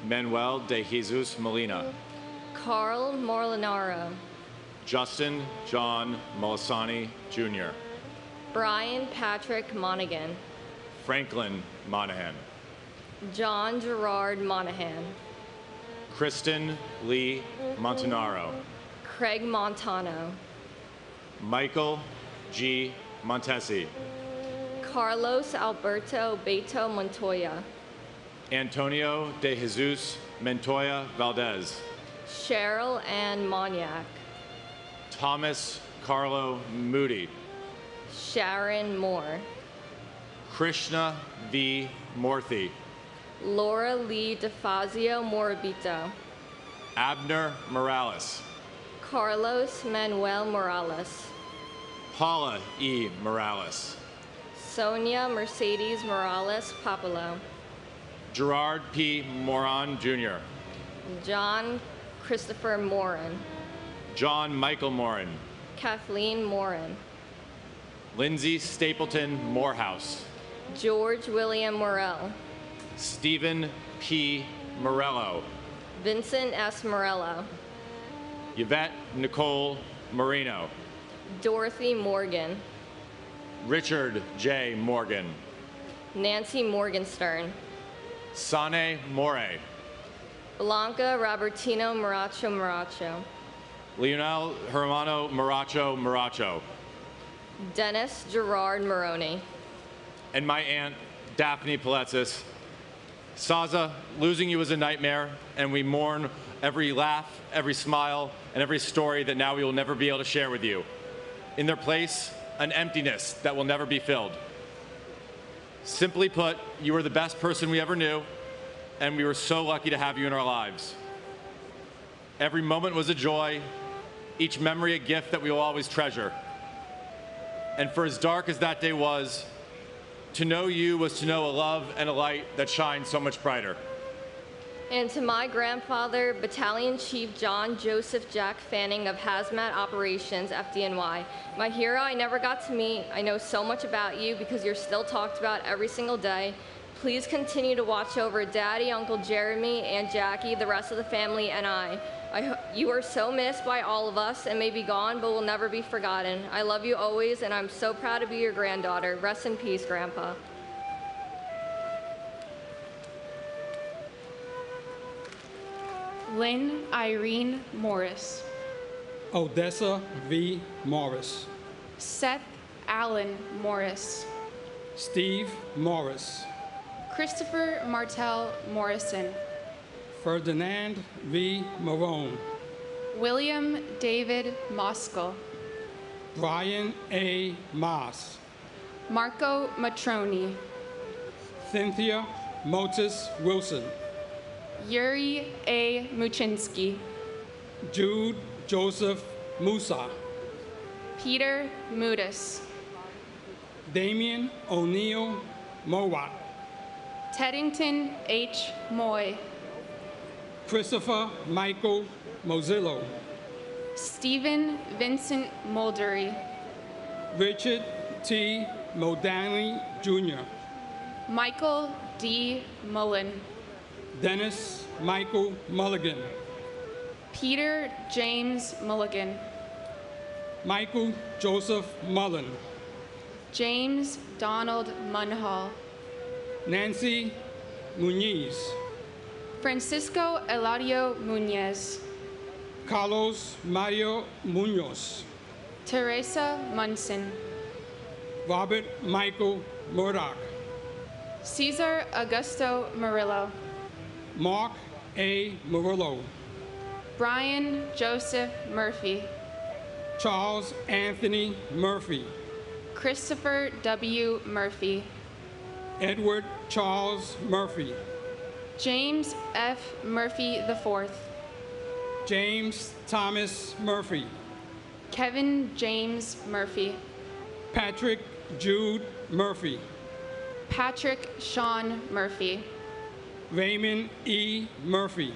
S17: Manuel de Jesus Molina.
S5: Carl Molinaro.
S17: Justin John Molisani Jr.
S5: Brian Patrick Monaghan.
S17: Franklin Monahan.
S5: John Gerard Monahan.
S17: Kristen Lee Montanaro.
S5: Craig Montano.
S17: Michael G. Montesi.
S5: Carlos Alberto Beto Montoya.
S17: Antonio de Jesus Montoya Valdez.
S5: Cheryl Ann Moniak.
S17: Thomas Carlo Moody.
S5: Sharon Moore.
S17: Krishna V. Morthy.
S5: Laura Lee DeFazio Morabito.
S17: Abner Morales.
S5: Carlos Manuel Morales.
S17: Paula E. Morales.
S5: Sonia Mercedes Morales Papalo.
S17: Gerard P. Moran Jr.
S5: John Christopher Moran.
S17: John Michael Moran.
S5: Kathleen Moran.
S17: Lindsay Stapleton Morehouse.
S5: George William Morell.
S17: Stephen P. Morello.
S5: Vincent S. Morello.
S17: Yvette Nicole Marino.
S5: Dorothy Morgan.
S17: Richard J. Morgan.
S5: Nancy Morgenstern.
S17: Sane More.
S5: Blanca Robertino Moracho.
S17: Leonel Hermano Moracho.
S5: Dennis Gerard Moroni.
S17: And my aunt, Daphne Paletzis. Saza, losing you is a nightmare, and we mourn every laugh, every smile, and every story that now we will never be able to share with you. In their place, an emptiness that will never be filled. Simply put, you were the best person we ever knew, and we were so lucky to have you in our lives. Every moment was a joy, each memory a gift that we will always treasure. And for as dark as that day was, to know you was to know a love and a light that shines so much brighter.
S5: And to my grandfather, Battalion Chief John Joseph Jack Fanning of Hazmat Operations, FDNY. My hero I never got to meet, I know so much about you because you're still talked about every single day. Please continue to watch over Daddy, Uncle Jeremy, Aunt Jackie, the rest of the family, and I. You are so missed by all of us and may be gone, but will never be forgotten. I love you always, and I'm so proud to be your granddaughter. Rest in peace, Grandpa.
S18: Lynn Irene Morris.
S19: Odessa V. Morris.
S18: Seth Allen Morris.
S19: Steve Morris.
S18: Christopher Martell Morrison.
S19: Ferdinand V. Marone.
S18: William David Moskal.
S19: Brian A. Moss.
S18: Marco Matroni.
S19: Cynthia Motis Wilson.
S18: Yuri A. Muchinsky.
S19: Jude Joseph Musa.
S18: Peter Mudis.
S19: Damian O'Neill Mowat.
S18: Teddington H. Moy.
S19: Christopher Michael Mozillo.
S18: Stephen Vincent Muldery.
S19: Richard T. Modanley Jr.
S18: Michael D. Mullen.
S19: Dennis Michael Mulligan.
S18: Peter James Mulligan.
S19: Michael Joseph Mullen.
S18: James Donald Munhall.
S19: Nancy Muniz.
S18: Francisco Eladio Munez.
S19: Carlos Mario Munoz.
S18: Teresa Munson.
S19: Robert Michael Murdoch.
S18: Cesar Augusto Murillo.
S19: Mark A. Murillo.
S18: Brian Joseph Murphy.
S19: Charles Anthony Murphy.
S18: Christopher W. Murphy.
S19: Edward Charles Murphy.
S18: James F. Murphy IV.
S19: James Thomas Murphy.
S18: Kevin James Murphy.
S19: Patrick Jude Murphy.
S18: Patrick Sean Murphy.
S19: Raymond E. Murphy.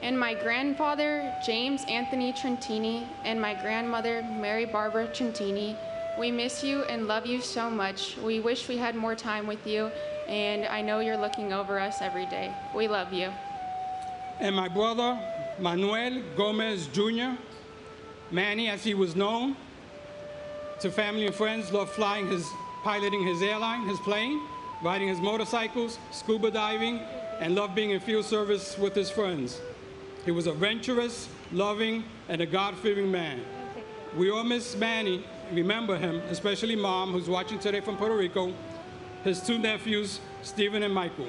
S18: And my grandfather, James Anthony Trentini, and my grandmother, Mary Barbara Trentini. We miss you and love you so much. We wish we had more time with you, and I know you're looking over us every day. We love you.
S19: And my brother, Manuel Gomez Jr., Manny as he was known, to family and friends, loved piloting his airline, his plane, riding his motorcycles, scuba diving, and loved being in field service with his friends. He was a adventurous, loving, and a God-fearing man. We all miss Manny, remember him, especially Mom, who's watching today from Puerto Rico, his two nephews, Stephen and Michael.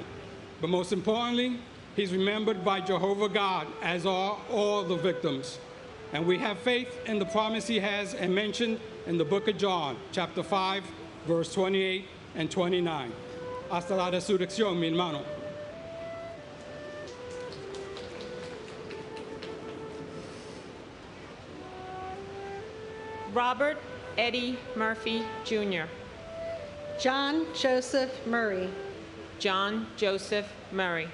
S19: But most importantly, he's remembered by Jehovah God, as are all the victims. And we have faith in the promise he has and mentioned in the book of John, chapter 5, verse 28 and 29. Hasta la resurrección, mi hermano.
S20: Robert Eddie Murphy, Jr.
S23: John Joseph Murray.
S20: John Joseph Murray.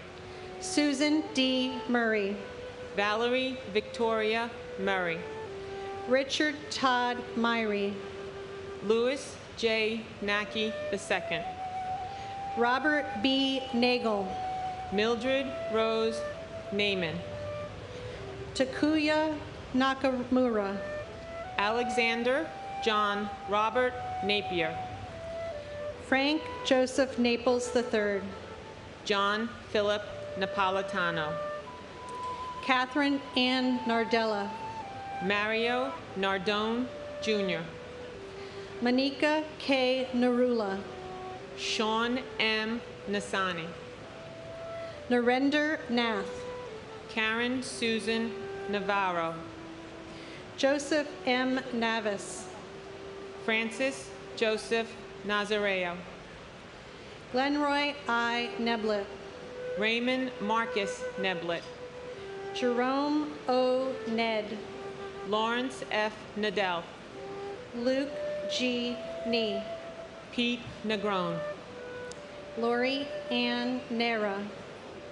S23: Susan D. Murray.
S20: Valerie Victoria Murray.
S23: Richard Todd Myrie.
S20: Louis J. Nackey II.
S23: Robert B. Nagel.
S20: Mildred Rose Naiman.
S23: Takuya Nakamura.
S20: Alexander John Robert Napier.
S23: Frank Joseph Naples III.
S20: John Philip Napolitano.
S23: Catherine Ann Nardella.
S20: Mario Nardone, Jr.
S23: Monica K. Narula.
S20: Sean M. Nasani.
S23: Narendra Nath.
S20: Karen Susan Navarro.
S23: Joseph M. Navis.
S20: Francis Joseph Nazareo.
S23: Glenroy I. Neblett,
S20: Raymond Marcus Neblett,
S23: Jerome O. Ned,
S20: Lawrence F. Nadell,
S23: Luke G. Nee,
S20: Pete Negron,
S23: Lori Ann Nera,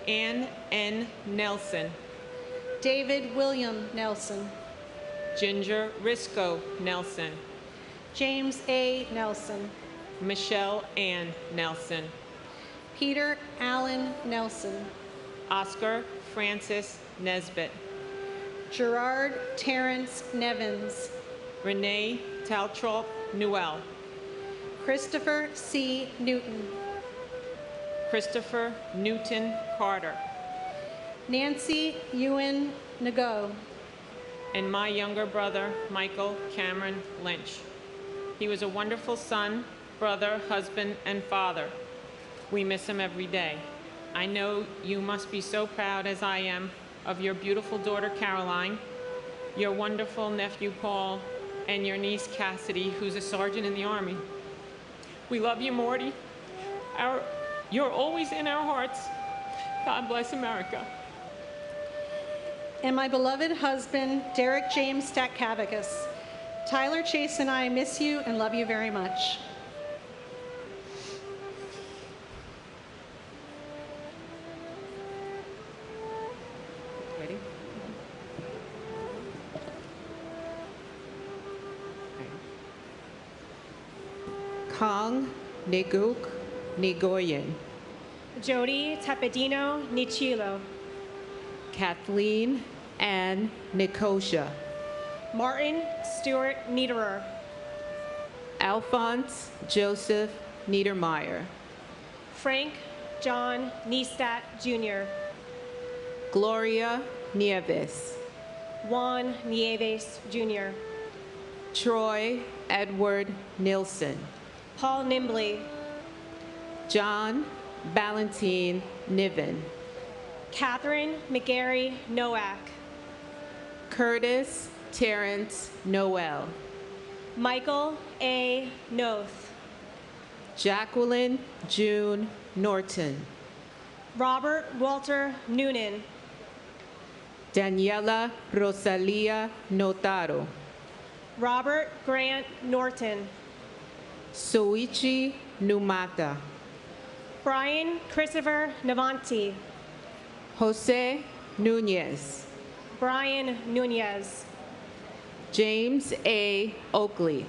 S20: Ann N. Nelson,
S23: David William Nelson,
S20: Ginger Risco Nelson,
S23: James A. Nelson,
S20: Michelle Ann Nelson,
S23: Peter Allen Nelson,
S20: Oscar Francis Nesbitt,
S23: Gerard Terrence Nevins,
S20: Renee Taltrop Newell,
S23: Christopher C. Newton,
S20: Christopher Newton Carter,
S23: Nancy Ewan Nago,
S20: and my younger brother, Michael Cameron Lynch. He was a wonderful son, brother, husband, and father. We miss him every day. I know you must be so proud, as I am, of your beautiful daughter, Caroline, your wonderful nephew, Paul, and your niece, Cassidy, who's a sergeant in the Army. We love you, Morty. You're always in our hearts. God bless America.
S23: And my beloved husband, Derek James Statkavicus. Tyler Chase and I miss you and love you very much.
S20: Ready?
S1: Kang Neguk Nigoyen,
S2: Jody Tapedino Nichilo,
S1: Kathleen Ann Nicosia,
S2: Martin Stewart Niederer,
S1: Alphonse Joseph Niedermeyer,
S2: Frank John Niestat Jr.,
S1: Gloria Nieves,
S2: Juan Nieves Jr.,
S1: Troy Edward Nilsson,
S2: Paul Nimbley,
S1: John Valentine Niven,
S2: Catherine McGarry Nowak,
S1: Curtis Terrence Noel,
S2: Michael A. Noth,
S1: Jacqueline June Norton,
S2: Robert Walter Noonan,
S1: Daniela Rosalia Notaro,
S2: Robert Grant Norton,
S1: Soichi Numata,
S2: Brian Christopher Navanti,
S1: Jose Nunez,
S2: Brian Nunez,
S1: James A. Oakley,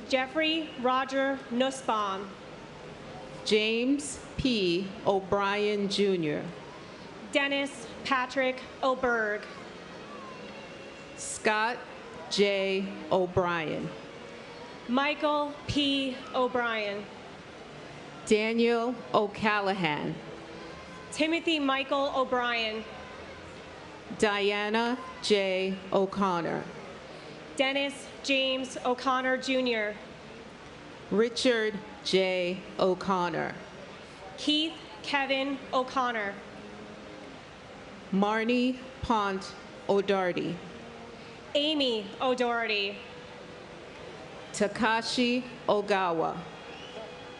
S2: Jeffrey Roger Nussbaum,
S1: James P. O'Brien Jr.,
S2: Dennis Patrick Oberg,
S1: Scott J. O'Brien,
S2: Michael P. O'Brien,
S1: Daniel O'Callahan,
S2: Timothy Michael O'Brien,
S1: Diana J. O'Connor,
S2: Dennis James O'Connor Jr.,
S1: Richard J. O'Connor,
S2: Keith Kevin O'Connor,
S1: Marnie Pont O'Doherty,
S2: Amy O'Doherty,
S1: Takashi Ogawa,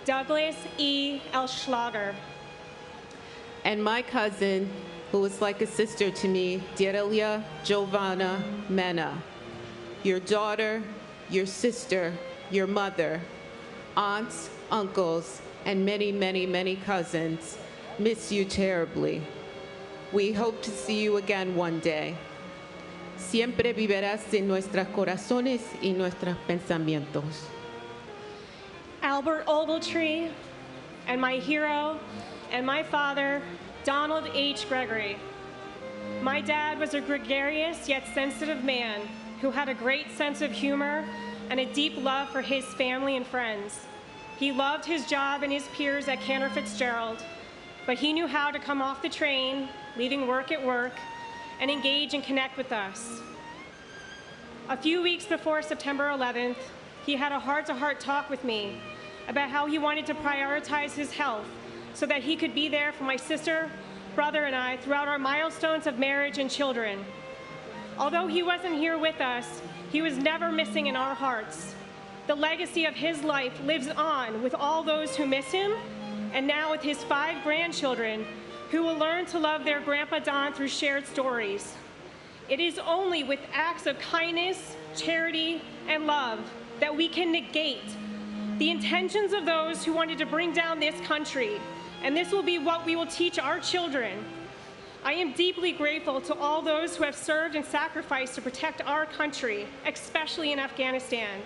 S2: Douglas E. Elschlager,
S1: and my cousin, who was like a sister to me, Derelia Giovanna Mena, your daughter, your sister, your mother, aunts, uncles, and many, many, many cousins miss you terribly. We hope to see you again one day. Siempre vivirás en nuestros corazones y nuestros pensamientos.
S2: Albert Ogletree, and my hero, and my father, Donald H. Gregory. My dad was a gregarious yet sensitive man who had a great sense of humor and a deep love for his family and friends. He loved his job and his peers at Cantor Fitzgerald, but he knew how to come off the train, leaving work at work, and engage and connect with us. A few weeks before September 11th, he had a heart-to-heart talk with me about how he wanted to prioritize his health so that he could be there for my sister, brother, and I throughout our milestones of marriage and children. Although he wasn't here with us, he was never missing in our hearts. The legacy of his life lives on with all those who miss him and now with his 5 grandchildren, who will learn to love their Grandpa Don through shared stories. It is only with acts of kindness, charity, and love that we can negate the intentions of those who wanted to bring down this country, and this will be what we will teach our children. I am deeply grateful to all those who have served and sacrificed to protect our country, especially in Afghanistan,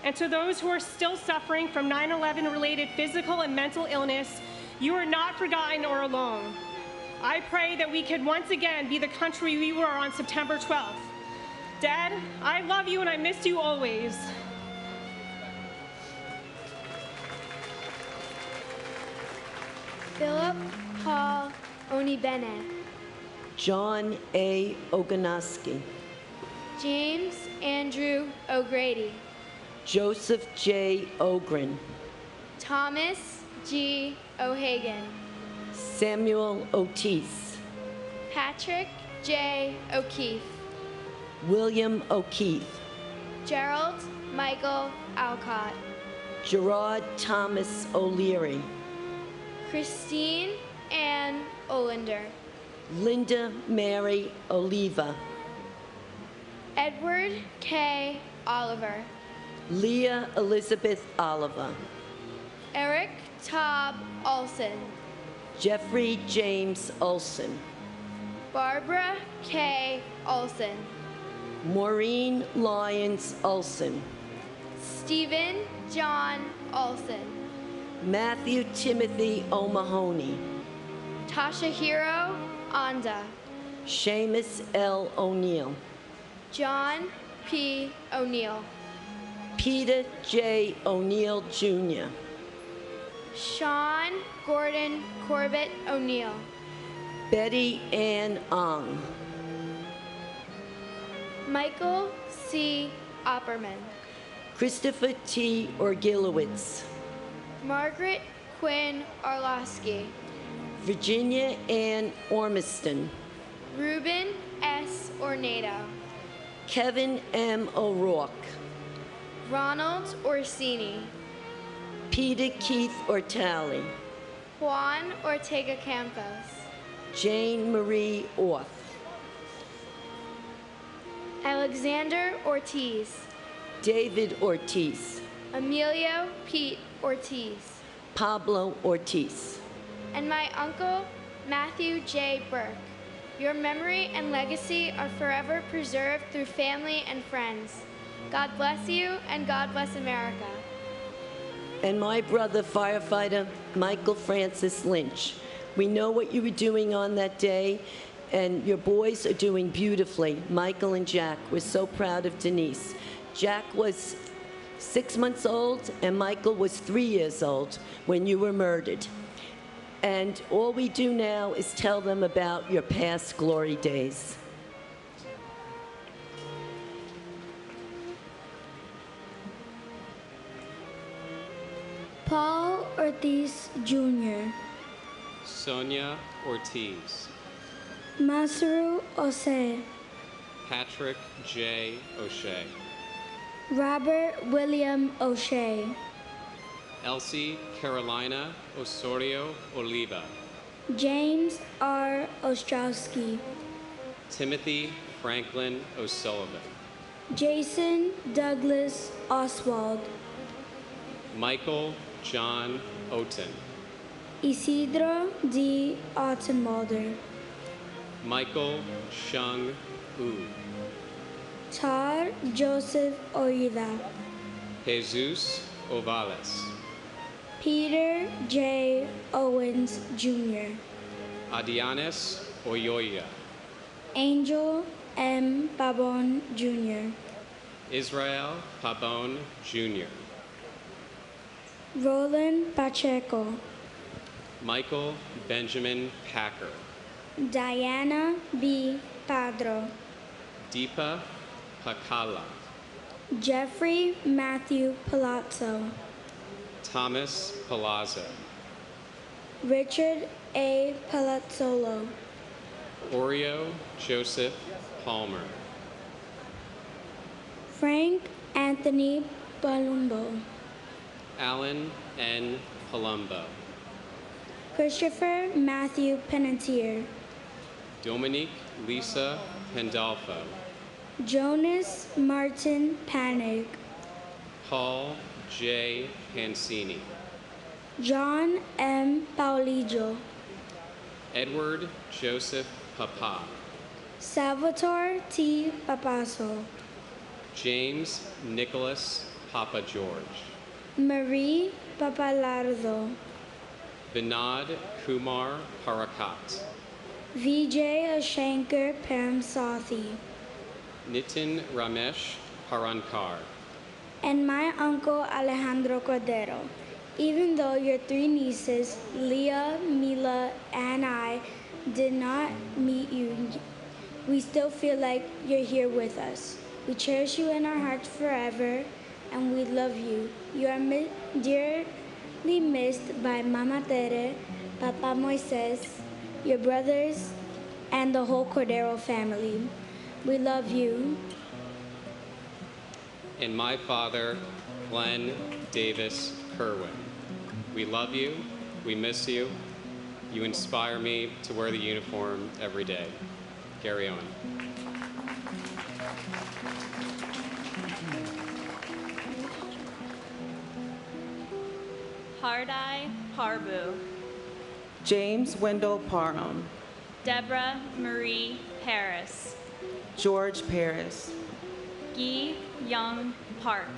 S2: and to those who are still suffering from 9/11 related physical and mental illness. You are not forgotten or alone. I pray that we can once again be the country we were on September 12th. Dad, I love you and I miss you always.
S6: Philip Paul Onibene.
S11: John A. Oganoski.
S6: James Andrew O'Grady.
S11: Joseph J. Ogren.
S6: Thomas G. O'Hagan.
S11: Samuel Otis.
S6: Patrick J. O'Keefe.
S11: William O'Keefe.
S6: Gerald Michael Alcott.
S11: Gerard Thomas O'Leary.
S6: Christine Ann Olander.
S11: Linda Mary Oliva.
S6: Edward K. Oliver.
S11: Leah Elizabeth Oliver.
S6: Eric Todd Olson.
S11: Jeffrey James Olson.
S6: Barbara K. Olson.
S11: Maureen Lyons Olson.
S6: Stephen John Olson.
S11: Matthew Timothy O'Mahony.
S6: Toshihiro Anda.
S11: Seamus L. O'Neill.
S6: John P. O'Neill.
S11: Peter J. O'Neill Jr.
S6: Sean Gordon Corbett O'Neill.
S11: Betty Ann Ong.
S6: Michael C. Opperman.
S11: Christopher T. Orgilowitz.
S6: Margaret Quinn Arlosky.
S11: Virginia Ann Ormiston.
S6: Ruben S. Ornado.
S11: Kevin M. O'Rourke.
S6: Ronald Orsini.
S11: Peter Keith Ortali.
S6: Juan Ortega Campos.
S11: Jane Marie Orth.
S6: Alexander Ortiz.
S11: David Ortiz.
S6: Emilio Pete Ortiz.
S11: Pablo Ortiz.
S6: And my uncle, Matthew J. Burke. Your memory and legacy are forever preserved through family and friends. God bless you, and God bless America.
S11: And my brother, firefighter Michael Francis Lynch. We know what you were doing on that day, and your boys are doing beautifully. Michael and Jack, we're so proud of Denise. Jack was 6 months old, and Michael was 3 years old when you were murdered. And all we do now is tell them about your past glory days.
S16: Paul Ortiz Jr.
S12: Sonia Ortiz.
S16: Masaru Ose.
S12: Patrick J. O'Shea.
S16: Robert William O'Shea.
S12: Elsie Carolina Osorio Oliva.
S16: James R. Ostrowski.
S12: Timothy Franklin O'Sullivan.
S16: Jason Douglas Oswald.
S12: Michael John Oten.
S16: Isidro D. Ottenwalder.
S12: Michael Shung Wu.
S16: Tar Joseph Oida.
S12: Jesus Ovales.
S16: Peter J. Owens Jr.
S12: Adianes Oyoya.
S16: Angel M. Babon Jr.
S12: Israel Pabon Jr.
S16: Roland Pacheco.
S12: Michael Benjamin Packer.
S16: Diana B. Padro.
S12: Deepa Pakala.
S16: Jeffrey Matthew Palazzo.
S12: Thomas Palazzo.
S16: Richard A. Palazzolo.
S12: Oreo Joseph Palmer.
S16: Frank Anthony Palumbo.
S12: Alan N. Palumbo.
S6: Christopher Matthew Pennetier,
S12: Dominique Lisa Pandolfo,
S6: Jonas Martin Panig,
S12: Paul J. Pansini,
S6: John M. Paulijo,
S12: Edward Joseph Papa,
S6: Salvatore T. Papaso,
S12: James Nicholas Papa George,
S6: Marie Papalardo,
S12: Vinod Kumar Parakat,
S6: Vijay Ashankar Paramsathi,
S12: Nitin Ramesh Parankar,
S6: and my uncle Alejandro Cordero. Even though your three nieces, Leah, Mila, and I, did not meet you, we still feel like you're here with us. We cherish you in our hearts forever, and we love you. You are dearly missed by Mama Tere, Papa Moises, your brothers, and the whole Cordero family. We love you.
S12: and my father, Glenn Davis Kerwin. We love you. We miss you. You inspire me to wear the uniform every day. Gary Owen.
S4: Hardai Parbu,
S21: James Wendell Parham,
S4: Deborah Marie Harris,
S21: George Paris,
S4: Guy Young Park,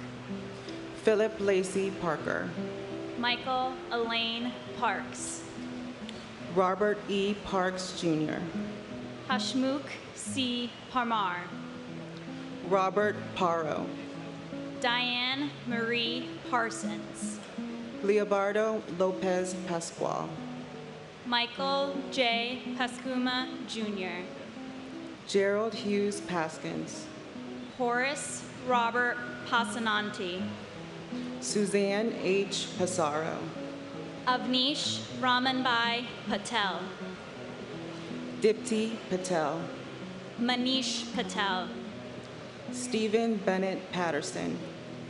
S21: Philip Lacey Parker,
S4: Michael Elaine Parks,
S21: Robert E. Parks Jr.,
S4: Hashmukh C. Parmar,
S21: Robert Paro,
S4: Diane Marie Parsons,
S21: Leobardo Lopez Pascual,
S4: Michael J. Pascuma Jr.,
S21: Gerald Hughes Paskins,
S4: Horace Robert Pasananti,
S21: Suzanne H. Passaro,
S4: Avnish Ramanbai Patel,
S21: Dipti Patel,
S4: Manish Patel,
S21: Stephen Bennett Patterson,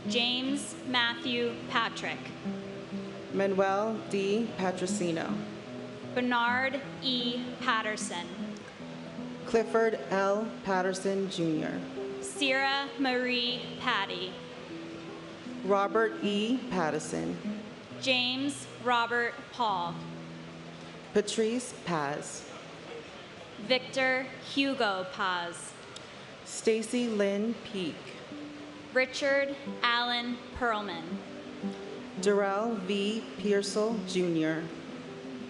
S4: James Matthew Patrick,
S21: Manuel D. Patrocino,
S4: Bernard E. Patterson,
S21: Clifford L. Patterson Jr.,
S4: Sierra Marie Patty,
S21: Robert E. Pattison,
S4: James Robert Paul,
S21: Patrice Paz,
S4: Victor Hugo Paz,
S21: Stacy Lynn Peak,
S4: Richard Allen Perlman,
S21: Darrell V. Pearsall Jr.,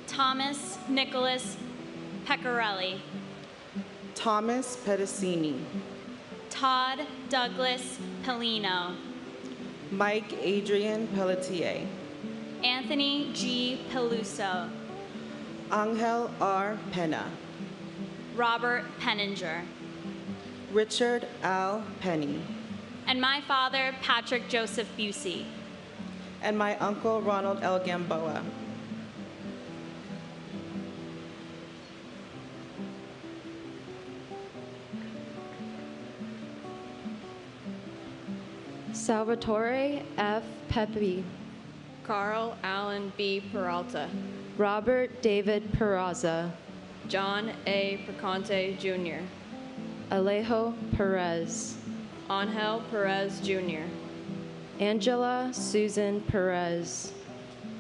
S4: Thomas Nicholas Pecorelli,
S21: Thomas Pedicini,
S4: Todd Douglas Pelino,
S21: Mike Adrian Pelletier,
S4: Anthony G. Peluso,
S21: Angel R. Pena,
S4: Robert Penninger,
S21: Richard Al Penny,
S4: and my father, Patrick Joseph Busey,
S21: and my uncle Ronald L. Gamboa.
S13: Salvatore F. Pepe,
S5: Carl Allen B. Peralta,
S13: Robert David Peraza,
S5: John A. Perconte Jr.,
S13: Alejo Perez,
S5: Angel Perez Jr.,
S13: Angela Susan Perez,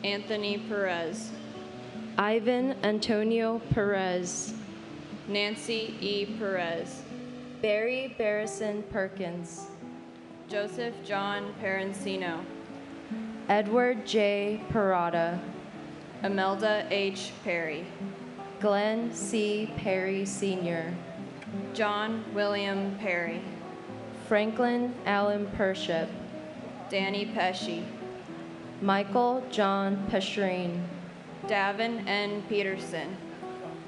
S5: Anthony Perez,
S13: Ivan Antonio Perez,
S5: Nancy E. Perez,
S13: Barry Barrison Perkins,
S5: Joseph John Perencino,
S13: Edward J. Parada,
S5: Imelda H. Perry,
S13: Glenn C. Perry Sr.,
S5: John William Perry,
S13: Franklin Allen Pership,
S5: Danny Pesci,
S13: Michael John Peshrine,
S5: Davin N. Peterson,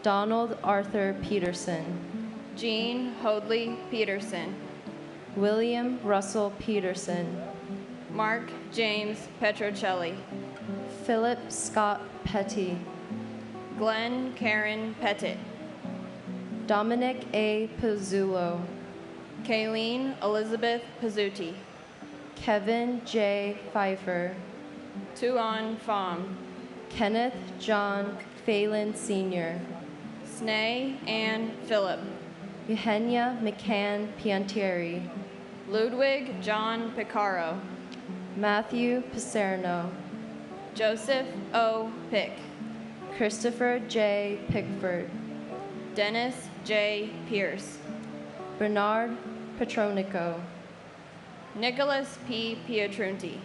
S13: Donald Arthur Peterson,
S5: Jean Hoadley Peterson,
S13: William Russell Peterson,
S5: Mark James Petrocelli,
S13: Philip Scott Petty,
S5: Glenn Karen Pettit,
S13: Dominic A. Pizzulo,
S5: Kayleen Elizabeth Pizzuti,
S13: Kevin J. Pfeiffer,
S5: Tuan Pham,
S13: Kenneth John Phelan Sr.,
S7: Snea Ann Phillip,
S13: Eugenia McCann Piantieri,
S7: Ludwig John Picaro,
S13: Matthew Picerno,
S7: Joseph O. Pick,
S13: Christopher J. Pickford,
S7: Dennis J. Pierce,
S13: Bernard Petronico,
S7: Nicholas P. Pietrunti,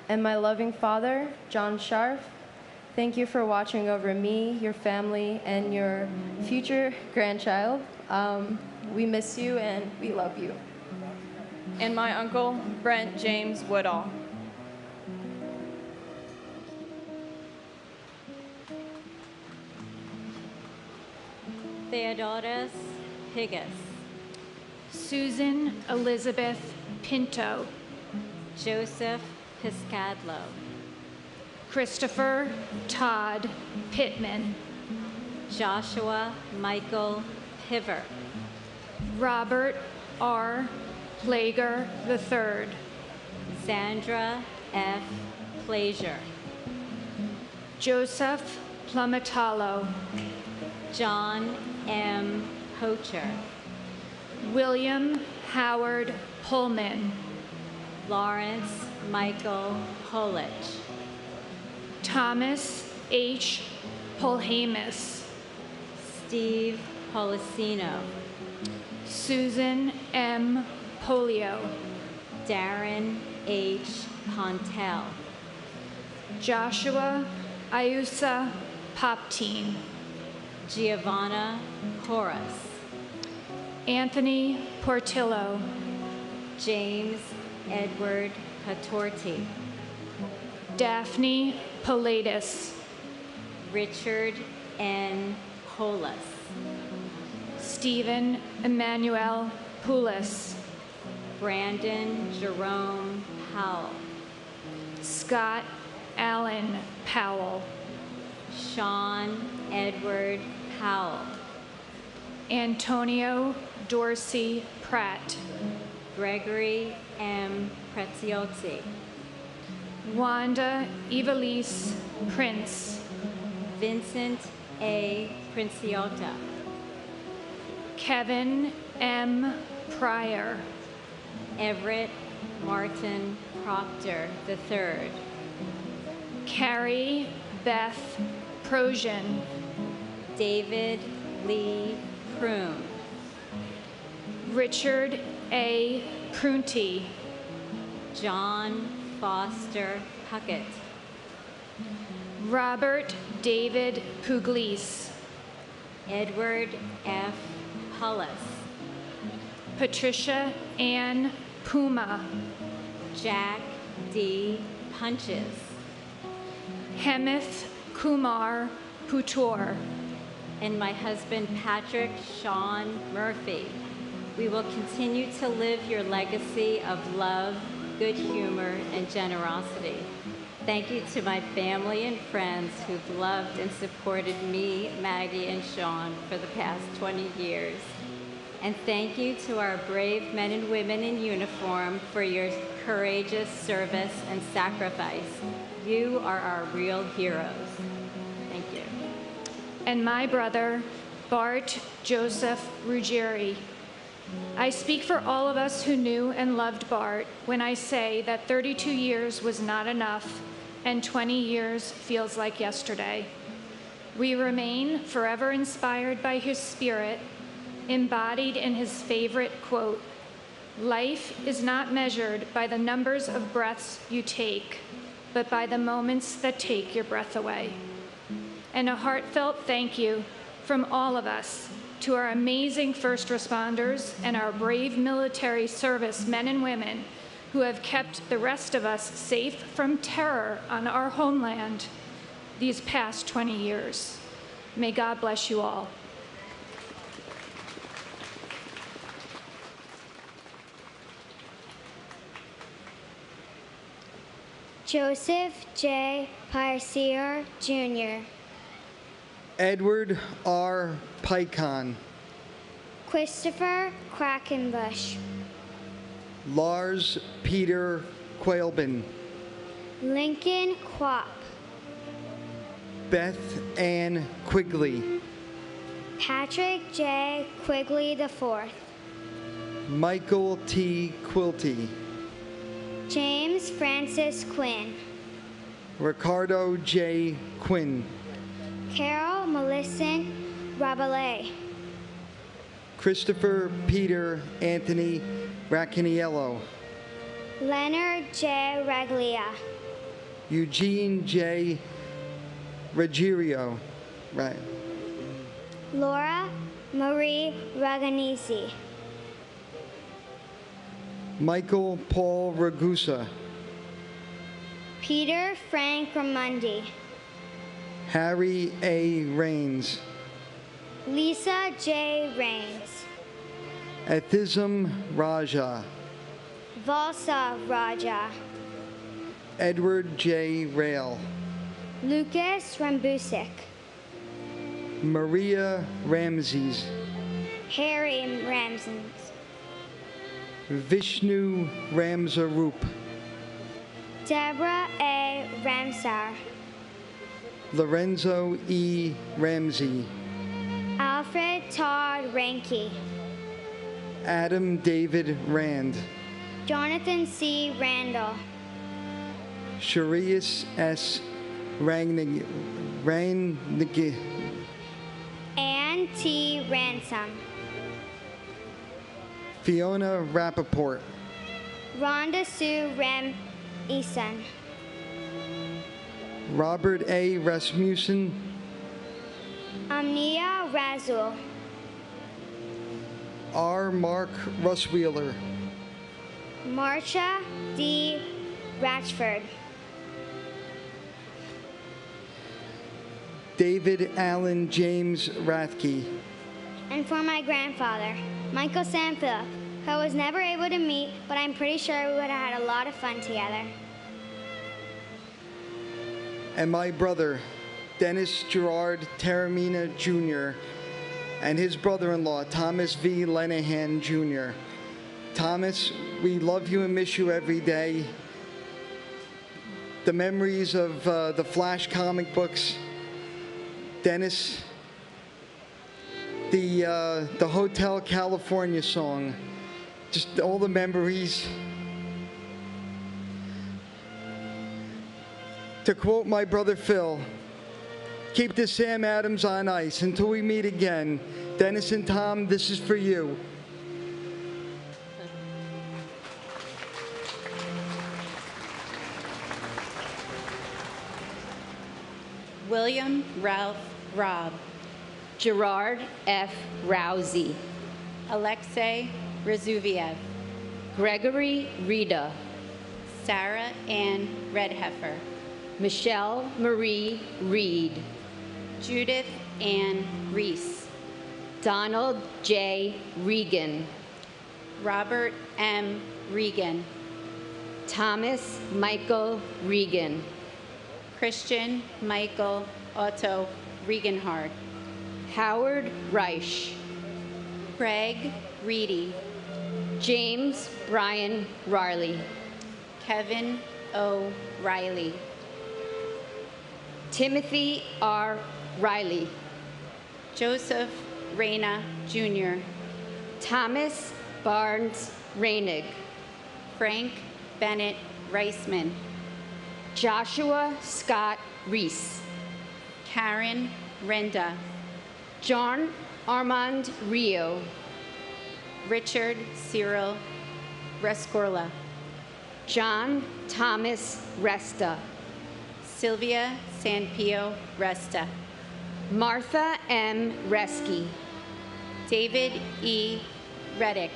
S13: and my loving father, John Scharf. Thank you for watching over me, your family, and your future grandchild. We miss you and we love you.
S7: and my uncle, Brent James Woodall.
S8: Theodoros Higgis,
S22: Susan Elizabeth Pinto,
S8: Joseph Piscadlo,
S22: Christopher Todd Pittman,
S8: Joshua Michael Piver,
S22: Robert R. Plager III,
S8: Sandra F. Plager,
S22: Joseph Plumatalo,
S8: John M. Pocher,
S22: William Howard Pullman,
S8: Lawrence Michael Holich,
S22: Thomas H. Polhamus,
S8: Steve Policino,
S22: Susan M. Polio,
S8: Darren H. Pontel,
S22: Joshua Iusa Poptine,
S8: Giovanna Horace,
S22: Anthony Portillo,
S8: James Edward Catorti,
S22: Daphne Pilatus,
S8: Richard N. Polis,
S22: Stephen Emmanuel Poulos,
S8: Brandon Jerome Powell,
S22: Scott Allen Powell,
S8: Sean Edward Powell,
S22: Antonio Dorsey Pratt,
S8: Gregory M. Preziosi,
S22: Wanda Evelise Prince,
S8: Vincent A. Princiota,
S22: Kevin M. Pryor,
S8: Everett Martin Proctor III,
S22: Carrie Beth Prosian,
S8: David Lee Kroon,
S22: Richard A. Prunty,
S8: John Foster Puckett,
S22: Robert David Pugliese,
S8: Edward F. Hullis,
S22: Patricia Ann Puma,
S8: Jack D. Punches,
S22: Hemeth Kumar Putor,
S8: and my husband Patrick Sean Murphy. We will continue to live your legacy of love, good humor, and generosity. Thank you to my family and friends who've loved and supported me, Maggie, and Sean for the past 20 years. And thank you to our brave men and women in uniform for your courageous service and sacrifice. You are our real heroes. Thank you.
S22: and my brother, Bart Joseph Ruggieri. I speak for all of us who knew and loved Bart when I say that 32 years was not enough and 20 years feels like yesterday. We remain forever inspired by his spirit, embodied in his favorite quote, "Life is not measured by the numbers of breaths you take, but by the moments that take your breath away." And a heartfelt thank you from all of us to our amazing first responders and our brave military service men and women who have kept the rest of us safe from terror on our homeland these past 20 years. May God bless you all.
S6: Joseph J. Parcier, Jr.,
S24: Edward R. Pycon,
S6: Christopher Quackenbush,
S24: Lars Peter Quailben,
S6: Lincoln Quapp,
S24: Beth Ann Quigley,
S6: Patrick J. Quigley IV,
S24: Michael T. Quilty,
S6: James Francis Quinn,
S24: Ricardo J. Quinn,
S6: Carol Millicent Rabelais,
S24: Christopher Peter Anthony Raccaniello,
S6: Leonard J. Raglia,
S24: Eugene J. Ruggiero, right.
S6: Laura Marie Raganisi,
S24: Michael Paul Ragusa,
S6: Peter Frank Ramundi,
S24: Harry A. Rains,
S6: Lisa J. Rains,
S24: Ethism Raja,
S6: Valsa Raja,
S24: Edward J. Rail,
S6: Lucas Rambusik,
S24: Maria Ramses,
S6: Harry Ramsons,
S24: Vishnu Ramsarup,
S6: Deborah A. Ramsar,
S24: Lorenzo E. Ramsey,
S6: Alfred Todd Ranke,
S24: Adam David Rand,
S6: Jonathan C. Randall,
S24: Sharius S. Rangnig,
S6: Ann T. Ransom,
S24: Fiona Rappaport,
S6: Rhonda Sue Rem Eason,
S24: Robert A. Rasmussen,
S6: Amnia Razul,
S24: R. Mark Russwheeler,
S6: Marcia D. Ratchford,
S24: David Allen James Rathke,
S6: and for my grandfather, Michael Sam Phillip, who I was never able to meet, but I'm pretty sure we would have had a lot of fun together.
S24: and my brother, Dennis Gerard Taramina Jr., and his brother-in-law, Thomas V. Lenahan Jr. Thomas, we love you and miss you every day. The memories of the Flash comic books, Dennis, the Hotel California song, just all the memories. To quote my brother Phil, keep the Sam Adams on ice until we meet again. Dennis and Tom, this is for you.
S3: William Ralph Robb,
S9: Gerard F. Rousey,
S3: Alexei Razuviev,
S9: Gregory Rita,
S3: Sarah Ann Redheffer,
S9: Michelle Marie Reed,
S3: Judith Ann Reese,
S9: Donald J. Regan,
S3: Robert M. Regan,
S9: Thomas Michael Regan,
S3: Christian Michael Otto Regenhard,
S9: Howard Reich,
S3: Craig Reedy,
S9: James Brian Riley,
S3: Kevin O. Riley,
S9: Timothy R. Riley,
S3: Joseph Reyna Jr.,
S9: Thomas Barnes Reinig,
S3: Frank Bennett Reisman,
S9: Joshua Scott Reese,
S3: Karen Renda,
S9: John Armand Rio,
S3: Richard Cyril Rescorla,
S9: John Thomas Resta,
S3: Sylvia Sanpio Resta,
S9: Martha M. Reski,
S3: David E. Reddick,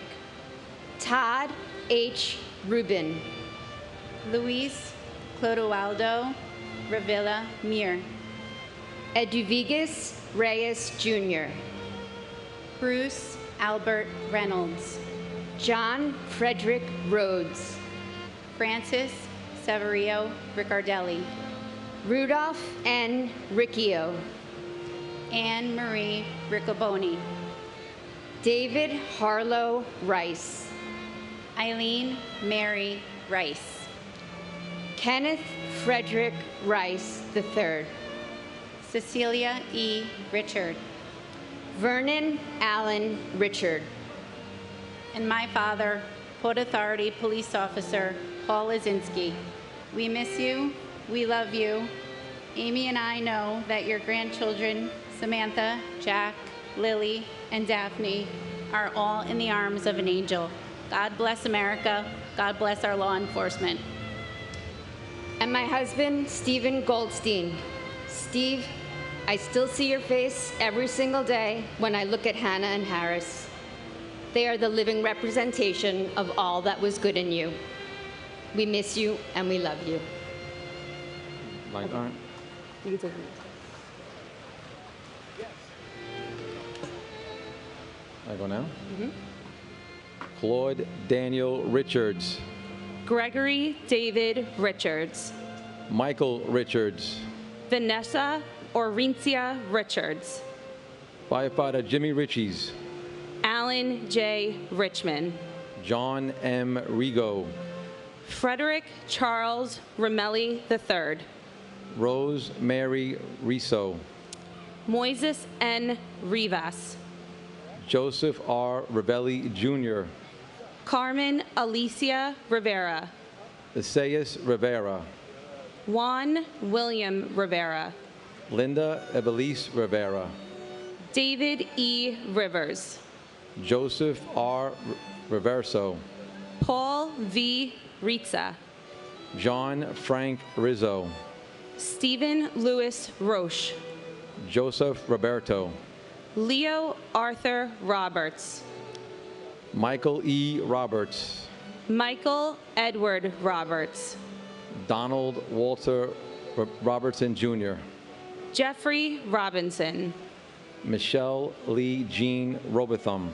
S9: Todd H. Rubin,
S3: Luis Clodoaldo Revilla Mir,
S9: Eduviges Reyes Jr.,
S3: Bruce Albert Reynolds,
S9: John Frederick Rhodes,
S3: Francis Severio Riccardelli,
S9: Rudolph N. Riccio,
S3: Anne Marie Riccoboni,
S9: David Harlow Rice,
S3: Eileen Mary Rice,
S9: Kenneth Frederick Rice III,
S3: Cecilia E. Richard.
S9: Vernon Allen Richard.
S3: And my father, Port Authority Police Officer Paul Lazinski. We miss you. We love you. Amy and I know that your grandchildren, Samantha, Jack, Lily, and Daphne, are all in the arms of an angel. God bless America. God bless our law enforcement.
S9: And my husband, Stephen Goldstein. Steve, I still see your face every single day when I look at Hannah and Harris. They are the living representation of all that was good in you. We miss you and we love you.
S10: Like, all right.
S9: You can take it.
S10: I go now? Claude Daniel Richards.
S14: Gregory David Richards.
S10: Michael Richards.
S14: Vanessa Orincia Richards.
S10: Firefighter Jimmy Richies.
S14: Alan J. Richmond.
S10: John M. Rigo.
S14: Frederick Charles Romelli III.
S10: Rose Mary Riso.
S14: Moises N. Rivas.
S10: Joseph R. Ravelli Jr.
S14: Carmen Alicia Rivera.
S10: Isaias Rivera.
S14: Juan William Rivera.
S10: Linda Evelise Rivera.
S14: David E. Rivers.
S10: Joseph R. Reverso.
S14: Paul V. Ritza.
S10: John Frank Rizzo.
S14: Stephen Louis Roche.
S10: Joseph Roberto.
S14: Leo Arthur Roberts.
S10: Michael E. Roberts.
S14: Michael Edward Roberts.
S10: Donald Walter Robertson Jr.
S14: Jeffrey Robinson.
S10: Michelle Lee Jean Robotham.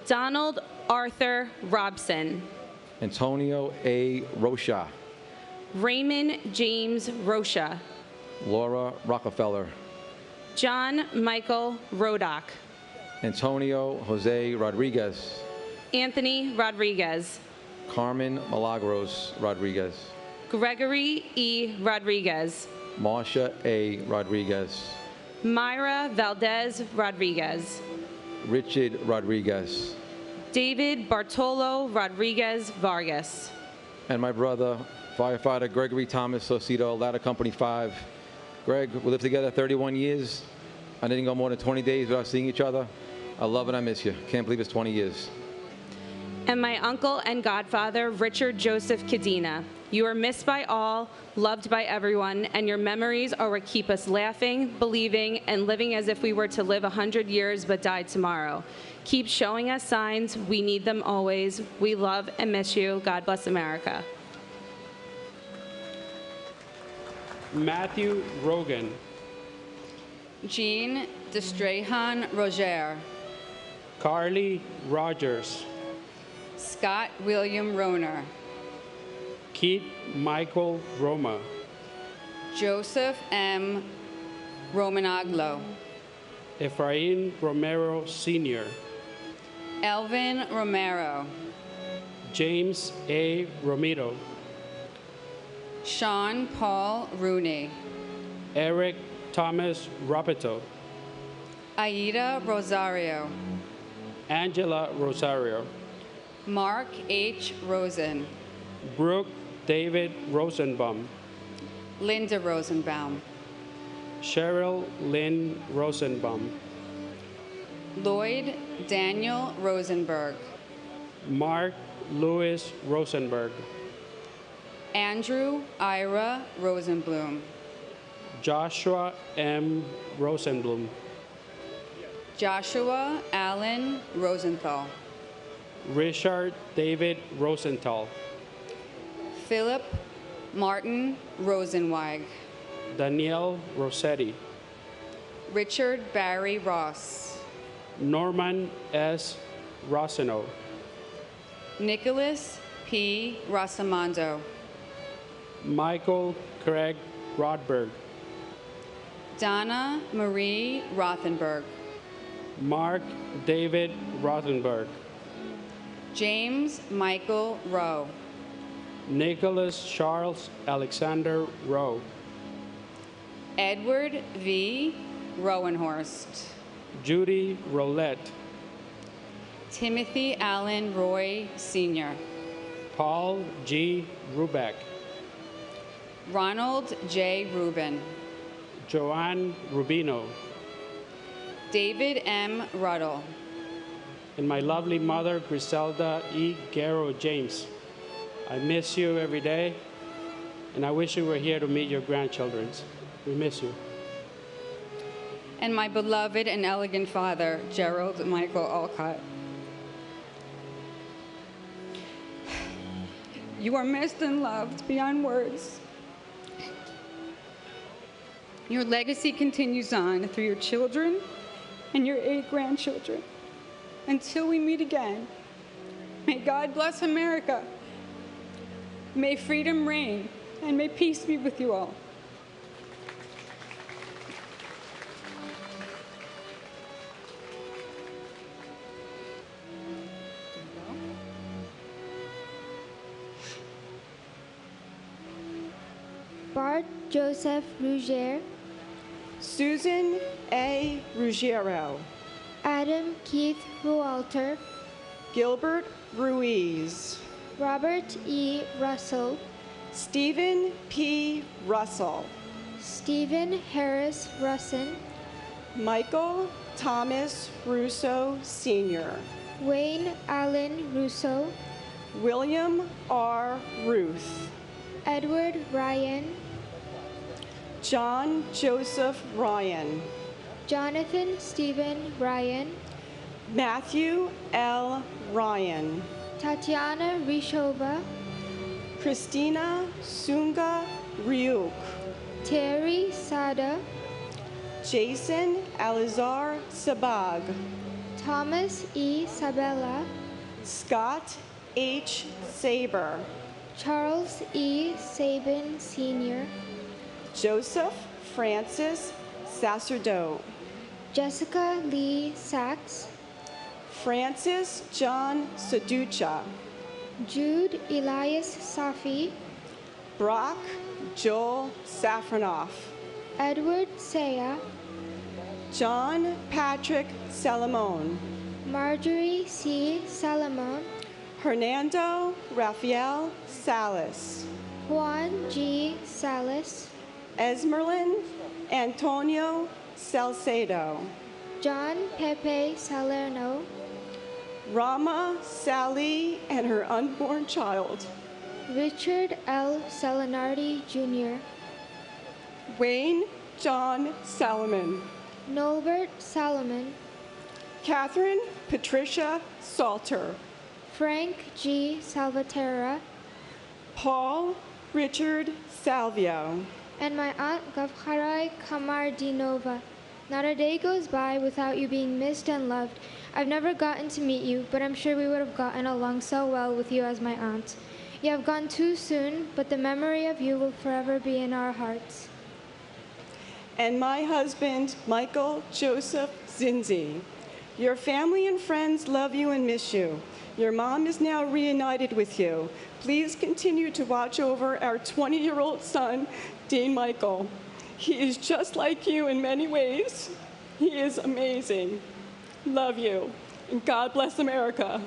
S14: Donald Arthur Robson.
S10: Antonio A. Rocha.
S14: Raymond James Rocha.
S10: Laura Rockefeller.
S14: John Michael Rodock.
S10: Antonio Jose Rodriguez.
S14: Anthony Rodriguez.
S10: Carmen Milagros Rodriguez.
S14: Gregory E. Rodriguez.
S10: Marsha A. Rodriguez.
S14: Myra Valdez Rodriguez.
S10: Richard Rodriguez.
S14: David Bartolo Rodriguez Vargas.
S10: And my brother, firefighter Gregory Thomas Saucedo, Ladder Company 5. Greg, we lived together 31 years. I didn't go more than 20 days without seeing each other. I love and I miss you. Can't believe it's 20 years.
S14: And my uncle and godfather, Richard Joseph Cadena. You are missed by all, loved by everyone, and your memories are what keep us laughing, believing, and living as if we were to live 100 years but die tomorrow. Keep showing us signs. We need them always. We love and miss you. God bless America.
S15: Matthew Rogan.
S17: Jean Destrehan Roger.
S15: Carly Rogers.
S17: Scott William Roner.
S15: Keith Michael Roma.
S17: Joseph M. Romanaglo.
S15: Efrain Romero Sr.
S17: Elvin Romero.
S15: James A. Romero.
S17: Sean Paul Rooney.
S15: Eric Thomas Rapito.
S17: Aida Rosario.
S15: Angela Rosario.
S17: Mark H. Rosen.
S15: Brooke David Rosenbaum.
S17: Linda Rosenbaum.
S15: Cheryl Lynn Rosenbaum.
S17: Lloyd Daniel Rosenberg.
S15: Mark Louis Rosenberg.
S17: Andrew Ira Rosenblum.
S15: Joshua M. Rosenblum.
S17: Joshua Allen Rosenthal.
S15: Richard David Rosenthal.
S17: Philip Martin Rosenweig.
S15: Danielle Rossetti.
S17: Richard Barry Ross.
S15: Norman S. Rossino.
S17: Nicholas P. Rosamondo.
S15: Michael Craig Rodberg.
S17: Donna Marie Rothenberg.
S15: Mark David Rothenberg.
S17: James Michael Rowe.
S15: Nicholas Charles Alexander Rowe.
S17: Edward V. Rowenhorst.
S15: Judy Roulette.
S17: Timothy Allen Roy Sr.
S15: Paul G. Rubeck.
S17: Ronald J. Rubin.
S15: Joanne Rubino.
S17: David M. Ruddle.
S15: And my lovely mother, Griselda E. Garrow James. I miss you every day, and I wish you were here to meet your grandchildren. We miss you.
S17: And my beloved and elegant father, Gerald Michael Alcott. You are missed and loved beyond words. Your legacy continues on through your children and your 8 grandchildren. Until we meet again, may God bless America. May freedom reign, and may peace be with you all.
S6: Bart Joseph Ruggier,
S18: Susan A. Ruggiero,
S6: Adam Keith Rualter,
S18: Gilbert Ruiz,
S6: Robert E. Russell,
S18: Stephen P. Russell,
S6: Stephen Harris Russin,
S18: Michael Thomas Russo Sr.,
S6: Wayne Allen Russo,
S18: William R. Ruth,
S6: Edward Ryan,
S18: John Joseph Ryan,
S6: Jonathan Stephen Ryan,
S18: Matthew L. Ryan,
S6: Tatiana Rishova,
S18: Christina Sunga Ryuk,
S6: Terry Sada,
S18: Jason Alizar Sabag,
S6: Thomas E. Sabella,
S18: Scott H. Saber,
S6: Charles E. Sabin Sr.,
S18: Joseph Francis Sacerdote,
S6: Jessica Lee Sachs,
S18: Francis John Saducha,
S6: Jude Elias Safi,
S18: Brock Joel Safranoff,
S6: Edward Saya,
S18: John Patrick Salamone,
S6: Marjorie C. Salamone,
S18: Hernando Rafael Salas,
S6: Juan G. Salas,
S18: Esmerlin Antonio Salcedo,
S6: John Pepe Salerno,
S18: Rama Sally and her unborn child,
S6: Richard L. Salinardi Jr.,
S18: Wayne John Salomon,
S6: Nolbert Salomon,
S18: Catherine Patricia Salter,
S6: Frank G. Salvatierra,
S18: Paul Richard Salvio,
S6: and my aunt Gavharai Kamardinova. Not a day goes by without you being missed and loved. I've never gotten to meet you, but I'm sure we would have gotten along so well with you as my aunt. You have gone too soon, but the memory of you will forever be in our hearts.
S18: And my husband, Michael Joseph Zinzi. Your family and friends love you and miss you. Your mom is now reunited with you. Please continue to watch over our 20-year-old son, Dean Michael. He is just like you in many ways. He is amazing. Love you, and God bless America.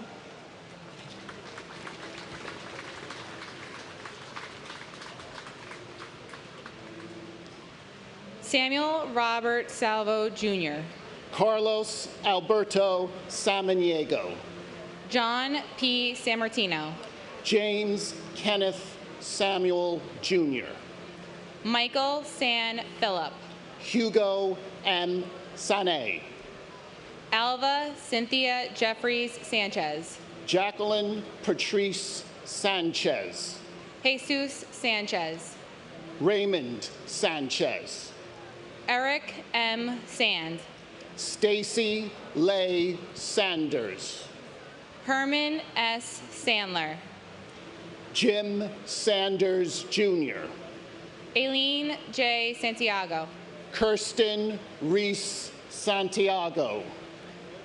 S14: Samuel Robert Salvo Jr.,
S19: Carlos Alberto Samaniego,
S14: John P. Sammartino,
S19: James Kenneth Samuel Jr.,
S14: Michael San Philip,
S19: Hugo M. Sané,
S14: Alva Cynthia Jeffries Sanchez,
S19: Jacqueline Patrice Sanchez,
S14: Jesus Sanchez,
S19: Raymond Sanchez,
S14: Eric M. Sand,
S19: Stacy Leigh Sanders,
S14: Herman S. Sandler,
S19: Jim Sanders Jr.,
S14: Aileen J. Santiago,
S19: Kirsten Reese Santiago,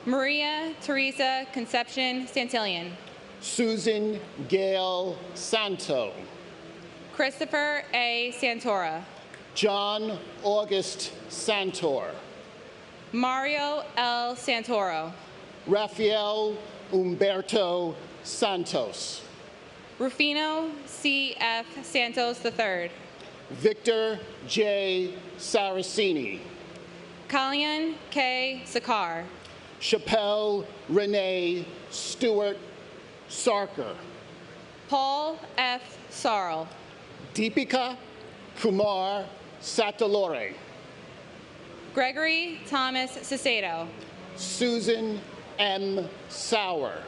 S14: Maria Teresa Conception Santillan,
S19: Susan Gail Santo,
S14: Christopher A. Santora,
S19: John August Santor,
S14: Mario L. Santoro,
S19: Rafael Umberto Santos,
S14: Rufino C.F. Santos III,
S19: Victor J. Saraceni,
S14: Kalyan K. Sakar,
S19: Chappelle Renee Stewart Sarker,
S14: Paul F. Sarl,
S19: Deepika Kumar Satalore,
S14: Gregory Thomas Cicedo,
S19: Susan M. Sauer,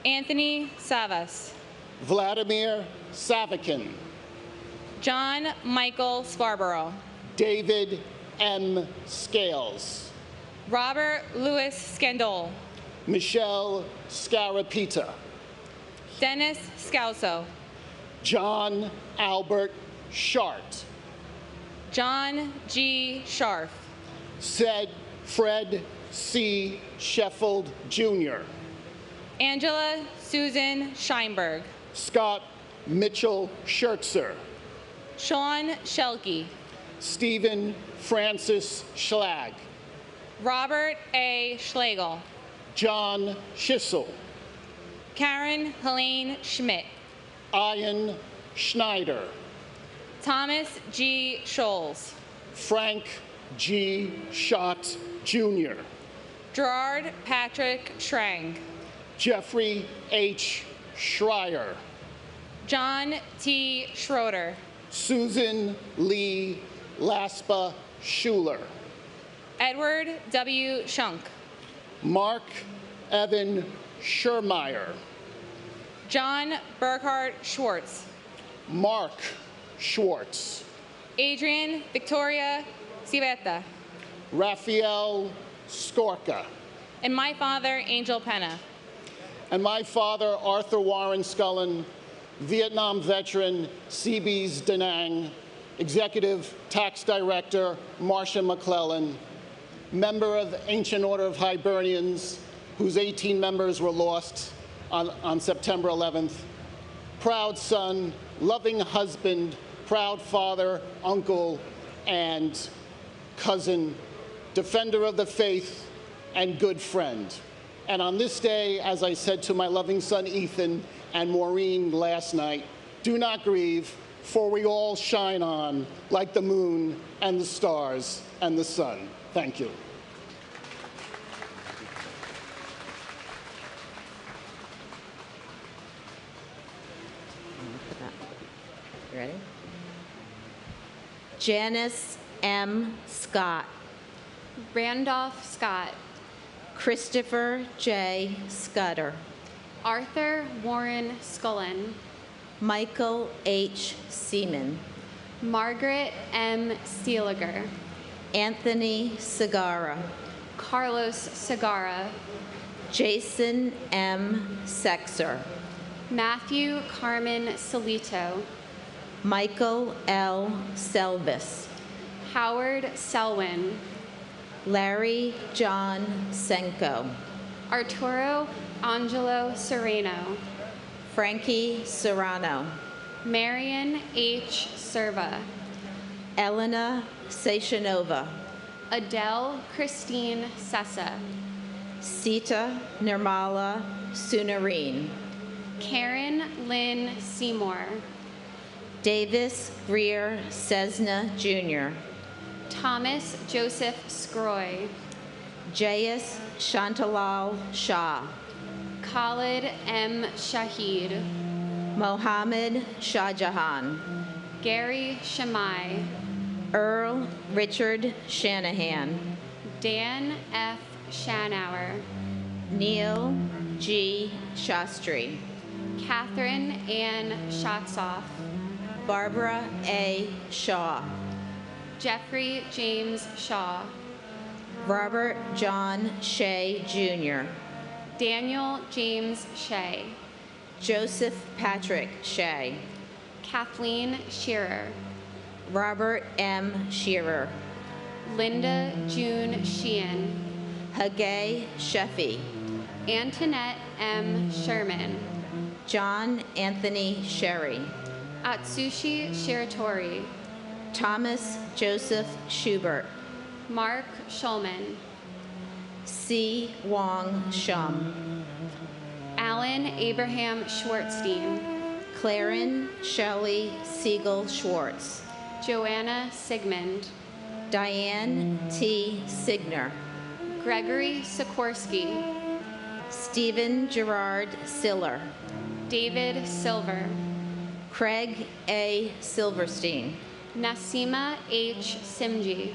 S14: Anthony Savas,
S19: Vladimir Savakin,
S14: John Michael Scarborough,
S19: David M. Scales,
S14: Robert Louis Scandol,
S19: Michelle Scarapita,
S14: Dennis Scalzo,
S19: John Albert Shart,
S14: John G. Scharf,
S19: Fred C. Sheffield Jr.,
S14: Angela Susan Scheinberg,
S19: Scott Mitchell Schertzer,
S14: Sean Shelke,
S19: Stephen Francis Schlag,
S14: Robert A. Schlegel,
S19: John Schissel,
S14: Karen Helene Schmidt,
S19: Ian Schneider,
S14: Thomas G. Scholes,
S19: Frank G. Schott Jr.,
S14: Gerard Patrick Schrang,
S19: Jeffrey H. Schreier,
S14: John T. Schroeder,
S19: Susan Lee Laspa Schuler,
S14: Edward W. Shunk,
S19: Mark Evan Schermeyer,
S14: John Burkhart Schwartz,
S19: Mark Schwartz,
S14: Adrian Victoria Civetta,
S19: Raphael Skorka,
S14: and my father, Angel Penna.
S19: and my father, Arthur Warren Scullin, Vietnam veteran, Seabees Da Nang, Executive Tax Director, Marcia McClellan, member of the Ancient Order of Hibernians, whose 18 members were lost on September 11th, proud son, loving husband, proud father, uncle, and cousin, defender of the faith, and good friend. And on this day, as I said to my loving son Ethan and Maureen last night, do not grieve, for we all shine on like the moon and the stars and the sun. Thank you.
S1: You ready? Janice M. Scott,
S4: Randolph Scott,
S1: Christopher J. Scudder,
S4: Arthur Warren Scullin,
S1: Michael H. Seaman,
S4: Margaret M. Steeliger,
S1: Anthony Segarra,
S4: Carlos Segarra,
S1: Jason M. Sexer,
S4: Matthew Carmen Solito,
S1: Michael L. Selvis,
S4: Howard Selwyn,
S1: Larry John Senko,
S4: Arturo Angelo Sereno,
S1: Frankie Serrano,
S4: Marion H. Serva,
S1: Elena Seshanova,
S4: Adele Christine Sessa,
S1: Sita Nirmala Sunareen,
S4: Karen Lynn Seymour,
S1: Davis Greer Cessna Jr.,
S4: Thomas Joseph Scroy,
S1: Jayas Shantalal Shah,
S4: Khalid M. Shahid,
S1: Mohammed Shahjahan,
S4: Gary Shamai,
S1: Earl Richard Shanahan,
S4: Dan F. Shanauer,
S1: Neil G. Shastri,
S4: Catherine Ann Schatzoff,
S1: Barbara A. Shaw,
S4: Jeffrey James Shaw,
S1: Robert John Shea Jr.,
S4: Daniel James Shea,
S1: Joseph Patrick Shea,
S4: Kathleen Shearer,
S1: Robert M. Shearer,
S4: Linda June Sheehan,
S1: Hagay Sheffy,
S4: Antoinette M. Sherman,
S1: John Anthony Sherry,
S4: Atsushi Shiratori,
S1: Thomas Joseph Schubert,
S3: Mark Schulman,
S1: C. Wong Shum,
S3: Alan Abraham Schwartzstein,
S1: Clarin Shelley Siegel Schwartz,
S3: Joanna Sigmund,
S1: Diane T. Signer,
S3: Gregory Sikorsky,
S1: Stephen Gerard Siller,
S3: David Silver,
S1: Craig A. Silverstein,
S3: Nasima H. Simji,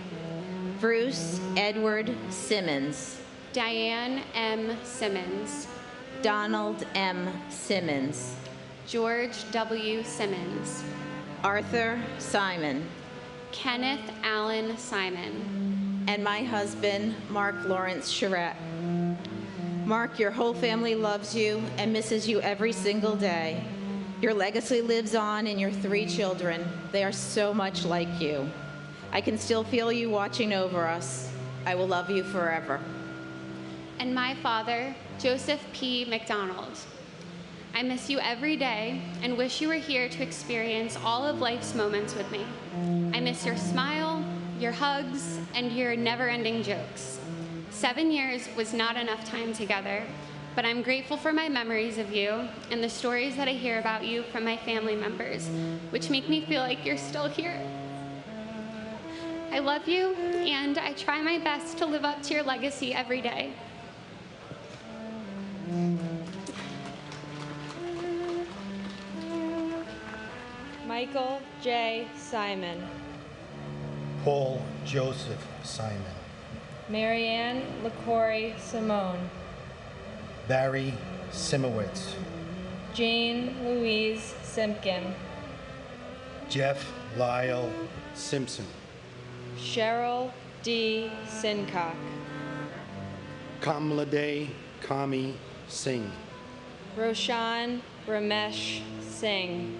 S1: Bruce Edward Simmons,
S3: Diane M. Simmons,
S1: Donald M. Simmons,
S3: George W. Simmons,
S1: Arthur Simon,
S3: Kenneth Allen Simon,
S1: and my husband, Mark Lawrence Charette. Mark, your whole family loves you and misses you every single day. Your legacy lives on in your 3 children. They are so much like you. I can still feel you watching over us. I will love you forever.
S3: and my father, Joseph P. McDonald. I miss you every day and wish you were here to experience all of life's moments with me. I miss your smile, your hugs, and your never-ending jokes. 7 years was not enough time together, but I'm grateful for my memories of you and the stories that I hear about you from my family members, which make me feel like you're still here. I love you, and I try my best to live up to your legacy every day.
S2: Michael J. Simon,
S11: Paul Joseph Simon,
S2: Marianne LaCory Simone,
S11: Barry Simowitz,
S2: Jane Louise Simpkin,
S11: Jeff Lyle Simpson,
S2: Cheryl D. Sincock,
S15: Kamlade Kami Singh,
S2: Roshan Ramesh Singh,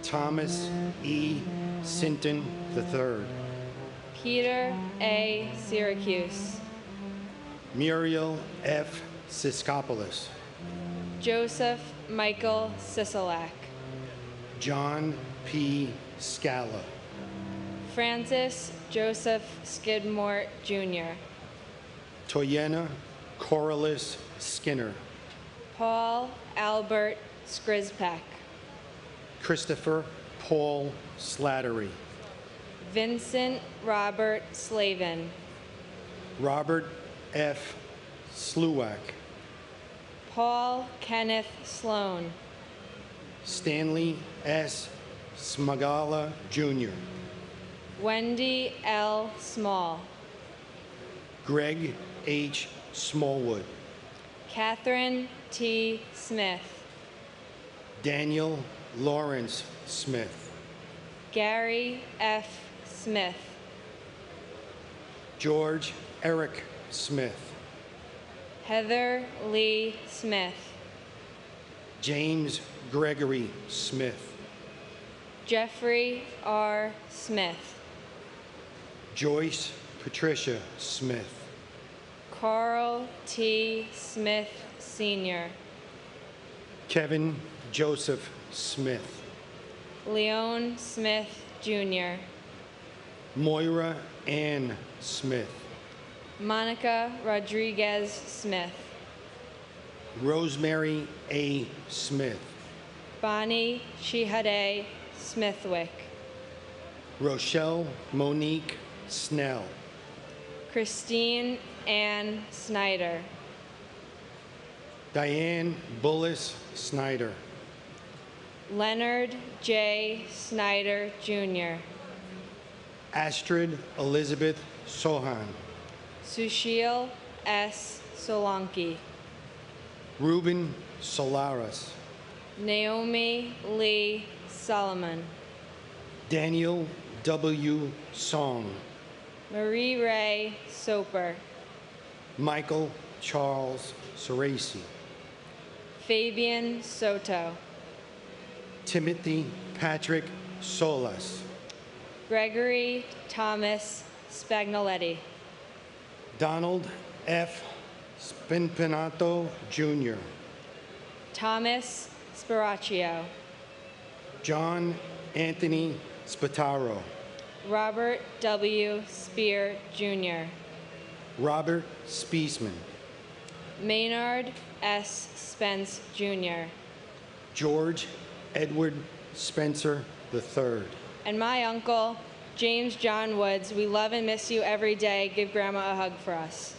S15: Thomas E. Sinton III,
S2: Peter A. Syracuse,
S15: Muriel F. Siskopoulos,
S2: Joseph Michael Sisolak,
S15: John P. Scala,
S2: Francis Joseph Skidmore Jr.,
S15: Toyena Corliss Skinner,
S2: Paul Albert Skrizpek,
S15: Christopher Paul Slattery,
S2: Vincent Robert Slavin,
S15: Robert F. Sluwak,
S2: Paul Kenneth Sloan,
S15: Stanley S. Smagala Jr.,
S2: Wendy L. Small,
S15: Greg H. Smallwood,
S2: Catherine T. Smith,
S15: Daniel Lawrence Smith,
S2: Gary F. Smith,
S15: George Eric Smith,
S2: Heather Lee Smith,
S15: James Gregory Smith,
S2: Jeffrey R. Smith,
S15: Joyce Patricia Smith,
S2: Carl T. Smith Sr.,
S15: Kevin Joseph Smith,
S2: Leon Smith Jr.,
S15: Moira Ann Smith,
S2: Monica Rodriguez Smith,
S15: Rosemary A. Smith,
S2: Bonnie Shihade Smithwick,
S15: Rochelle Monique Snell,
S2: Christine Ann Snyder,
S15: Diane Bullis Snyder,
S2: Leonard J. Snyder Jr.,
S15: Astrid Elizabeth Sohan,
S2: Sushil S. Solanki,
S15: Ruben Solaris,
S2: Naomi Lee Solomon,
S15: Daniel W. Song,
S2: Marie Ray Soper,
S15: Michael Charles Cerasi,
S2: Fabian Soto,
S15: Timothy Patrick Solas,
S2: Gregory Thomas Spagnoletti,
S15: Donald F. Spinpinato Jr.,
S2: Thomas Spiraccio,
S15: John Anthony Spataro,
S2: Robert W. Spear, Jr.
S11: Robert Spiesman,
S2: Maynard S. Spence, Jr.
S11: George Edward Spencer III,
S2: And my uncle, James John Woods. We love and miss you every day. Give Grandma a hug for us.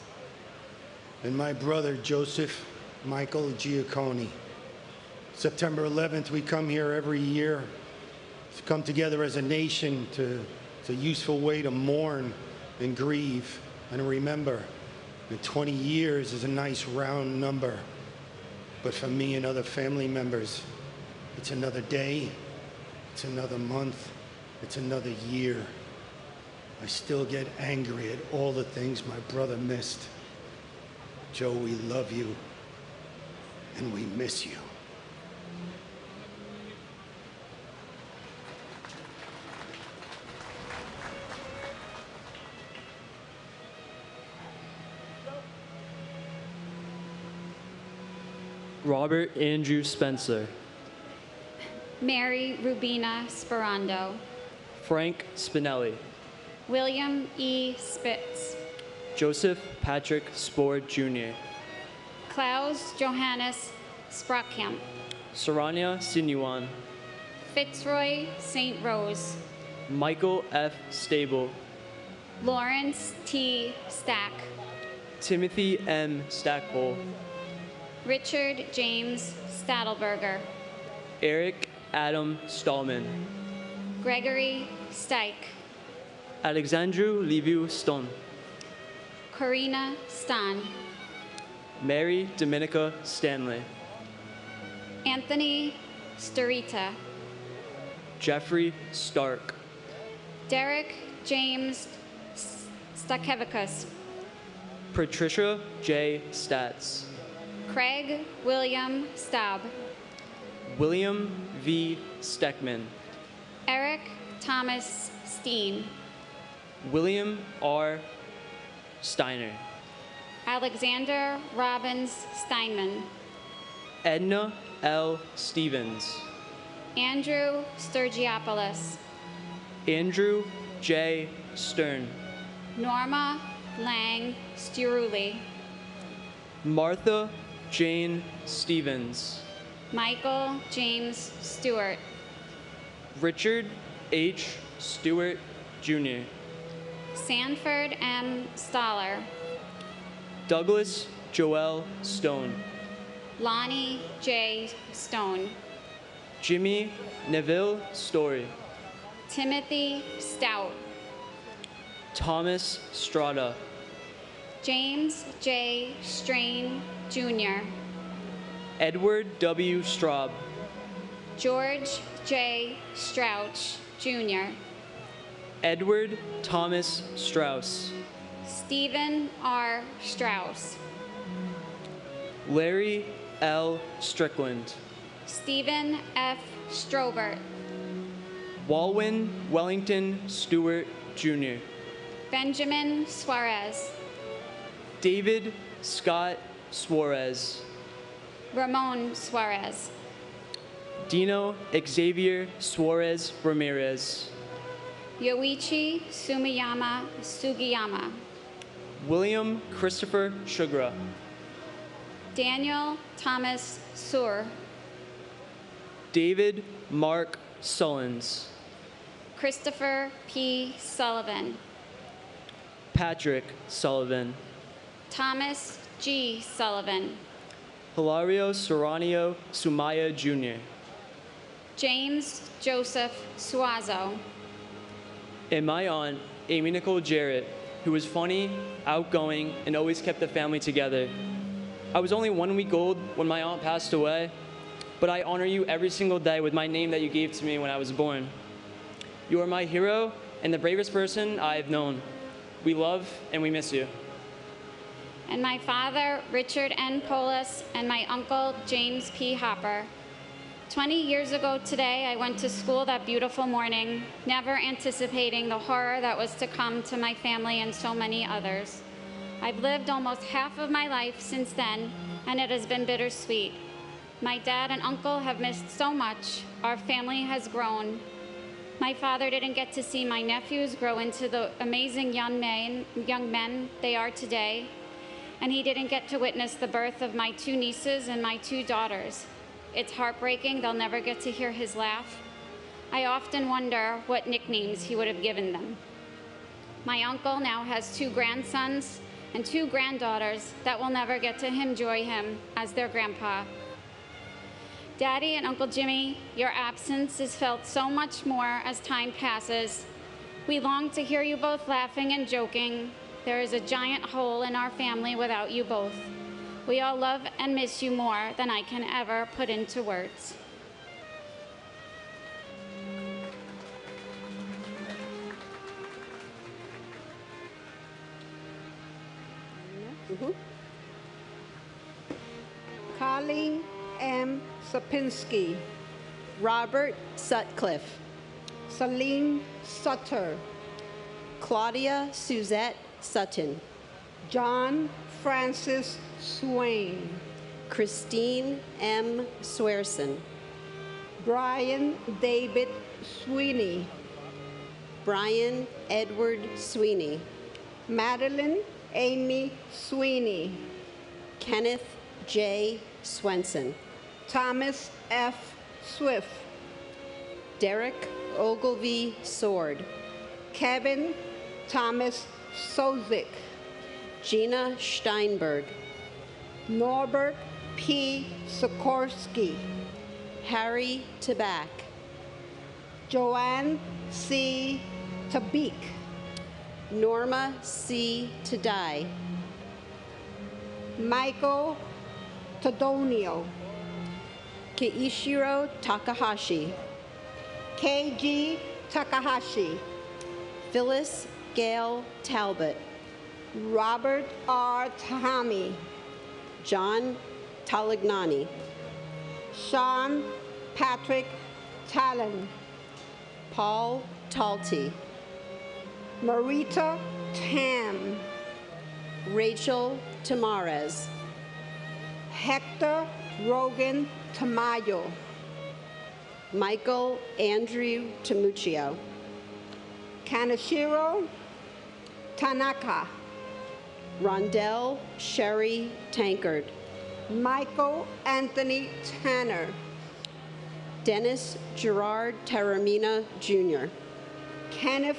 S11: and my brother Joseph Michael Giacconi. September 11th, we come here every year to come together as a nation it's a useful way to mourn and grieve and remember. And 20 years is a nice round number. But for me and other family members, it's another day, it's another month, it's another year. I still get angry at all the things my brother missed. Joe, we love you, and we miss you.
S12: Robert Andrew Spencer,
S3: Mary Rubina Sperando,
S12: Frank Spinelli,
S3: William E. Spitz,
S12: Joseph Patrick Spohr Jr.,
S3: Klaus Johannes Sprockamp,
S12: Saranya Sinuan,
S3: Fitzroy St. Rose,
S12: Michael F. Stable,
S3: Lawrence T. Stack,
S12: Timothy M. Stackpole,
S3: Richard James Stadelberger,
S12: Eric Adam Stallman,
S3: Gregory Stike,
S12: Alexandru Liviu Ston,
S3: Corina Stan,
S12: Mary Dominica Stanley,
S3: Anthony Starita,
S12: Jeffrey Stark,
S3: Derek James Stakevicus,
S12: Patricia J. Stats,
S3: Craig William Staub,
S12: William V. Steckman,
S3: Eric Thomas Steen,
S12: William R. Steiner,
S3: Alexander Robbins Steinman,
S12: Edna L. Stevens,
S3: Andrew Sturgiopoulos,
S12: Andrew J. Stern,
S3: Norma Lang Sturuli,
S12: Martha Jane Stevens,
S3: Michael James Stewart,
S12: Richard H. Stewart, Jr.,
S3: Sanford M. Stoller,
S12: Douglas Joel Stone,
S3: Lonnie J. Stone,
S12: Jimmy Neville Story,
S3: Timothy Stout,
S12: Thomas Strada,
S3: James J. Strain, Jr.,
S12: Edward W. Straub,
S3: George J. Strouch, Jr.,
S12: Edward Thomas Strauss,
S3: Stephen R. Strauss,
S12: Larry L. Strickland,
S3: Stephen F. Strobert,
S12: Walwyn Wellington Stewart, Jr.,
S3: Benjamin Suarez,
S12: David Scott Suarez,
S3: Ramon Suarez,
S12: Dino Xavier Suarez Ramirez,
S3: Yoichi Sumiyama Sugiyama,
S12: William Christopher Sugra,
S3: Daniel Thomas Suhr,
S12: David Mark Sullins,
S3: Christopher P. Sullivan,
S12: Patrick Sullivan,
S3: Thomas G. Sullivan,
S12: Hilario Serranio Sumaya Jr.,
S3: James Joseph Suazo,
S12: and my aunt, Amy Nicole Jarrett, who was funny, outgoing, and always kept the family together. I was only 1 week old when my aunt passed away, but I honor you every single day with my name that you gave to me when I was born. You are my hero and the bravest person I have known. We love and we miss you.
S3: and my father, Richard N. Polis, and my uncle, James P. Hopper. 20 years ago today, I went to school that beautiful morning, never anticipating the horror that was to come to my family and so many others. I've lived almost half of my life since then, and it has been bittersweet. My dad and uncle have missed so much. Our family has grown.
S16: My father didn't get to see my nephews grow into the amazing young men they are today, and he didn't get to witness the birth of my 2 nieces and my 2 daughters. It's heartbreaking they'll never get to hear his laugh. I often wonder what nicknames he would have given them. My uncle now has 2 grandsons and 2 granddaughters that will never get to enjoy him as their grandpa. Daddy and Uncle Jimmy, your absence is felt so much more as time passes. We long to hear you both laughing and joking. There is a giant hole in our family without you both. We all love and miss you more than I can ever put into words.
S20: Colleen M. Sapinski,
S21: Robert Sutcliffe,
S20: Celine Sutter,
S21: Claudia Suzette Sutton,
S20: John Francis Swain,
S21: Christine M. Swearson,
S20: Brian David Sweeney,
S21: Brian Edward Sweeney,
S20: Madeline Amy Sweeney,
S21: Kenneth J. Swenson,
S20: Thomas F. Swift,
S21: Derek Ogilvy Sword,
S20: Kevin Thomas Sozik,
S21: Gina Steinberg,
S20: Norbert P. Sikorsky,
S21: Harry Tabak,
S20: Joanne C. Tabik,
S21: Norma C. Tadai,
S20: Michael Tadonio,
S21: Keishiro Takahashi,
S20: K.G. Takahashi,
S21: Phyllis Gail Talbot,
S20: Robert R. Tahami,
S21: John Talagnani,
S20: Sean Patrick Talon,
S21: Paul Talty,
S20: Marita Tam,
S21: Rachel Tamarez,
S20: Hector Rogan Tamayo,
S21: Michael Andrew Tamuccio,
S20: Kanashiro Tanaka,
S21: Rondell Sherry Tankard,
S20: Michael Anthony Tanner,
S21: Dennis Gerard Taramina Jr.,
S20: Kenneth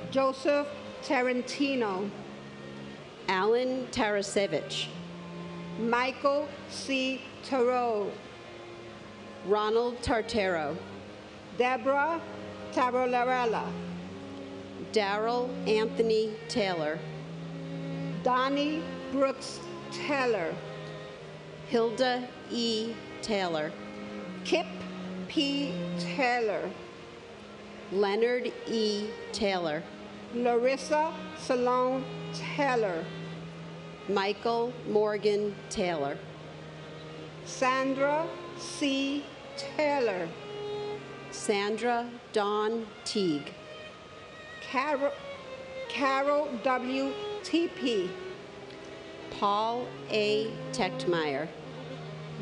S20: Joseph Tarantino,
S21: Alan Tarasevich,
S20: Michael C. Tarot,
S21: Ronald Tartero,
S20: Deborah Tarolarella,
S21: Darrell Anthony Taylor,
S20: Donnie Brooks Taylor,
S21: Hilda E. Taylor,
S20: Kip P. Taylor,
S21: Leonard E. Taylor,
S20: Larissa Salone Taylor,
S21: Michael Morgan Taylor,
S20: Sandra C. Taylor,
S21: Sandra Dawn Teague,
S20: Carol W. T.P.,
S21: Paul A. Techtmeyer,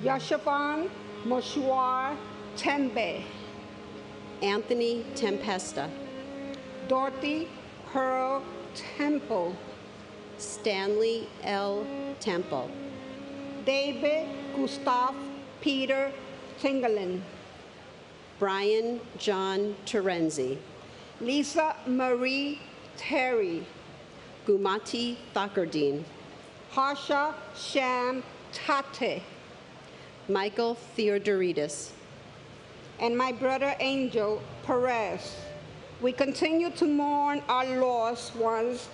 S20: Yashavan Moshwar Tembe,
S21: Anthony Tempesta,
S20: Dorothy Pearl Temple,
S21: Stanley L. Temple,
S20: David Gustav Peter Tingelin,
S21: Brian John Terenzi,
S20: Lisa Marie Terry,
S21: Gumati Thakardine,
S20: Harsha Sham Tate,
S21: Michael Theodoridis,
S20: and my brother Angel Perez. We continue to mourn our lost ones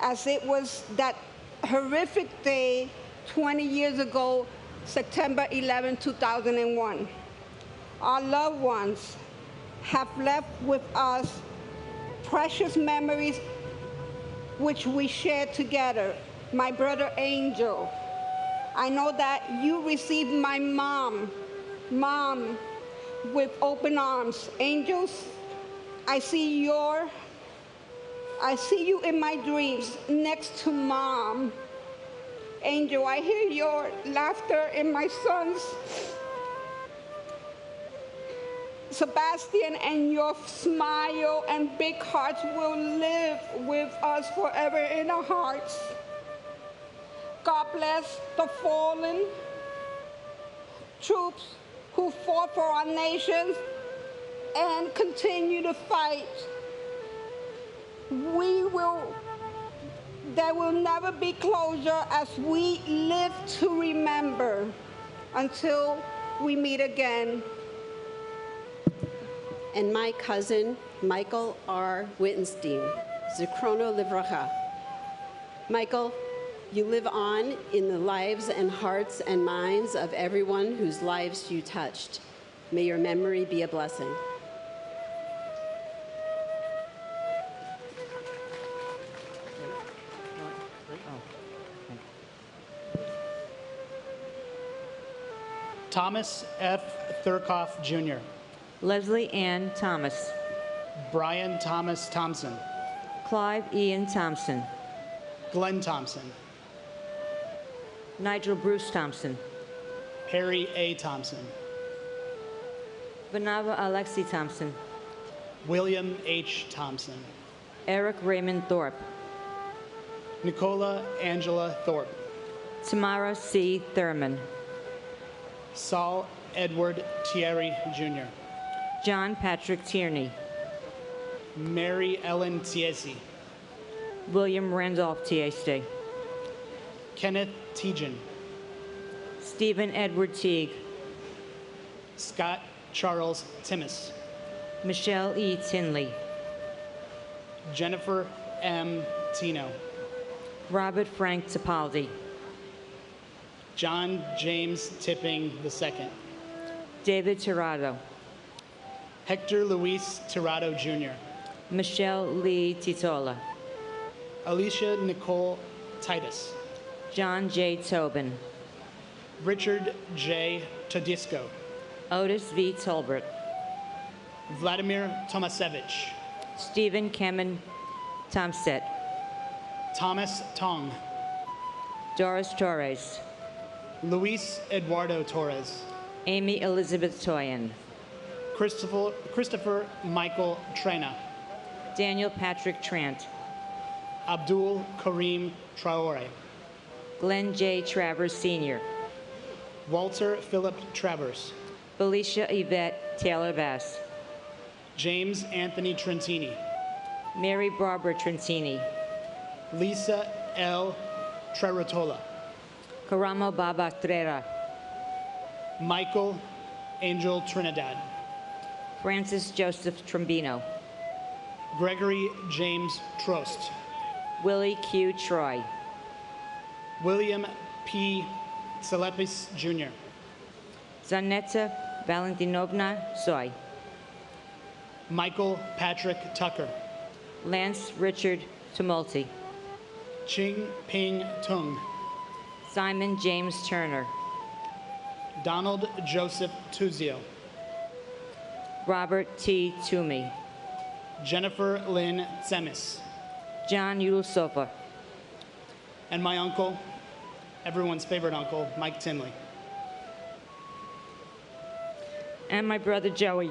S20: as it was that horrific day 20 years ago, September 11, 2001. Our loved ones have left with us precious memories which we shared together. My brother Angel, I know that you received my mom, with open arms. Angels, I see you in my dreams next to Mom. Angel, I hear your laughter in my son's Sebastian, and your smile and big hearts will live with us forever in our hearts. God bless the fallen troops who fought for our nations and continue to fight. There will never be closure as we live to remember until we meet again.
S21: And my cousin, Michael R. Wittenstein, Zichrono Livracha. Michael, you live on in the lives and hearts and minds of everyone whose lives you touched. May your memory be a blessing.
S5: Thomas F. Thurkoff, Jr.
S7: Leslie Ann Thomas.
S5: Brian Thomas Thompson.
S7: Clive Ian Thompson.
S5: Glenn Thompson.
S7: Nigel Bruce Thompson.
S5: Perry A. Thompson.
S7: Vanava Alexi Thompson.
S5: William H. Thompson.
S7: Eric Raymond Thorpe.
S5: Nicola Angela Thorpe.
S7: Tamara C. Thurman.
S5: Saul Edward Thierry, Jr.
S7: John Patrick Tierney.
S5: Mary Ellen Tiesi.
S7: William Randolph T.A.C.
S5: Kenneth Tejan.
S7: Stephen Edward Teague.
S5: Scott Charles Timmis.
S7: Michelle E. Tinley.
S5: Jennifer M. Tino.
S7: Robert Frank Tipaldi.
S5: John James Tipping II.
S7: David Tirado.
S5: Hector Luis Tirado, Jr.
S7: Michelle Lee Titola.
S5: Alicia Nicole Titus.
S7: John J. Tobin.
S5: Richard J. Todisco.
S7: Otis V. Tolbert.
S5: Vladimir Tomasevich.
S7: Stephen Kemen Tomstedt.
S5: Thomas Tong.
S7: Doris Torres.
S5: Luis Eduardo Torres.
S7: Amy Elizabeth Toyen.
S5: Christopher Michael Trena.
S7: Daniel Patrick Trant.
S5: Abdul Karim Traore.
S7: Glenn J. Travers Sr.
S5: Walter Philip Travers.
S7: Felicia Yvette Taylor Bass.
S5: James Anthony Trentini.
S7: Mary Barbara Trentini.
S5: Lisa L. Treratola.
S7: Karamo Baba Trera.
S5: Michael Angel Trinidad.
S7: Francis Joseph Trombino.
S5: Gregory James Trost.
S7: Willie Q. Troy.
S5: William P. Selepis, Jr.
S7: Zanetta Valentinovna Soy.
S5: Michael Patrick Tucker.
S7: Lance Richard Tumulty.
S5: Ching Ping Tung.
S7: Simon James Turner.
S5: Donald Joseph Tuzio.
S7: Robert T. Toomey.
S5: Jennifer Lynn Tsemis.
S7: John Yusofa.
S5: And my uncle, everyone's favorite uncle, Mike Tinley.
S7: And my brother Joey,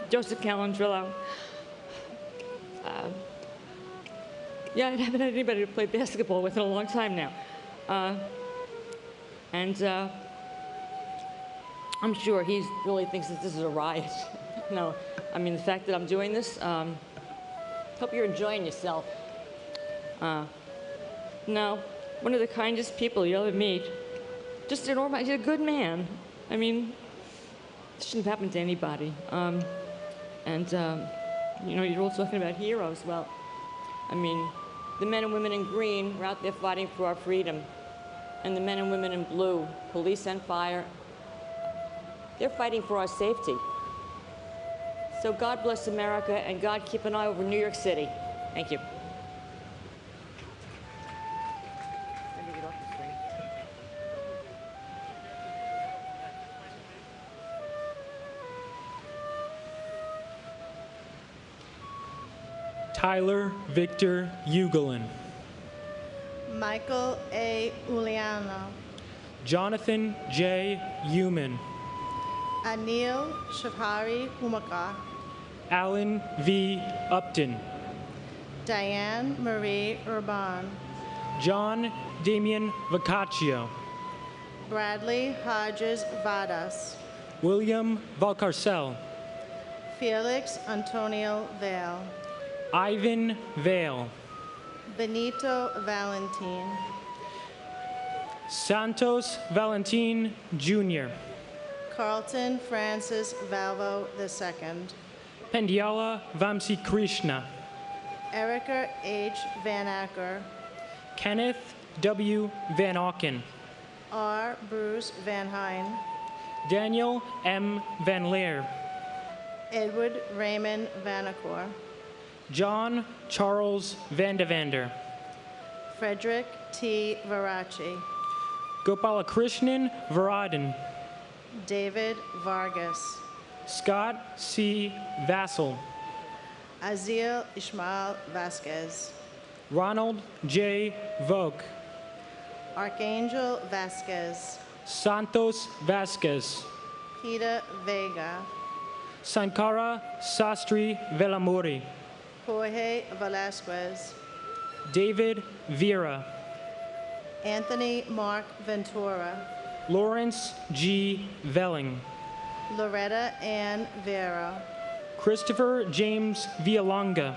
S7: Joseph Calandrillo. Yeah, I haven't had anybody to play basketball with in a long time now. I'm sure he really thinks that this is a riot. No, I mean, the fact that I'm doing this, hope you're enjoying yourself. No, one of the kindest people you'll ever meet. Just he's a good man. I mean, it shouldn't happen to anybody. You know, you're all talking about heroes. Well, I mean, the men and women in green were out there fighting for our freedom. And the men and women in blue, police and fire, they're fighting for our safety. So God bless America, and God keep an eye over New York City. Thank you.
S13: Tyler Victor Ugelin.
S23: Michael A. Uliano.
S13: Jonathan J. Human.
S8: Anil Shahari Humaka,
S13: Alan V. Upton,
S8: Diane Marie Urban,
S13: John Damian Vacaccio,
S8: Bradley Hodges Vadas,
S13: William Valcarcel,
S8: Felix Antonio Vale,
S13: Ivan Vale,
S8: Benito Valentin,
S13: Santos Valentin Jr.,
S8: Carlton Francis Valvo II,
S13: Pendiala Vamsi Krishna,
S8: Erica H. Van Acker,
S13: Kenneth W. Van Auken,
S8: R. Bruce Van Hine,
S13: Daniel M. Van Leer,
S8: Edward Raymond Vanacore,
S13: John Charles Vandavander,
S8: Frederick T. Varachi,
S13: Gopalakrishnan Varadhan,
S8: David Vargas,
S13: Scott C. Vassell,
S8: Azil Ishmael Vasquez,
S13: Ronald J. Vogt,
S8: Archangel Vasquez,
S13: Santos Vasquez,
S8: Peter Vega,
S13: Sankara Sastri Velamuri,
S8: Jorge Velasquez,
S13: David Vera,
S8: Anthony Mark Ventura,
S13: Lawrence G. Velling,
S8: Loretta Ann Vera,
S13: Christopher James Villalonga,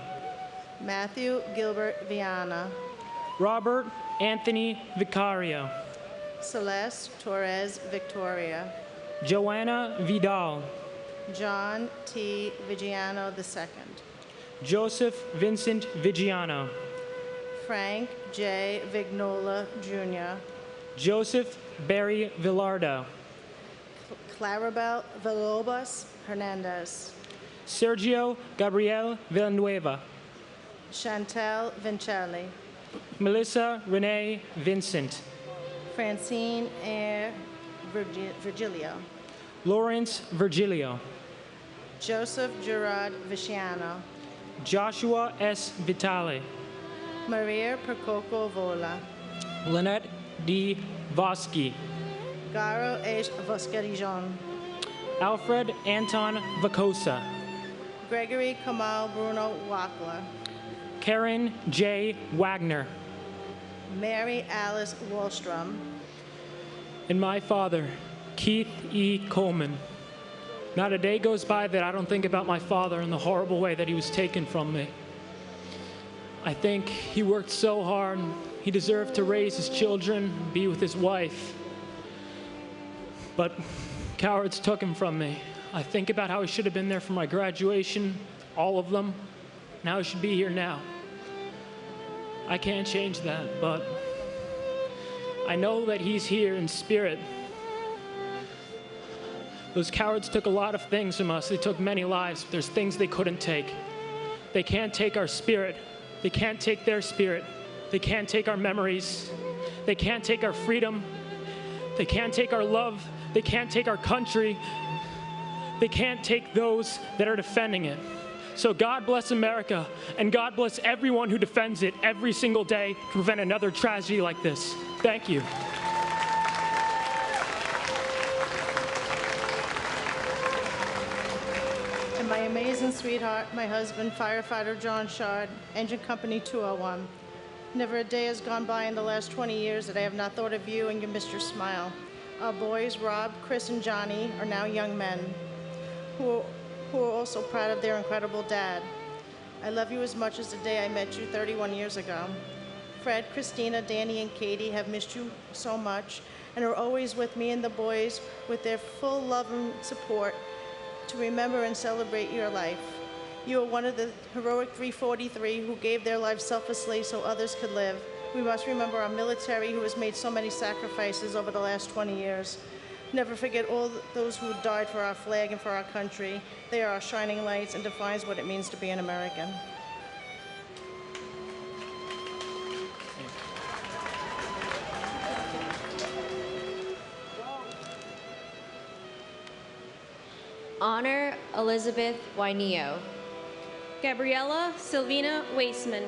S8: Matthew Gilbert Viana,
S13: Robert Anthony Vicario,
S8: Celeste Torres Victoria,
S13: Joanna Vidal,
S8: John T. Vigiano II,
S13: Joseph Vincent Vigiano,
S8: Frank J. Vignola Jr.,
S13: Joseph Barry Villardo,
S8: Clarabel Villalobos Hernandez,
S13: Sergio Gabriel Villanueva,
S8: Chantel Vincelli,
S13: Melissa Renee Vincent,
S8: Francine Air Virgilio,
S13: Lawrence Virgilio,
S8: Joseph Gerard Visciano,
S13: Joshua S. Vitale,
S8: Maria Percoco Vola,
S13: Lynette D. Vosky,
S8: Garo H. Voskerijon,
S13: Alfred Anton Vacosa,
S8: Gregory Kamal Bruno Wackler,
S13: Karen J. Wagner,
S8: Mary Alice Wallstrom,
S13: and my father, Keith E. Coleman. Not a day goes by that I don't think about my father and the horrible way that he was taken from me. I think he worked so hard. He deserved to raise his children, be with his wife. But cowards took him from me. I think about how he should have been there for my graduation, all of them, and how he should be here now. I can't change that, but I know that he's here in spirit. Those cowards took a lot of things from us. They took many lives, but there's things they couldn't take. They can't take our spirit. They can't take their spirit. They can't take our memories. They can't take our freedom. They can't take our love. They can't take our country. They can't take those that are defending it. So God bless America, and God bless everyone who defends it every single day to prevent another tragedy like this. Thank you.
S8: and my amazing sweetheart, my husband, firefighter John Shard, Engine Company 201. Never a day has gone by in the last 20 years that I have not thought of you and you missed your smile. Our boys, Rob, Chris, and Johnny, are now young men who are also proud of their incredible dad. I love you as much as the day I met you 31 years ago. Fred, Christina, Danny, and Katie have missed you so much and are always with me and the boys with their full love and support to remember and celebrate your life. You are one of the heroic 343 who gave their lives selflessly so others could live. We must remember our military who has made so many sacrifices over the last 20 years. Never forget all those who died for our flag and for our country. They are our shining lights and defines what it means to be an American.
S22: Honor Elizabeth Wainio.
S4: Gabriella Silvina Waisman.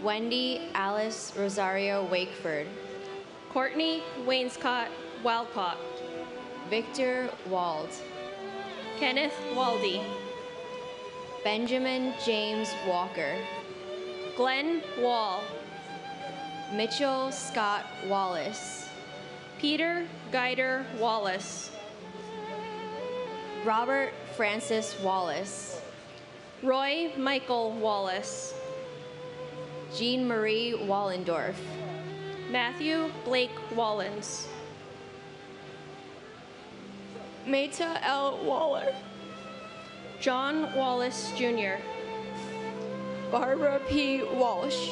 S22: Wendy Alice Rosario Wakeford.
S4: Courtney Wainscott Walcott.
S22: Victor Wald.
S4: Kenneth Waldy.
S22: Benjamin James Walker.
S4: Glenn Wall.
S22: Mitchell Scott Wallace.
S4: Peter Guider Wallace.
S22: Robert Francis Wallace.
S4: Roy Michael Wallace.
S22: Jean Marie Wallendorf.
S4: Matthew Blake Wallens.
S22: Meta L. Waller.
S4: John Wallace Jr.
S22: Barbara P. Walsh.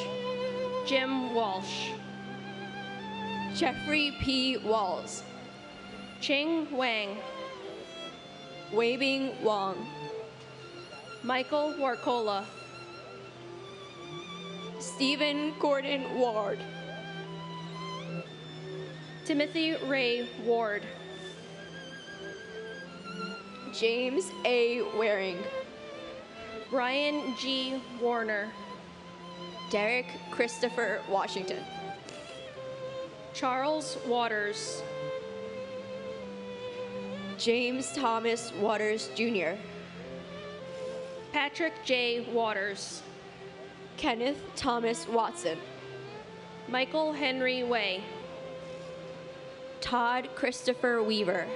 S4: Jim Walsh.
S22: Jeffrey P. Walls.
S4: Ching Wang.
S22: Weibing Wang.
S4: Michael Warcola.
S22: Stephen Gordon Ward.
S4: Timothy Ray Ward.
S22: James A. Waring.
S4: Brian G. Warner.
S22: Derek Christopher Washington.
S4: Charles Waters.
S22: James Thomas Waters Jr.
S4: Patrick J. Waters.
S22: Kenneth Thomas Watson.
S4: Michael Henry Way.
S22: Todd Christopher Weaver.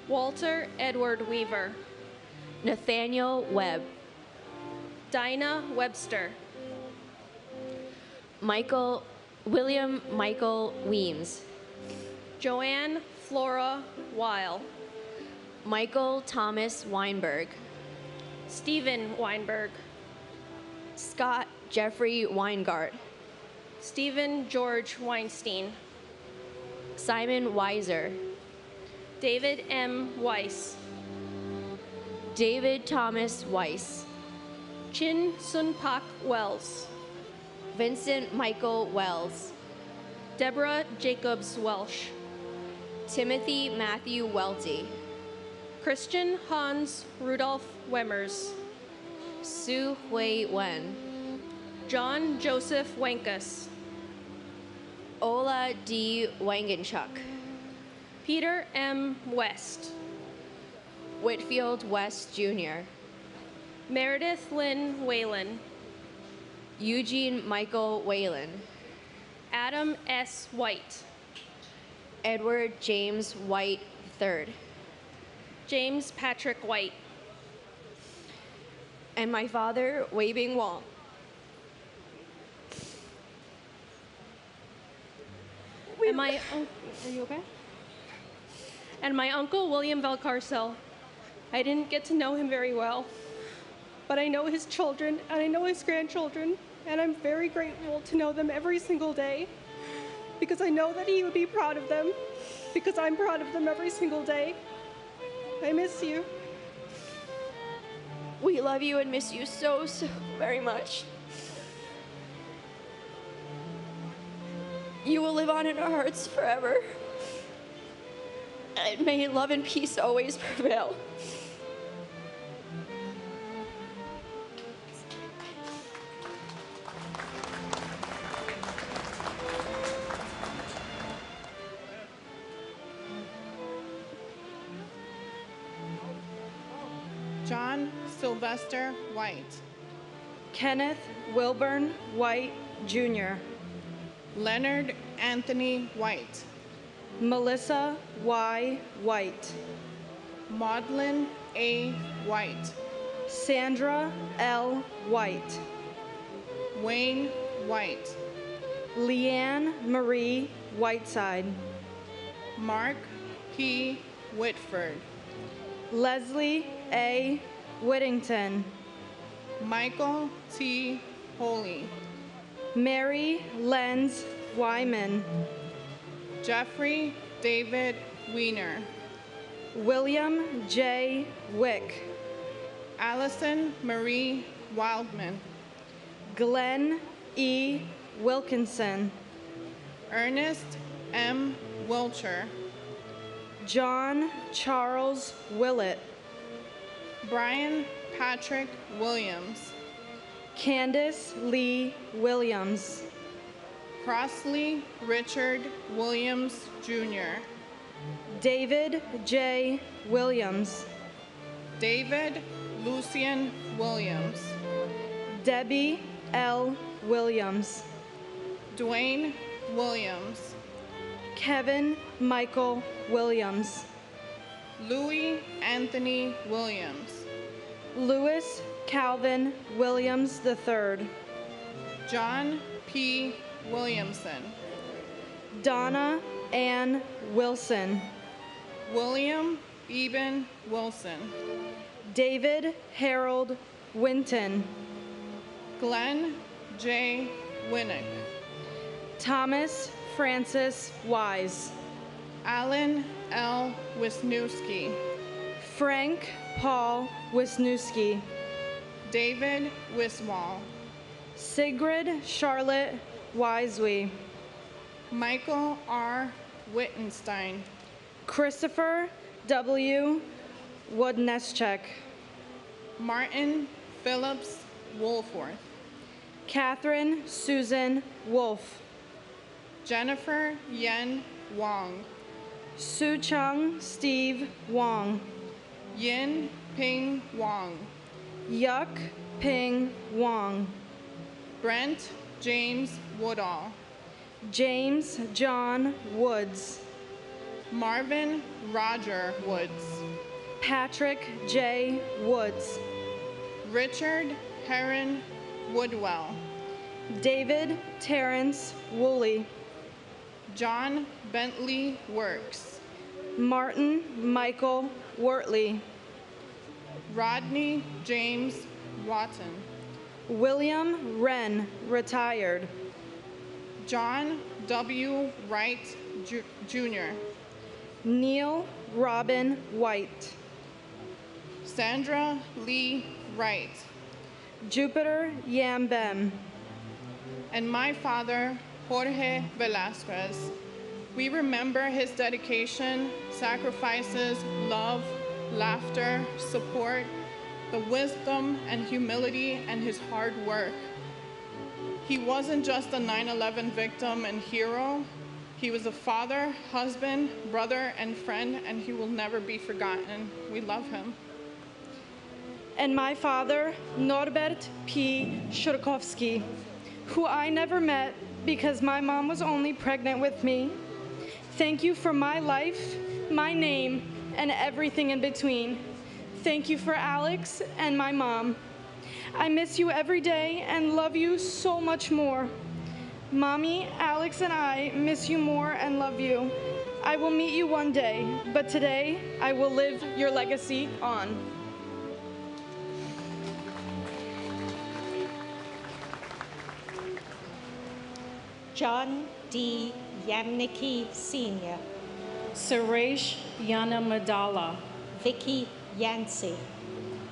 S4: Walter Edward Weaver.
S22: Nathaniel Webb.
S4: Dinah Webster.
S22: William Michael Weems.
S4: Joanne Flora Weil.
S22: Michael Thomas Weinberg.
S4: Stephen Weinberg.
S22: Scott Jeffrey Weingart.
S4: Stephen George Weinstein.
S22: Simon Weiser.
S4: David M. Weiss.
S22: David Thomas Weiss.
S4: Chin Sun Pak Wells.
S22: Vincent Michael Wells.
S4: Deborah Jacobs Welsh.
S22: Timothy Matthew Welty.
S4: Christian Hans Rudolph Wemmers.
S22: Su Hui Wen.
S4: John Joseph Wankus.
S22: Ola D. Wangenchuk.
S4: Peter M. West.
S22: Whitfield West Jr.
S4: Meredith Lynn Whalen.
S22: Eugene Michael Whalen.
S4: Adam S. White.
S22: Edward James White III.
S4: James Patrick White.
S22: And my father, Weibing Wang.
S4: Are you okay? And my uncle, William Valcarcel. I didn't get to know him very well, but I know his children and I know his grandchildren, and I'm very grateful to know them every single day because I know that he would be proud of them because I'm proud of them every single day. I miss you.
S22: We love you and miss you so very much. You will live on in our hearts forever. And may love and peace always prevail.
S9: John Sylvester White.
S10: Kenneth Wilburn White, Jr.
S9: Leonard Anthony White.
S10: Melissa Y. White.
S9: Maudlin A. White.
S10: Sandra L. White.
S9: Wayne White.
S10: Leanne Marie Whiteside.
S9: Mark P. Whitford.
S10: Leslie A. Whittington.
S9: Michael T. Holy.
S10: Mary Lenz Wyman.
S9: Jeffrey David Wiener.
S10: William J. Wick.
S9: Allison Marie Wildman.
S10: Glenn E. Wilkinson.
S9: Ernest M. Wilcher.
S10: John Charles Willett.
S9: Brian Patrick Williams.
S10: Candace Lee Williams.
S9: Crossley Richard Williams Jr.
S10: David J. Williams.
S9: David Lucian Williams.
S10: Debbie L. Williams.
S9: Dwayne Williams.
S10: Kevin Michael Williams.
S9: Louis Anthony Williams.
S10: Louis Calvin Williams III.
S9: John P. Williamson.
S10: Donna Ann Wilson.
S9: William Eben Wilson.
S10: David Harold Winton.
S9: Glenn J. Winnick.
S10: Thomas Francis Wise.
S9: Alan L. Wisniewski.
S10: Frank Paul Wisniewski.
S9: David Wiswall.
S10: Sigrid Charlotte Wiswe.
S9: Michael R. Wittenstein.
S10: Christopher W. Wodneschek.
S9: Martin Phillips Woolforth.
S10: Catherine Susan Wolf.
S9: Jennifer Yen Wong.
S10: Su Chung Steve Wong.
S9: Yin Ping Wong.
S10: Yuk Ping Wong.
S9: Brent James Woodall.
S10: James John Woods.
S9: Marvin Roger Woods.
S10: Patrick J. Woods.
S9: Richard Heron Woodwell.
S10: David Terrence Woolley.
S9: John Bentley Works.
S10: Martin Michael Wortley.
S9: Rodney James Watton.
S10: William Wren, retired.
S9: John W. Wright Jr.
S10: Neil Robin White.
S9: Sandra Lee Wright.
S10: Jupiter Yambem.
S9: And my father, Jorge Velasquez. We remember his dedication, sacrifices, love, laughter, support, the wisdom and humility, and his hard work. He wasn't just a 9/11 victim and hero. He was a father, husband, brother, and friend, and he will never be forgotten. We love him.
S10: And my father, Norbert P. Shurkovsky, who I never met because my mom was only pregnant with me. Thank you for my life, my name, and everything in between. Thank you for Alex and my mom. I miss you every day and love you so much more. Mommy, Alex, and I miss you more and love you. I will meet you one day, but today I will live your legacy on.
S6: John D. Yamnicki Sr.
S17: Suresh Yanamadala.
S6: Vicky Yancey.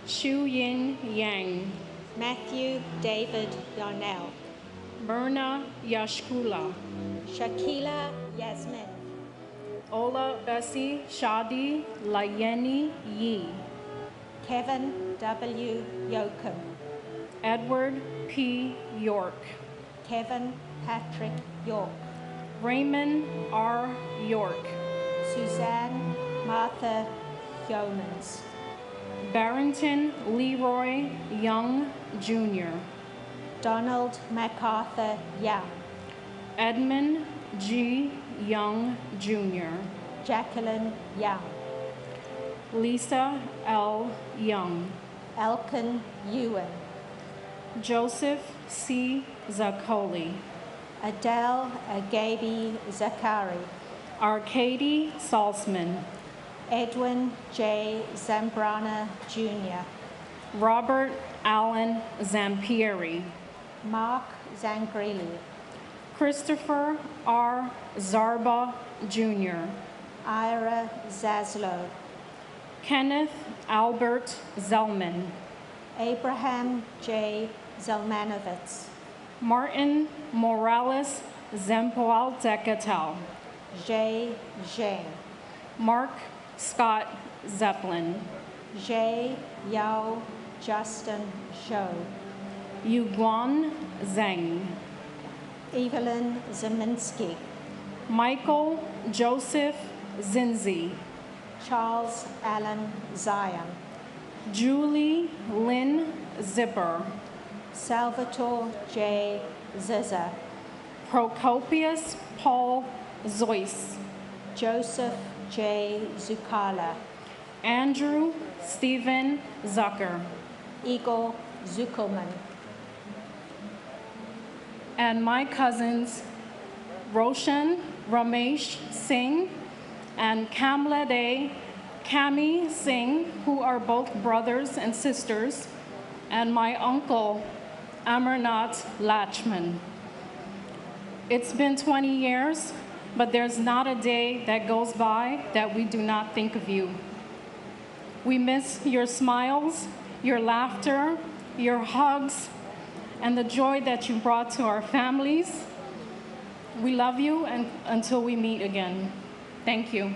S17: Shu Yin Yang.
S6: Matthew David Yarnell.
S17: Myrna Yashkula.
S6: Shakila Yasmin.
S17: Ola Bessie Shadi Layeni Yi.
S6: Kevin W. Yoakum.
S17: Edward P. York.
S6: Kevin Patrick York.
S17: Raymond R. York.
S6: Suzanne Martha Yeomans.
S17: Barrington Leroy Young, Jr.
S6: Donald MacArthur Young.
S17: Edmund G. Young, Jr.
S6: Jacqueline Young.
S17: Lisa L. Young.
S6: Elkin Ewan.
S17: Joseph C. Zaccoli.
S6: Adele Agabi Zakari.
S17: Arcady Salzman.
S6: Edwin J. Zambrana Jr.
S17: Robert Allen Zampieri.
S6: Mark Zangrilli.
S17: Christopher R. Zarba, Jr.
S6: Ira Zaslow.
S17: Kenneth Albert Zellman.
S6: Abraham J. Zelmanovitz.
S17: Martin Morales Zempoaltecatel.
S6: J. Zhang.
S17: Mark Scott Zeppelin.
S6: J. Yao Justin Zhou.
S17: Yuguan Zheng.
S6: Evelyn Zeminski.
S17: Michael Joseph Zinzi.
S6: Charles Allen Zion.
S17: Julie Lynn Zipper.
S6: Salvatore J. Zizza.
S17: Procopius Paul Zoyce.
S6: Joseph J. Zucala.
S17: Andrew Stephen Zucker.
S6: Igor Zuckelman.
S17: And my cousins Roshan Ramesh Singh and Kamlade Kami Singh, who are both brothers and sisters, and my uncle Amarnath Lachman. It's been 20 years, but there's not a day that goes by that we do not think of you. We miss your smiles, your laughter, your hugs, and the joy that you brought to our families. We love you and until we meet again. Thank you.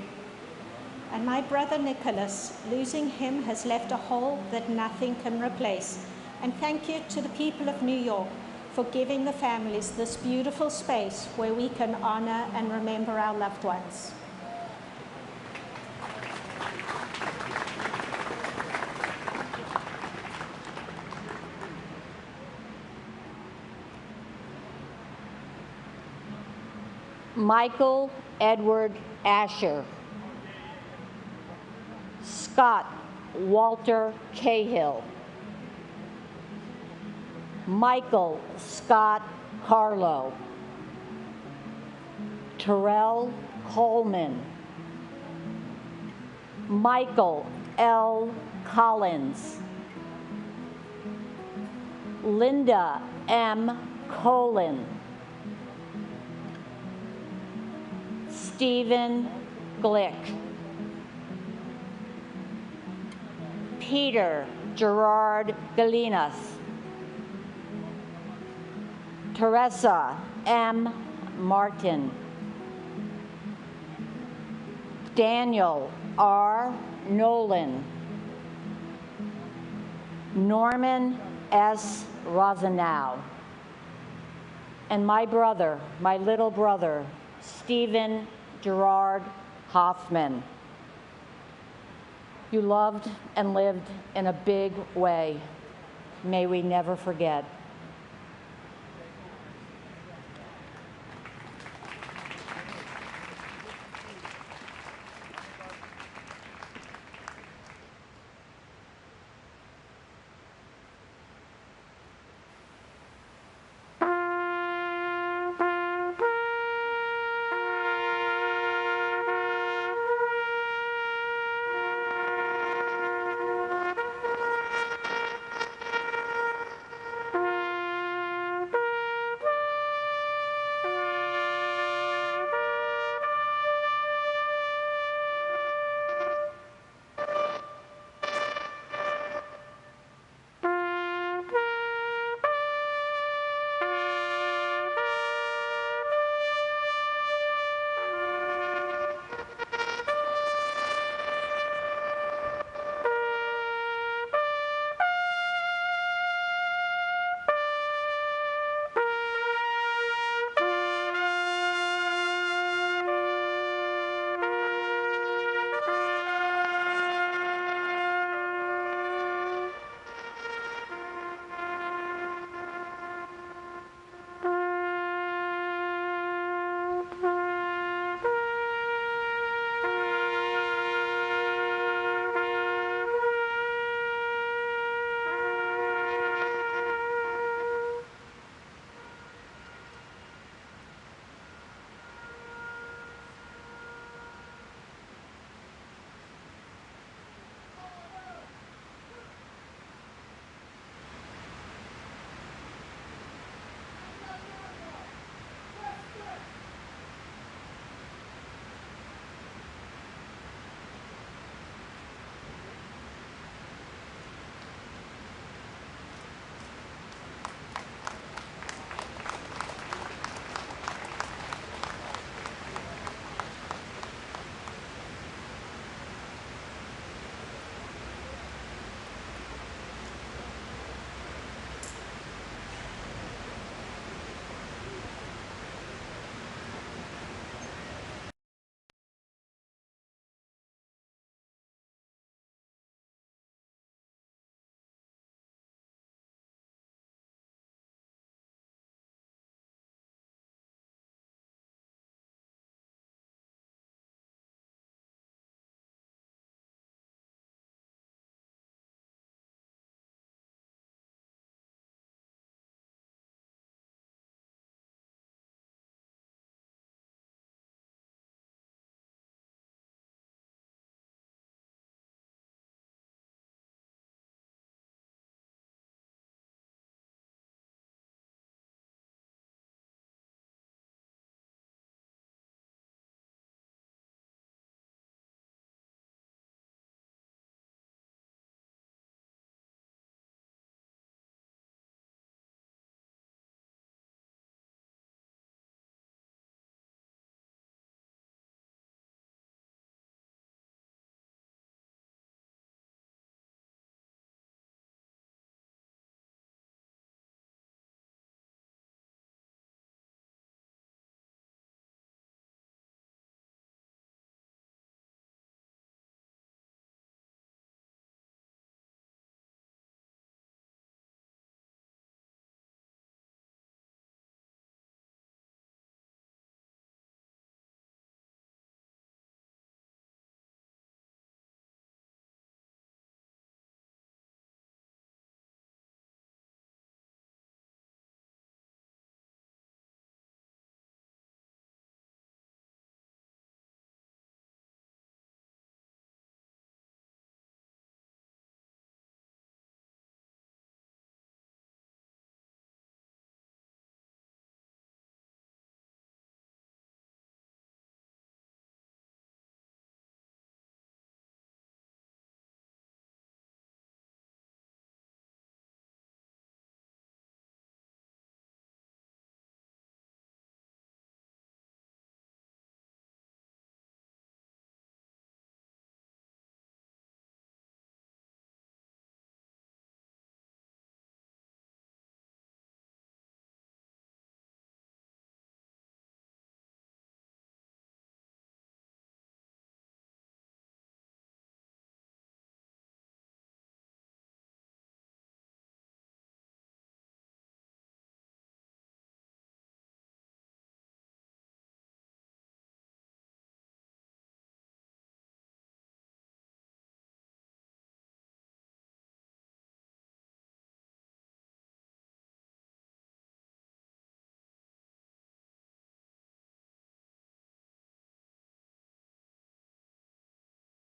S6: And my brother Nicholas, losing him has left a hole that nothing can replace. And thank you to the people of New York for giving the families this beautiful space where we can honor and remember our loved ones.
S14: Michael Edward Asher. Scott Walter Cahill. Michael Scott Carlo. Terrell Coleman. Michael L. Collins. Linda M. Colin. Stephen Glick. Peter Gerard Galinas. Teresa M. Martin. Daniel R. Nolan. Norman S. Rosenau. And my brother, my little brother, Stephen Gerard Hoffman. You loved and lived in a big way. May we never forget.